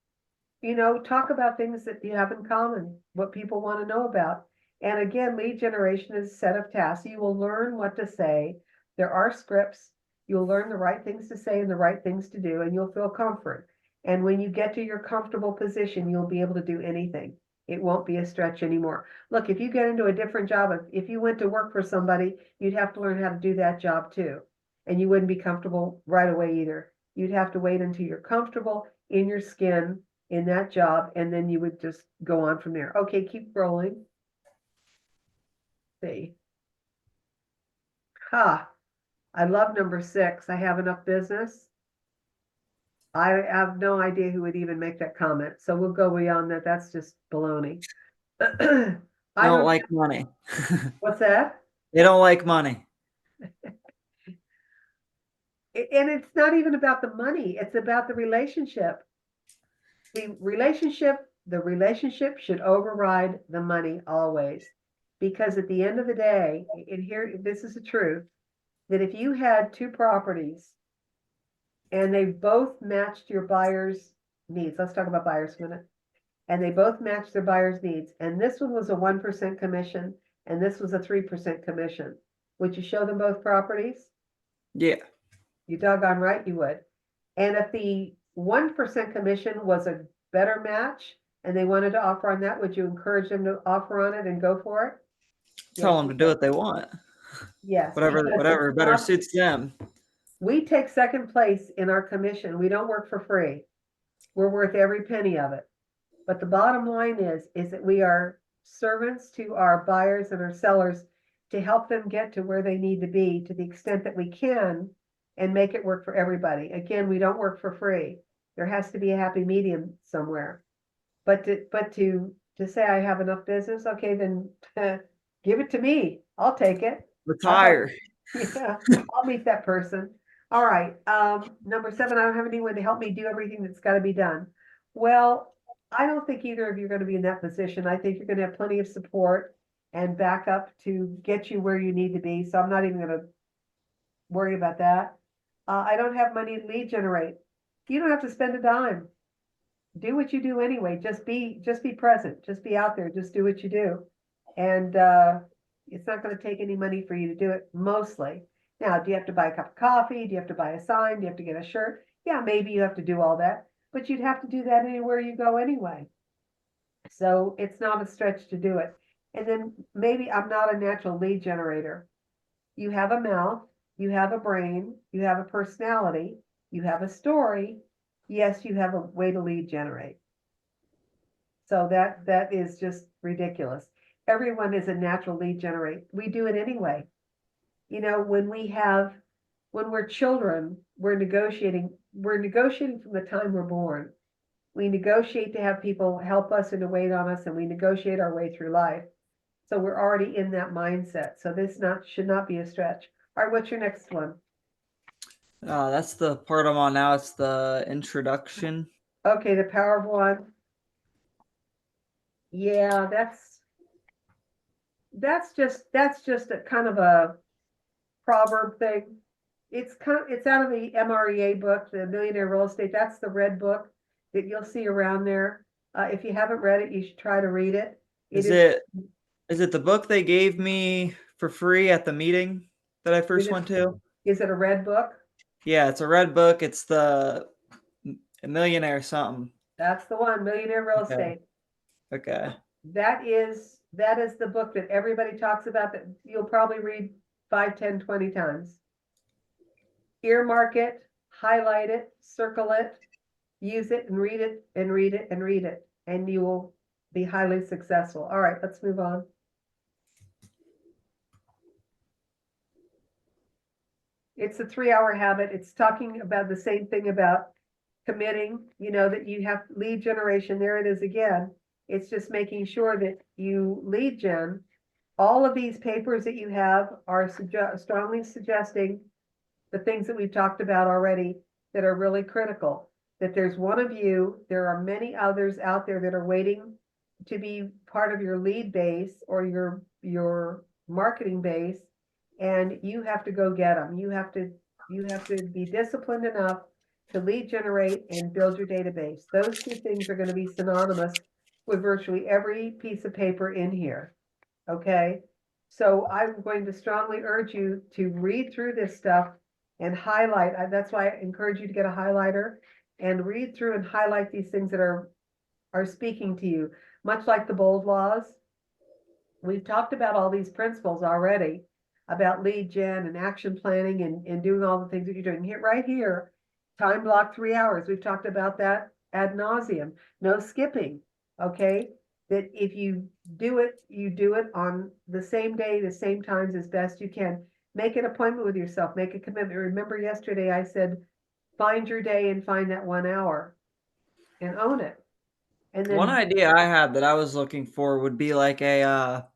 You know, talk about things that you have in common, what people want to know about. And again, lead generation is a set of tasks. You will learn what to say. There are scripts. You'll learn the right things to say and the right things to do, and you'll feel comfort. And when you get to your comfortable position, you'll be able to do anything. It won't be a stretch anymore. Look, if you get into a different job, if you went to work for somebody, you'd have to learn how to do that job too. And you wouldn't be comfortable right away either. You'd have to wait until you're comfortable in your skin in that job, and then you would just go on from there. Okay, keep rolling. See. I love number 6. I have enough business. I have no idea who would even make that comment. So we'll go beyond that. That's just baloney. I don't like money. What's that? They don't like money. And it's not even about the money. It's about the relationship. The relationship should override the money always. Because at the end of the day, and here, this is the truth, that if you had 2 properties and they both matched your buyer's needs, let's talk about buyers for a minute, and they both matched their buyer's needs, and this one was a 1% commission, and this was a 3% commission, would you show them both properties? Yeah. You doggone right you would. And if the 1% commission was a better match and they wanted to offer on that, would you encourage them to offer on it and go for it? Tell them to do what they want. Yes. Whatever better suits them. We take second place in our commission. We don't work for free. We're worth every penny of it. But the bottom line is that we are servants to our buyers and our sellers to help them get to where they need to be to the extent that we can and make it work for everybody. Again, we don't work for free. There has to be a happy medium somewhere. But to say I have enough business, okay, then give it to me. I'll take it. Retire. Yeah, I'll meet that person. All right, number 7, I don't have anyone to help me do everything that's gotta be done. Well, I don't think either of you are gonna be in that position. I think you're gonna have plenty of support and backup to get you where you need to be, so I'm not even gonna worry about that. I don't have money to lead generate. You don't have to spend a dime. Do what you do anyway. Just be present. Just be out there. Just do what you do. And it's not going to take any money for you to do it mostly. Now, do you have to buy a cup of coffee? Do you have to buy a sign? Do you have to get a shirt? Yeah, maybe you have to do all that, but you'd have to do that anywhere you go anyway. So it's not a stretch to do it. And then maybe I'm not a natural lead generator. You have a mouth, you have a brain, you have a personality, you have a story. Yes, you have a way to lead generate. So that is just ridiculous. Everyone is a natural lead generate. We do it anyway. You know, when we're children, we're negotiating from the time we're born. We negotiate to have people help us and to wait on us, and we negotiate our way through life. So we're already in that mindset. So this should not be a stretch. All right, what's your next one? That's the part I'm on now. It's the introduction. Okay, the power of one. Yeah, that's just a kind of a proverb thing. It's out of the MREA book, the Millionaire Real Estate. That's the red book that you'll see around there. If you haven't read it, you should try to read it. Is it the book they gave me for free at the meeting that I first went to? Is it a red book? Yeah, it's a red book. It's the Millionaire something. That's the one, Millionaire Real Okay. Estate. Okay. That is the book that everybody talks about that you'll probably read 5, 10, 20 times. Earmark it, highlight it, circle it, use it and read it and read it and read it, and you will be highly successful. All right, let's move on. It's a 3-hour habit. It's talking about the same thing about committing, you know, that you have lead generation. There it is again. It's just making sure that you lead gen. All of these papers that you have are strongly suggesting the things that we've talked about already that are really critical. That there's one of you, there are many others out there that are waiting to be part of your lead base or your marketing base, and you have to go get them. You have to be disciplined enough to lead generate and build your database. Those two things are going to be synonymous with virtually every piece of paper in here. Okay, so I'm going to strongly urge you to read through this stuff and highlight. That's why I encourage you to get a highlighter and read through and highlight these things that are speaking to you. Much like the bold laws, we've talked about all these principles already about lead gen and action planning and doing all the things that you're doing. Here, right here, time block 3 hours. We've talked about that ad nauseum. No skipping, okay? That if you do it on the same day, the same times as best you can. Make an appointment with yourself, make a commitment. Remember yesterday I said, find your day and find that 1 hour and own it. And then One idea I had that I was looking for would be like a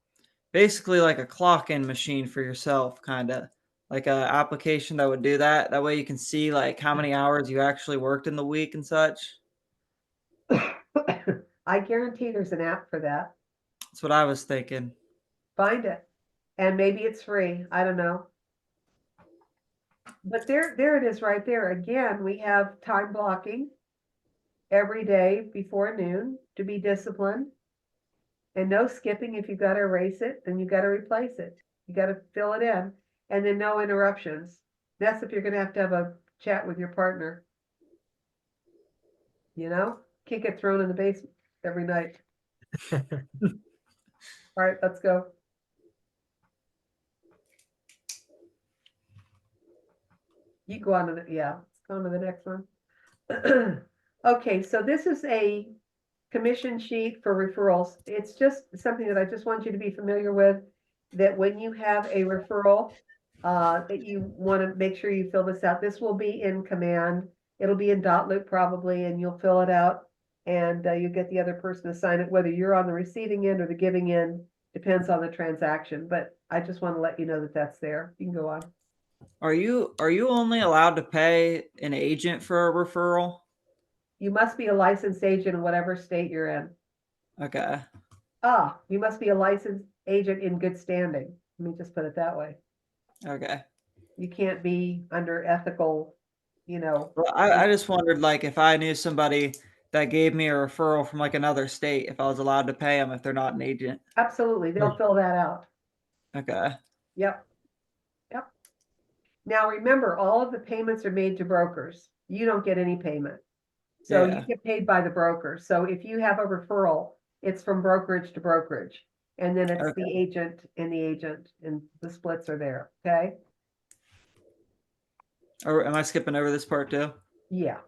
basically like a clock-in machine for yourself, kind of like a application that would do that. That way you can see like how many hours you actually worked in the week and such. I guarantee there's an app for that. That's what I was thinking. Find it. And maybe it's free. I don't know. But there it is right there. Again, we have time blocking every day before noon to be disciplined. And no skipping. If you've got to erase it, then you've got to replace it. You got to fill it in. And then no interruptions. That's if you're going to have a chat with your partner. You know, can't get thrown in the basement every night. All right, let's go. You go on to the, yeah, let's go on to the next one. Okay, so this is a commission sheet for referrals. It's just something that I just want you to be familiar with, that when you have a referral, that you want to make sure you fill this out. This will be in Command. It'll be in Dotloop probably, and you'll fill it out, and you get the other person to sign it, whether you're on the receiving end or the giving end, depends on the transaction. But I just want to let you know that that's there. You can go on. Are you only allowed to pay an agent for a referral? You must be a licensed agent in whatever state you're in. Okay. You must be a licensed agent in good standing. Let me just put it that way. Okay. You can't be under ethical, Well, I just wondered, like, if I knew somebody that gave me a referral from like another state, if I was allowed to pay them if they're not an agent. Absolutely, they'll fill that out. Okay. Yep. Yep. Now, remember, all of the payments are made to brokers. You don't get any payment. So you Yeah. get paid by the broker. So if you have a referral, it's from brokerage to brokerage. And then it's Okay. the agent, and the splits are there, okay? Or am I skipping over this part too? Yeah.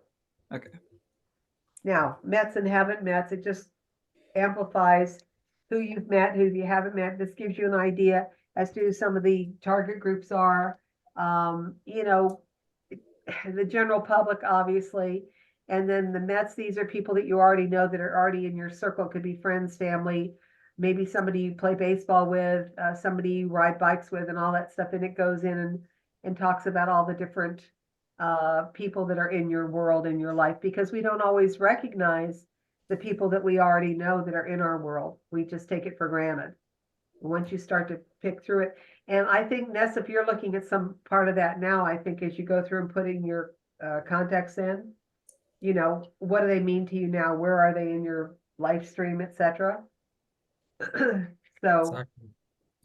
Okay. Now, Mets and haven't met, it just amplifies who you've met, who you haven't met. This gives you an idea as to who some of the target groups are. You know, the general public, obviously. And then the Mets, these are people that you already know that are already in your circle. Could be friends, family, maybe somebody you play baseball with, somebody you ride bikes with, and all that stuff. And it goes in and talks about all the different people that are in your world, in your life, because we don't always recognize the people that we already know that are in our world. We just take it for granted. Once you start to pick through it. And I think, Ness, if you're looking at some part of that now, I think as you go through and putting your contacts in, you know, what do they mean to you now? Where are they in your live stream, etc.? So, Exactly.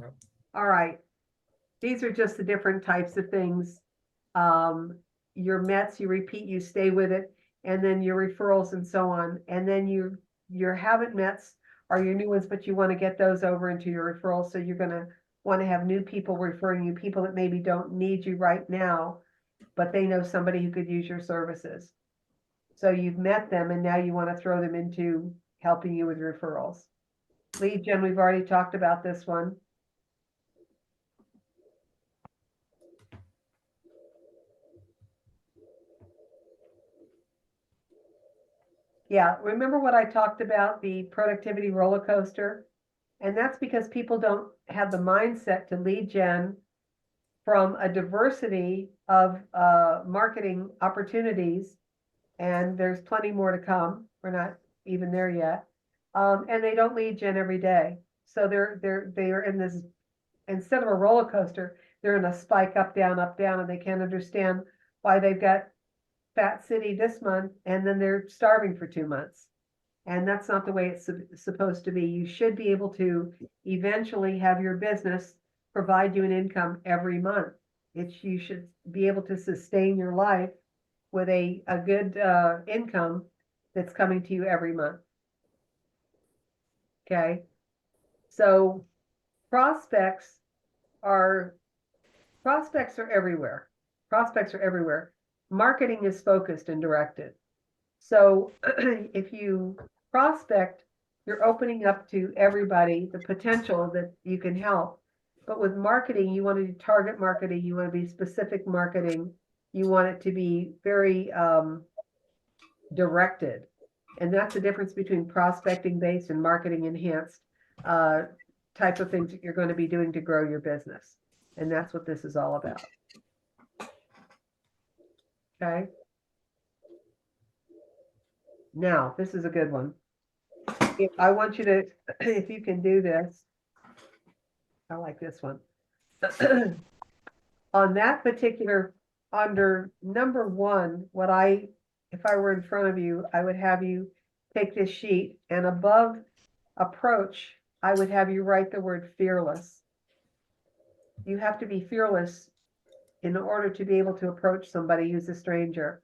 Yep. all right. These are just the different types of things. Your Mets, you repeat, you stay with it, and then your referrals and so on. And then your haven't Mets are your new ones, but you want to get those over into your referrals. So you're going to want to have new people referring you, people that maybe don't need you right now, but they know somebody who could use your services. So you've met them, and now you want to throw them into helping you with referrals. Lead gen, we've already talked about this one. Yeah, remember what I talked about, the productivity roller coaster? And that's because people don't have the mindset to lead gen from a diversity of marketing opportunities. And there's plenty more to come. We're not even there yet. And they don't lead gen every day. So they're in this, instead of a roller coaster, they're in a spike up, down, and they can't understand why they've got Fat City this month and then they're starving for 2 months. And that's not the way it's supposed to be. You should be able to eventually have your business provide you an income every month. You should be able to sustain your life with a good income that's coming to you every month. Okay. So prospects are everywhere. Prospects are everywhere. Marketing is focused and directed. So if you prospect, you're opening up to everybody the potential that you can help. But with marketing, you want to do target marketing, you want to be specific marketing, you want it to be very directed. And that's the difference between prospecting based and marketing enhanced type of things that you're going to be doing to grow your business. And that's what this is all about. Okay. Now, this is a good one. I want you to, if you can do this, I like this one. On that particular, under number one, if I were in front of you, I would have you take this sheet, and above approach, I would have you write the word fearless. You have to be fearless in order to be able to approach somebody who's a stranger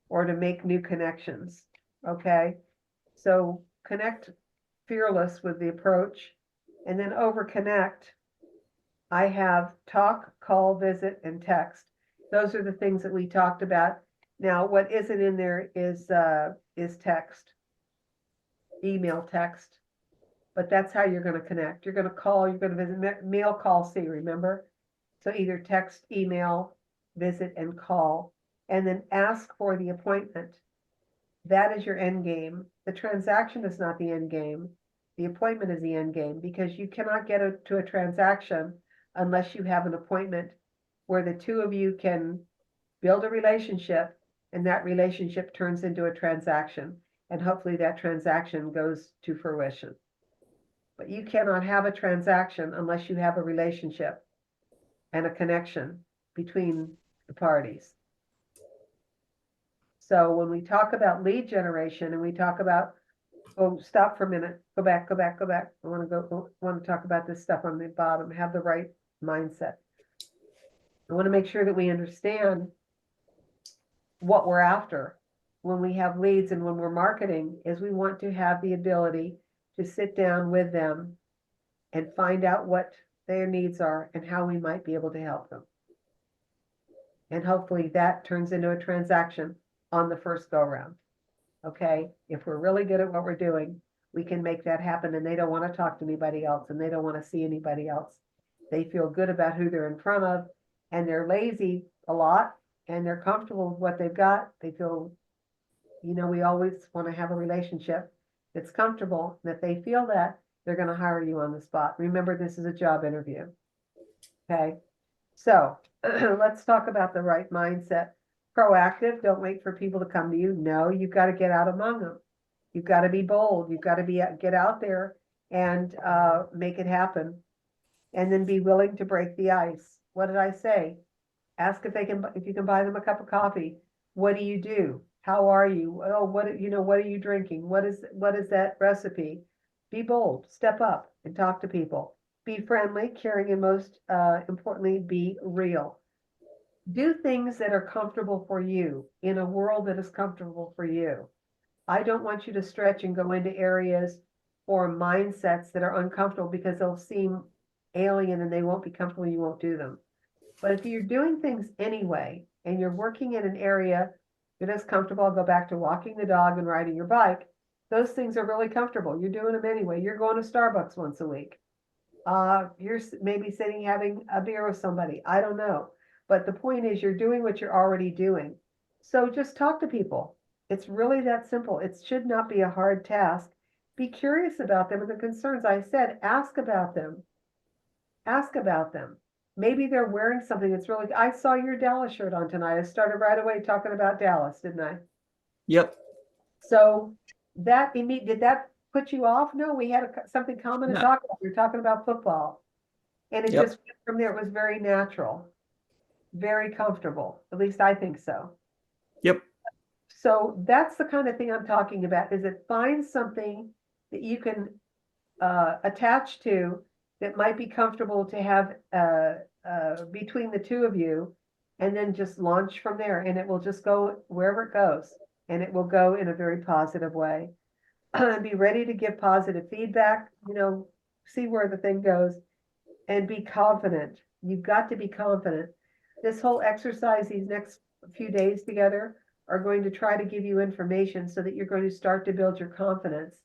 or to make new connections. Okay. So connect fearless with the approach, and then over connect, I have talk, call, visit, and text. Those are the things that we talked about. Now, what isn't in there is text. email, text. But that's how you're going to connect. You're going to call, you're going to visit, mail, call, see, remember? So either text, email, visit, and call, and then ask for the appointment. That is your end game. The transaction is not the end game. The appointment is the end game, because you cannot get to a transaction unless you have an appointment where the two of you can build a relationship, and that relationship turns into a transaction. And hopefully that transaction goes to fruition. But you cannot have a transaction unless you have a relationship and a connection between the parties. So when we talk about lead generation and we talk about, oh, stop for a minute, go back. I want to talk about this stuff on the bottom, have the right mindset. I want to make sure that we understand what we're after when we have leads and when we're marketing, is we want to have the ability to sit down with them and find out what their needs are and how we might be able to help them. And hopefully that turns into a transaction on the first go round. Okay, if we're really good at what we're doing, we can make that happen, and they don't want to talk to anybody else, and they don't want to see anybody else. They feel good about who they're in front of, and they're lazy a lot, and they're comfortable with what they've got. They feel, we always want to have a relationship that's comfortable, and if they feel that, they're going to hire you on the spot. Remember, this is a job interview. Okay, so let's talk about the right mindset. Proactive, don't wait for people to come to you. No, you've got to get out among them. You've got to be bold. You've got to get out there and make it happen. And then be willing to break the ice. What did I say? Ask if you can buy them a cup of coffee. What do you do? How are you? Oh, what are you drinking? What is that recipe? Be bold, step up and talk to people. Be friendly, caring, and most importantly, be real. Do things that are comfortable for you in a world that is comfortable for you. I don't want you to stretch and go into areas or mindsets that are uncomfortable, because they'll seem alien and they won't be comfortable. You won't do them. But if you're doing things anyway, and you're working in an area that is comfortable, I'll go back to walking the dog and riding your bike. Those things are really comfortable. You're doing them anyway. You're going to Starbucks once a week. You're maybe sitting having a beer with somebody. I don't know. But the point is, you're doing what you're already doing. So just talk to people. It's really that simple. It should not be a hard task. Be curious about them and the concerns. I said, ask about them. Ask about them. Maybe they're wearing something that's really, I saw your Dallas shirt on tonight. I started right away talking about Dallas, didn't I? Yep. So did that put you off? No, we had something common to No. talk about. We were talking about football. And it Yep. just went from there. It was very natural, very comfortable. At least I think so. Yep. So that's the kind of thing I'm talking about, is it find something that you can attach to that might be comfortable to have between the two of you, and then just launch from there, and it will just go wherever it goes, and it will go in a very positive way. Be ready to give positive feedback, see where the thing goes, and be confident. You've got to be confident. This whole exercise, these next few days together, are going to try to give you information so that you're going to start to build your confidence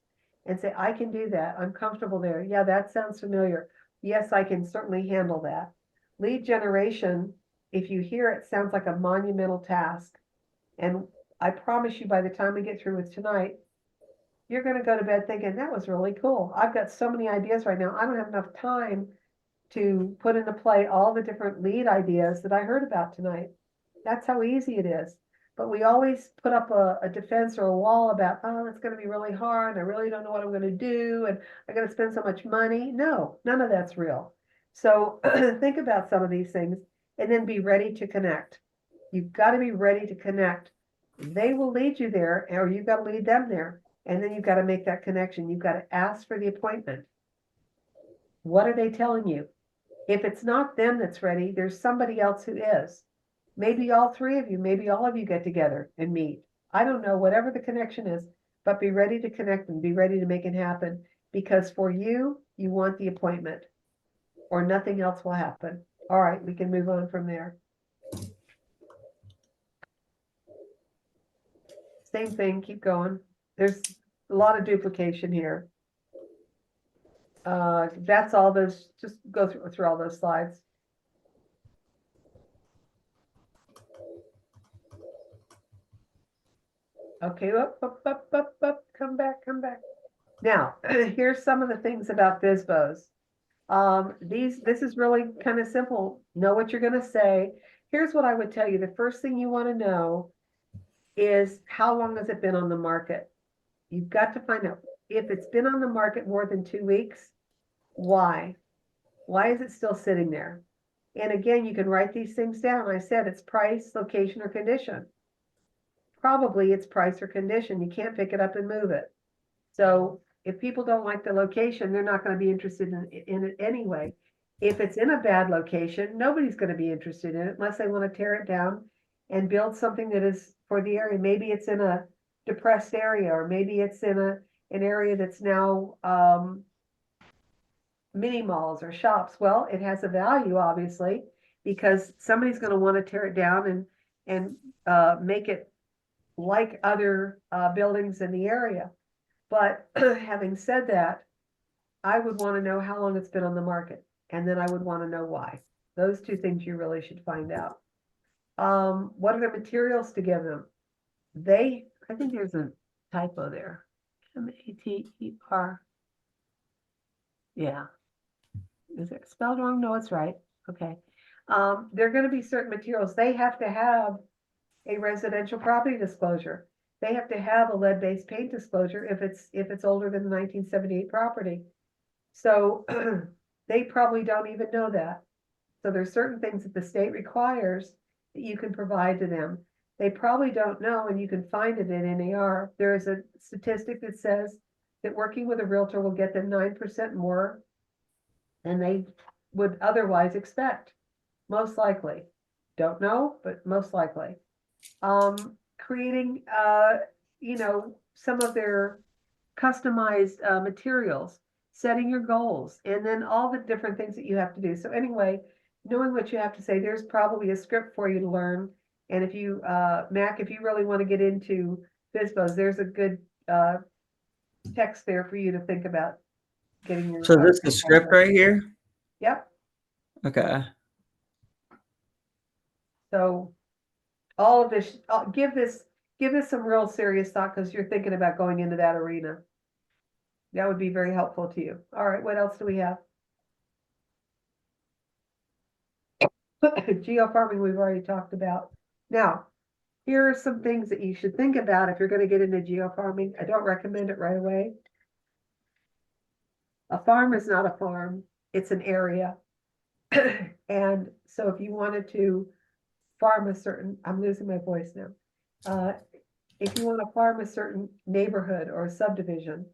and say, I can do that. I'm comfortable there. Yeah, that sounds familiar. Yes, I can certainly handle that. Lead generation, if you hear it, sounds like a monumental task. And I promise you, by the time we get through with tonight, you're going to go to bed thinking, that was really cool. I've got so many ideas right now. I don't have enough time to put into play all the different lead ideas that I heard about tonight. That's how easy it is. But we always put up a defense or a wall about, oh, it's going to be really hard. I really don't know what I'm going to do. And I'm going to spend so much money. No, none of that's real. So think about some of these things and then be ready to connect. You've got to be ready to connect. They will lead you there, or you've got to lead them there. And then you've got to make that connection. You've got to ask for the appointment. What are they telling you? If it's not them that's ready, there's somebody else who is. Maybe all three of you, maybe all of you get together and meet. I don't know, whatever the connection is, but be ready to connect and be ready to make it happen, because for you, you want the appointment or nothing else will happen. All right, we can move on from there. Same thing, keep going. There's a lot of duplication here. That's all those, just go through all those slides. Okay, up, come back. Now, here's some of the things about FSBOs. This is really kind of simple. Know what you're gonna say. Here's what I would tell you. The first thing you want to know is how long has it been on the market? You've got to find out if it's been on the market more than 2 weeks, why? Why is it still sitting there? And again, you can write these things down. I said it's price, location, or condition. Probably it's price or condition. You can't pick it up and move it. So if people don't like the location, they're not going to be interested in it anyway. If it's in a bad location, nobody's going to be interested in it unless they want to tear it down and build something that is for the area. Maybe it's in a depressed area, or maybe it's in an area that's now mini malls or shops. Well, it has a value, obviously, because somebody's going to want to tear it down and make it like other buildings in the area. But having said that, I would want to know how long it's been on the market, and then I would want to know why. Those two things you really should find out. What are the materials to give them? I think there's a typo there. M-A-T-E-R. Yeah. Is it spelled wrong? No, it's right. Okay. There are going to be certain materials. They have to have a residential property disclosure. They have to have a lead-based paint disclosure if it's older than the 1978 property. So they probably don't even know that. So there's certain things that the state requires that you can provide to them. They probably don't know, and you can find it in NAR. There is a statistic that says that working with a realtor will get them 9% more than they would otherwise expect. Most likely. Don't know, but most likely. Creating, some of their customized materials, setting your goals, and then all the different things that you have to do. So anyway, knowing what you have to say, there's probably a script for you to learn. And if you, Mac, if you really want to get into FSBOs, there's a good text there for you to think about getting your. So this is the script right here? Yep. Okay. So all of this, give this some real serious thought, because you're thinking about going into that arena. That would be very helpful to you. All right, what else do we have? Geofarming, we've already talked about. Now, here are some things that you should think about if you're going to get into geofarming. I don't recommend it right away. A farm is not a farm, it's an area. And so if you wanted to farm a certain, I'm losing my voice now. If you want to farm a certain neighborhood or a subdivision,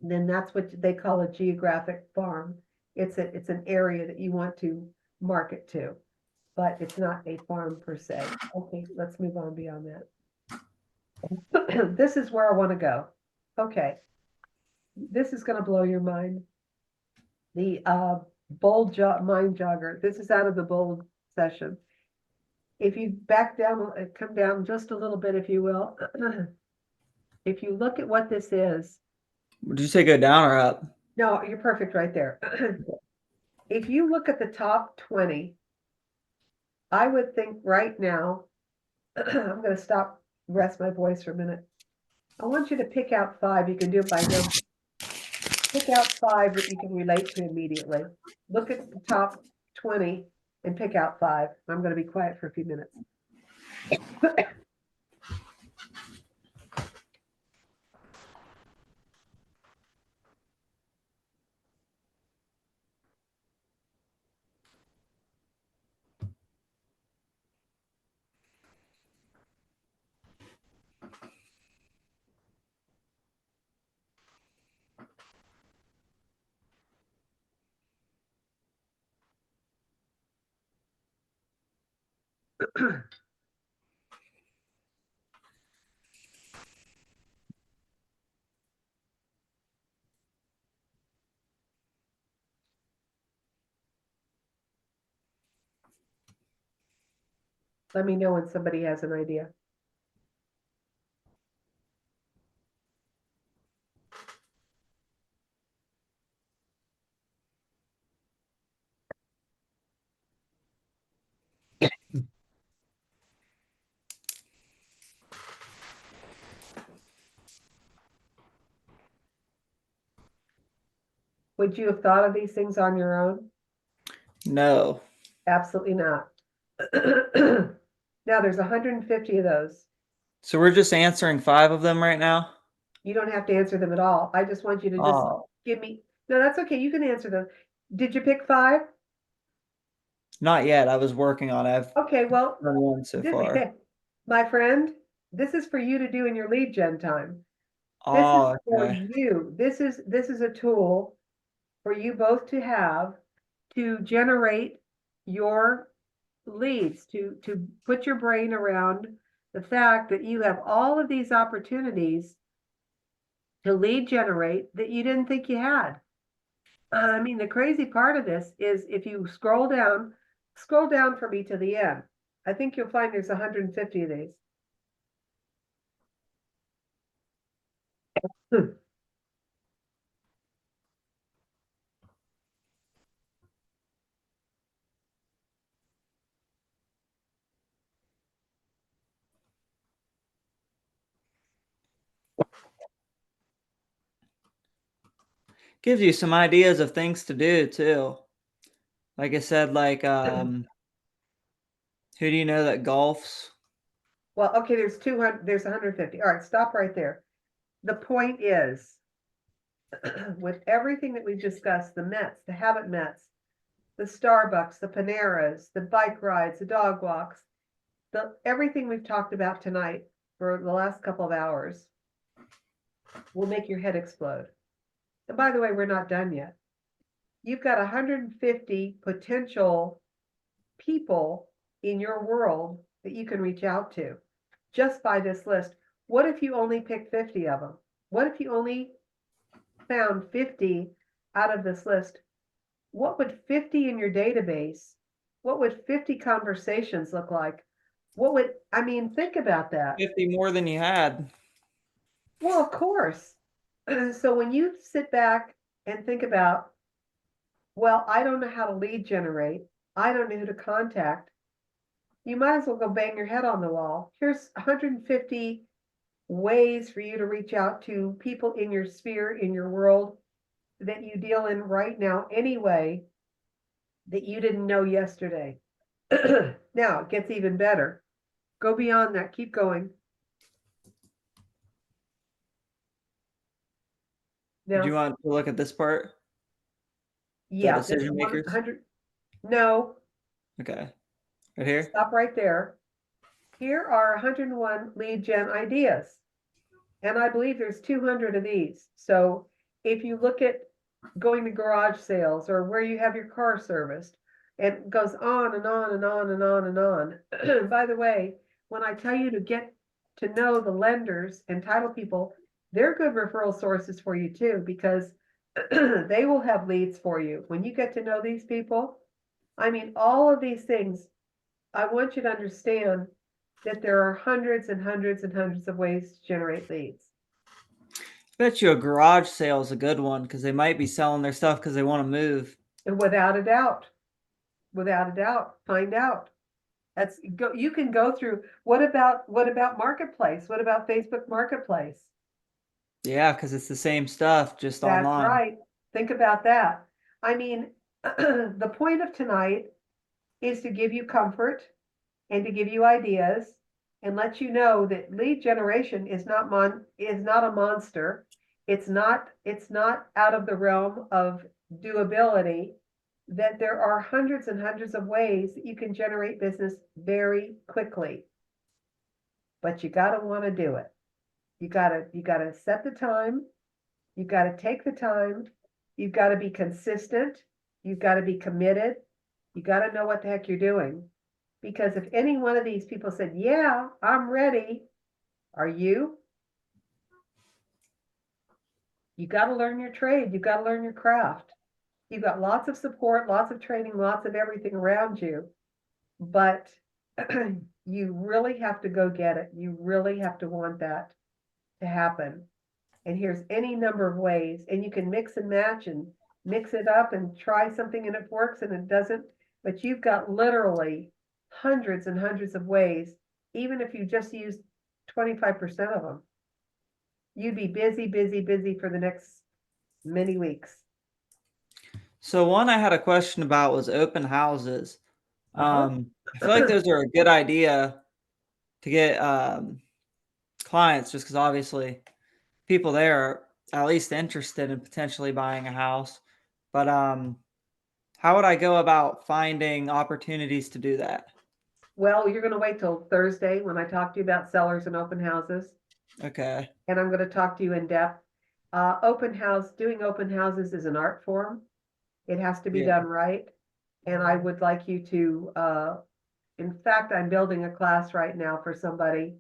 then that's what they call a geographic farm. It's an area that you want to market to, but it's not a farm per se. Okay, let's move on beyond that. This is where I want to go. Okay, this is going to blow your mind. The bold mind jogger. This is out of the bold session. If you back down, come down just a little bit, if you will. If you look at what this is. Did you say go down or up? No, you're perfect right there. If you look at the top 20, I would think right now, I'm going to stop, rest my voice for a minute. I want you to pick out 5. You can do it by number. Pick out 5 that you can relate to immediately. Look at the top 20 and pick out 5. I'm going to be quiet for a few minutes. Let me know when somebody has an idea. Would you have thought of these things on your own? No. Absolutely not. Now there's 150 of those. So we're just answering 5 of them right now? You don't have to answer them at all. I just want you to just Oh, give me, no, that's okay. You can answer them. Did you pick 5? not yet. I was working on it. I've Okay, well, done 1 so this, far. my friend, this is for you to do in your lead gen time. This is Oh, for okay. you. This is a tool for you both to have to generate your leads, to put your brain around the fact that you have all of these opportunities to lead generate that you didn't think you had. I mean, the crazy part of this is if you scroll down for me to the end. I think you'll find there's 150 of these. Gives you some ideas of things to do too. Like I said, like, who do you know that golfs? Well, okay, there's 200, there's 150. All right, stop right there. The point is, with everything that we've discussed, the Mets, the Habit Mets, the Starbucks, the Paneras, the bike rides, the dog walks, everything we've talked about tonight for the last couple of hours will make your head explode. And by the way, we're not done yet. You've got 150 potential people in your world that you can reach out to just by this list. What if you only picked 50 of them? What if you only found 50 out of this list? What would 50 in your database, what would 50 conversations look like? I mean, think about that. 50 more than you had. Well, of course. So when you sit back and think about, well, I don't know how to lead generate, I don't know who to contact, you might as well go bang your head on the wall. Here's 150 ways for you to reach out to people in your sphere, in your world that you deal in right now anyway, that you didn't know yesterday. Now it gets even better. Go beyond that. Keep going. Do you Now, want to look at this part? yeah, this decision makers? 100. No, Okay. Right here? stop right there. Here are 101 lead gen ideas. And I believe there's 200 of these. So if you look at going to garage sales or where you have your car serviced, it goes on and on and on and on and on. By the way, when I tell you to get to know the lenders and title people, they're good referral sources for you too, because they will have leads for you. When you get to know these people, I mean, all of these things, I want you to understand that there are hundreds and hundreds and hundreds of ways to generate leads. Bet you a garage sale is a good one because they might be selling their stuff because they want to move. And without a doubt, find out. You can go through, what about Marketplace? What about Facebook Marketplace? Yeah, because it's the same stuff, just That's online. right. Think about that. I mean, the point of tonight is to give you comfort and to give you ideas and let you know that lead generation is not a monster. It's not out of the realm of doability, that there are hundreds and hundreds of ways that you can generate business very quickly. But you got to want to do it. You got to set the time. You got to take the time. You've got to be consistent. You've got to be committed. You got to know what the heck you're doing. Because if any one of these people said, yeah, I'm ready, are you? You got to learn your trade. You got to learn your craft. You've got lots of support, lots of training, lots of everything around you. But you really have to go get it. You really have to want that to happen. And here's any number of ways, and you can mix and match and mix it up and try something and it works and it doesn't. But you've got literally hundreds and hundreds of ways, even if you just use 25% of them. You'd be busy, busy, busy for the next many weeks. So one I had a question about was open houses. Uh-huh. I feel like those are a good idea to get clients, just because obviously people there are at least interested in potentially buying a house. But how would I go about finding opportunities to do that? Well, you're gonna wait till Thursday when I talk to you about sellers and open houses, Okay. and I'm gonna talk to you in depth. Doing open houses is an art form. It has to be Yeah. done right. And I would like you to, in fact, I'm building a class right now for somebody.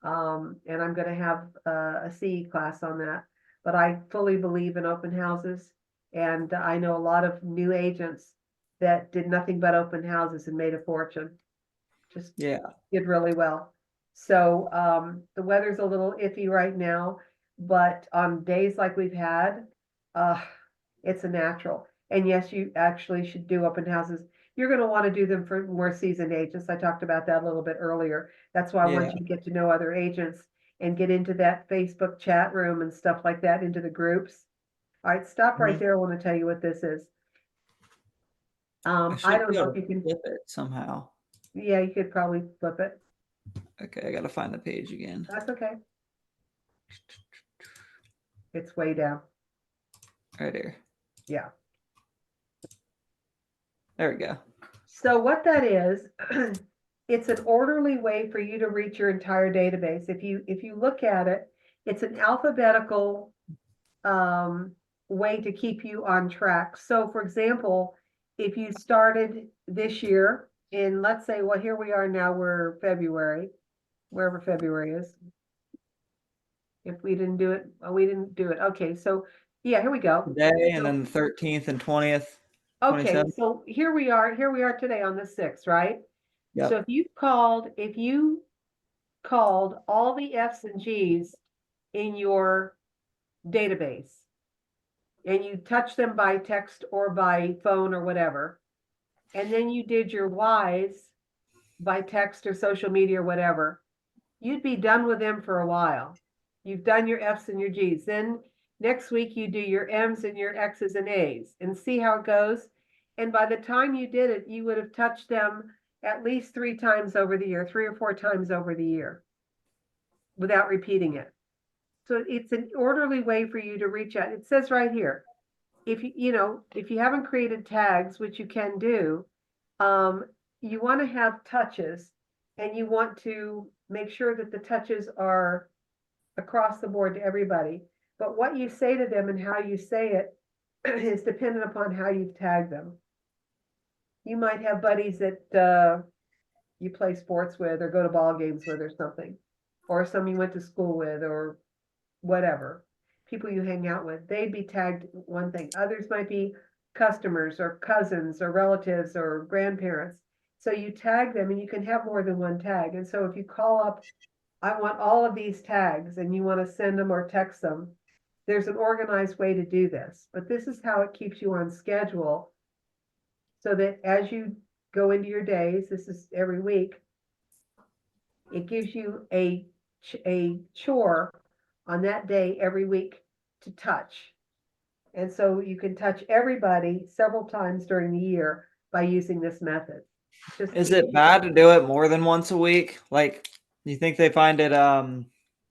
And I'm gonna have a CE class on that. But I fully believe in open houses. And I know a lot of new agents that did nothing but open houses and made a fortune. Just Yeah. did really well. So the weather's a little iffy right now, but on days like we've had, uh, it's a natural. And yes, you actually should do open houses. You're going to want to do them for more seasoned agents. I talked about that a little bit earlier. That's why I want Yeah. you to get to know other agents and get into that Facebook chat room and stuff like that, into the groups. All right, stop right Mhm. there. I want to tell you what this is. I I should don't be know able if you to can, flip it somehow. yeah, you could probably flip it. Okay, I gotta find the page again. That's okay. It's way down. Right here. Yeah. There we go. So what that is, it's an orderly way for you to reach your entire database. If you look at it, it's an alphabetical way to keep you on track. So for example, if you started this year in, let's say, well, here we are now, we're February, wherever February is. If we didn't do it, well, we didn't do it. Okay, so yeah, here we go. Today and So, then the 13th and 20th, okay, 27th. so here we are today on the 6th, right? So Yep. if you called all the F's and G's in your database and you touch them by text or by phone or whatever, and then you did your Y's by text or social media or whatever, you'd be done with them for a while. You've done your F's and your G's. Then next week you do your M's and your X's and A's and see how it goes. And by the time you did it, you would have touched them at least 3 times over the year, 3 or 4 times over the year, without repeating it. So it's an orderly way for you to reach out. It says right here, if you haven't created tags, which you can do, you want to have touches, and you want to make sure that the touches are across the board to everybody. But what you say to them and how you say it is dependent upon how you've tagged them. You might have buddies that you play sports with or go to ball games with or something, or some you went to school with or whatever, people you hang out with. They'd be tagged one thing. Others might be customers or cousins or relatives or grandparents. So you tag them, and you can have more than one tag. And so if you call up, I want all of these tags, and you want to send them or text them, there's an organized way to do this. But this is how it keeps you on schedule, so that as you go into your days, this is every week, it gives you a chore on that day every week to touch. And so you can touch everybody several times during the year by using this method. Just Is it bad to do it more than once a week? Like, do you think they find it I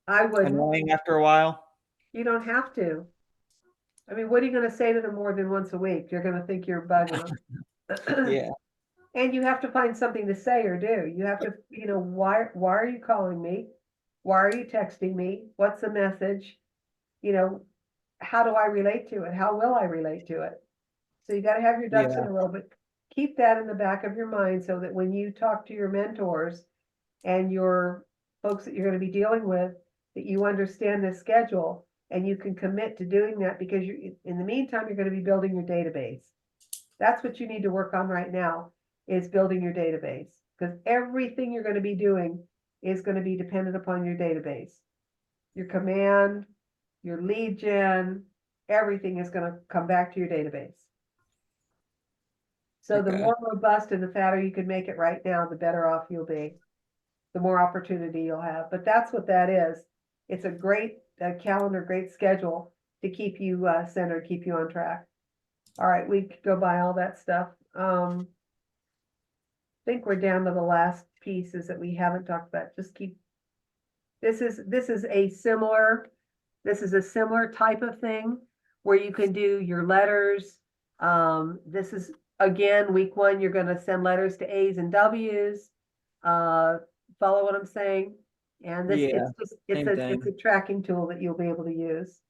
wouldn't. annoying after a while? You don't have to. I mean, what are you going to say to them more than once a week? You're going to think you're bugging them. Yeah. And you have to find something to say or do. You have to, why are you calling me? Why are you texting me? What's the message? How do I relate to it? How will I relate to it? So you got to have your ducks in Yeah. a row, but keep that in the back of your mind so that when you talk to your mentors and your folks that you're going to be dealing with, that you understand the schedule and you can commit to doing that, because in the meantime, you're going to be building your database. That's what you need to work on right now, is building your database, because everything you're going to be doing is going to be dependent upon your database. Your command, your lead gen, everything is going to come back to your database. So the Okay. more robust and the fatter you can make it right now, the better off you'll be, the more opportunity you'll have. But that's what that is. It's a great calendar, great schedule to keep you centered, keep you on track. All right, we could go by all that stuff. I think we're down to the last pieces that we haven't talked about. Just keep. This is a similar type of thing where you can do your letters. This is, again, week one, you're gonna send letters to A's and W's. Follow what I'm saying? And this, Yeah, it's same thing. a tracking tool that you'll be able to use.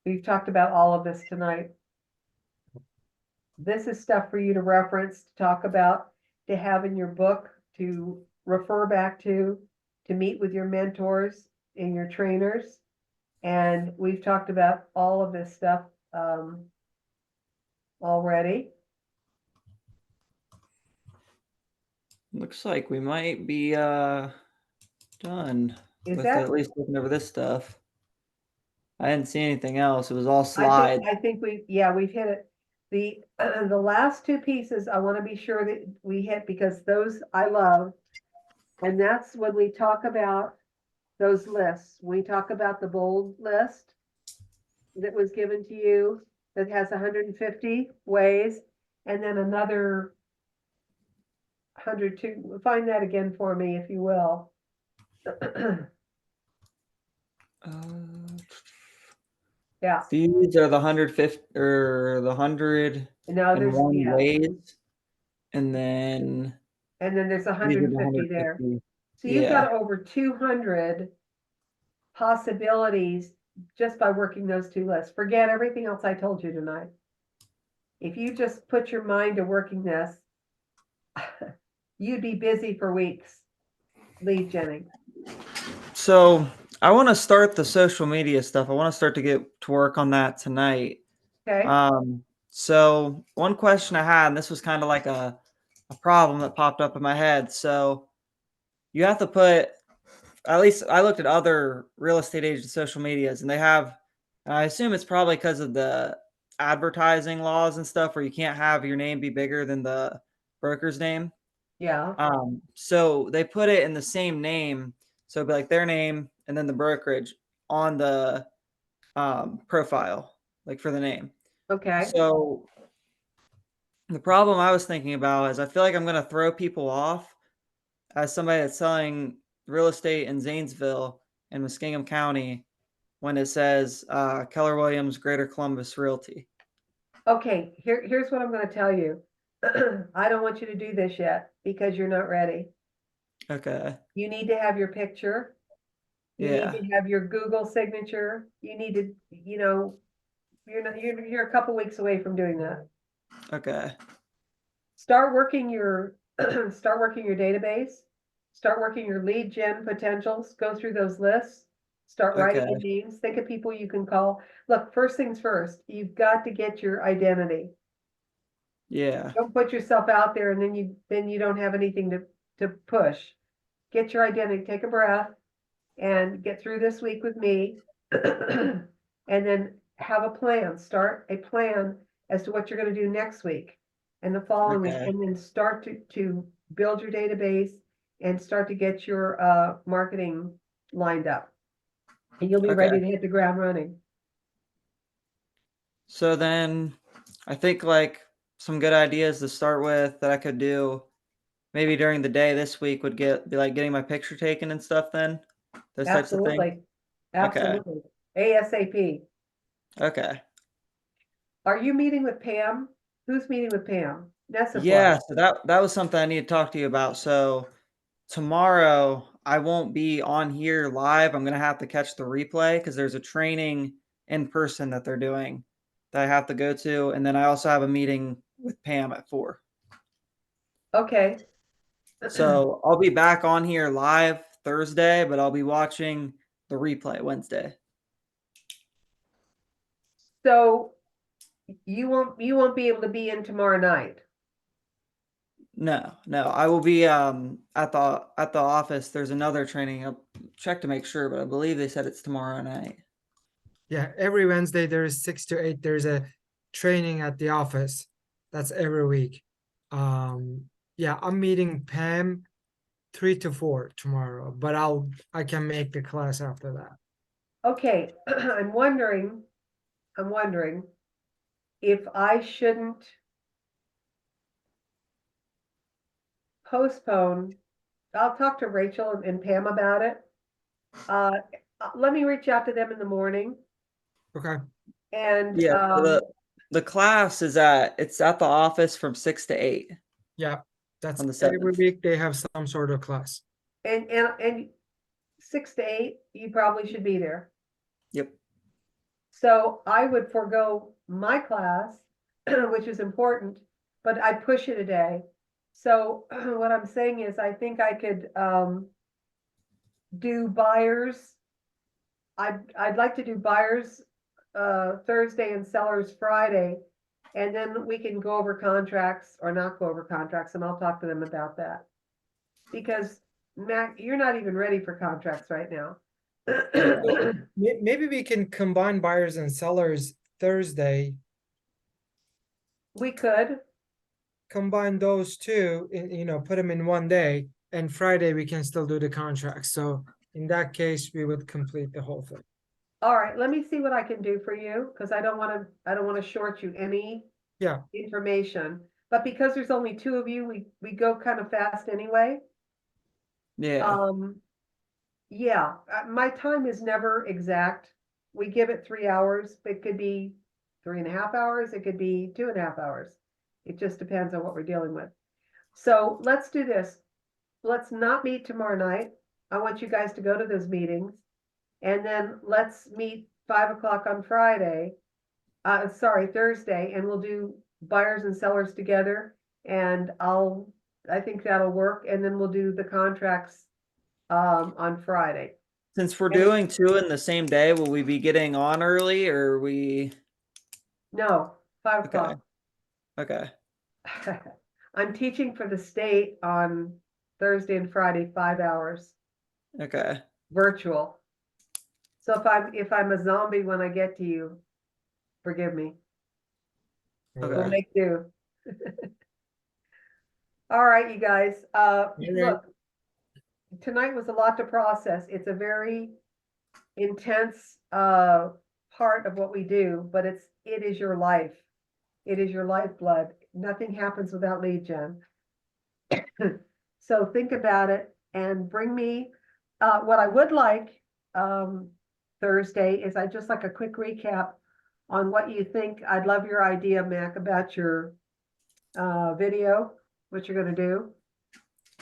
We've talked about all of this tonight. This is stuff for you to reference, to talk about, to have in your book, to refer back to meet with your mentors and your trainers. And we've talked about all of this stuff already. Looks like we might be done Is with that? at least looking over this stuff. I didn't see anything else. It was all I slides. think we've hit it. The last two pieces I want to be sure that we hit, because those I love. And that's when we talk about those lists. We talk about the bold list that was given to you that has 150 ways, and then another 102. Find that again for me, if you will. Yeah. These are the 150 or the 100 No, and there's, one yeah. ways, and then And then there's these are the 150 there. 150. So you've Yeah. got over 200 possibilities just by working those two lists. Forget everything else I told you tonight. If you just put your mind to working this, you'd be busy for weeks. Lead Jenny. So I want to start the social media stuff. I want to start to get to work on that tonight. Okay. So one question I had, and this was kind of like a problem that popped up in my head. So you have to put, at least I looked at other real estate agent social medias, and they have, and I assume it's probably because of the advertising laws and stuff where you can't have your name be bigger than the broker's name. Yeah. So they put it in the same name. So it'd be like their name and then the brokerage on the profile, like for the name. Okay. So the problem I was thinking about is I feel like I'm going to throw people off as somebody that's selling real estate in Zanesville and Muskingum County when it says Keller Williams Greater Columbus Realty. Okay. Here's what I'm going to tell you. I don't want you to do this yet because you're not ready. Okay. You need to have your picture. You Yeah. need to have your Google signature. You need to, you're a couple weeks away from doing that. Okay. Start working your database. Start working your lead gen potentials. Go through those lists. Start writing Okay. in names. Think of people you can call. Look, first things first, you've got to get your identity. Yeah. Don't put yourself out there and then you don't have anything to push. Get your identity, take a breath, and get through this week with me. And then have a plan. Start a plan as to what you're going to do next week and the following week, Okay. and then start to build your database and start to get your marketing lined up. And you'll be ready Okay. to hit the ground running. So then I think like some good ideas to start with that I could do maybe during the day this week would be like getting my picture taken and stuff then. Those types of things. Absolutely. Okay. Absolutely. ASAP. Okay. Are you meeting with Pam? Who's meeting with Pam? Nessa Yeah, Flush. so that was something I need to talk to you about. So tomorrow I won't be on here live. I'm gonna have to catch the replay because there's a training in person that they're doing that I have to go to, and then I also have a meeting with Pam at 4. Okay. So I'll be back on here live Thursday, but I'll be watching the replay Wednesday. So you won't be able to be in tomorrow night. No, I will be at the office. There's another training. I'll check to make sure, but I believe they said it's tomorrow night. Yeah, every Wednesday there is 6 to 8. There's a training at the office. That's every week. Yeah, I'm meeting Pam 3 to 4 tomorrow, but I can make the class after that. Okay, I'm wondering if I shouldn't postpone. I'll talk to Rachel and Pam about it. Let me reach out to them in the morning Okay, and, Yeah, so the class is it's at the office from 6 to 8 yeah, that's on the every 7th. week they have some sort of class. and 6 to 8, you probably should be there. Yep. So I would forego my class, which is important, but I'd push it a day. So what I'm saying is I think I could do buyers. I'd like to do buyers Thursday and sellers Friday. And then we can go over contracts or not go over contracts, and I'll talk to them about that. Because Mac, you're not even ready for contracts right now. Maybe we can combine buyers and sellers Thursday, We could, combine those two, put them in one day, and Friday we can still do the contract. So in that case, we would complete the whole thing. all right, let me see what I can do for you, because I don't wanna short you any Yeah, information. But because there's only two of you, we go kind of fast anyway. Yeah. Yeah, my time is never exact. We give it 3 hours. It could be 3.5 hours. It could be 2.5 hours. It just depends on what we're dealing with. So let's do this. Let's not meet tomorrow night. I want you guys to go to those meetings. And then let's meet 5 o'clock on Friday. Sorry, Thursday, and we'll do buyers and sellers together. And I think that'll work. And then we'll do the contracts on Friday. Since we're And it- doing 2 in the same day, will we be getting on early or are we No, 5 okay. o'clock. Okay. I'm teaching for the state on Thursday and Friday, 5 hours, Okay. virtual. So if I'm a zombie when I get to you, forgive me. We'll Okay. make do. All right, you guys, look, tonight was a lot to process. It's a very intense, part of what we do, but it is your life. It is your lifeblood. Nothing happens without lead gen. So think about it and bring me, what I would like, Thursday is I'd just like a quick recap on what you think. I'd love your idea, Mac, about your, video, what you're gonna do.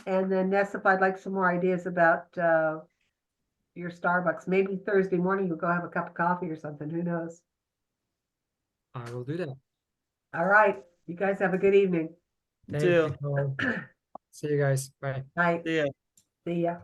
And then Ness, if I'd like some more ideas about, your Starbucks, maybe Thursday morning you'll go have a cup of coffee or something, who knows? I will do that. All right, you guys have a good evening. Thank Too. you, Cole. See you guys. Bye. Night, See ya. see ya.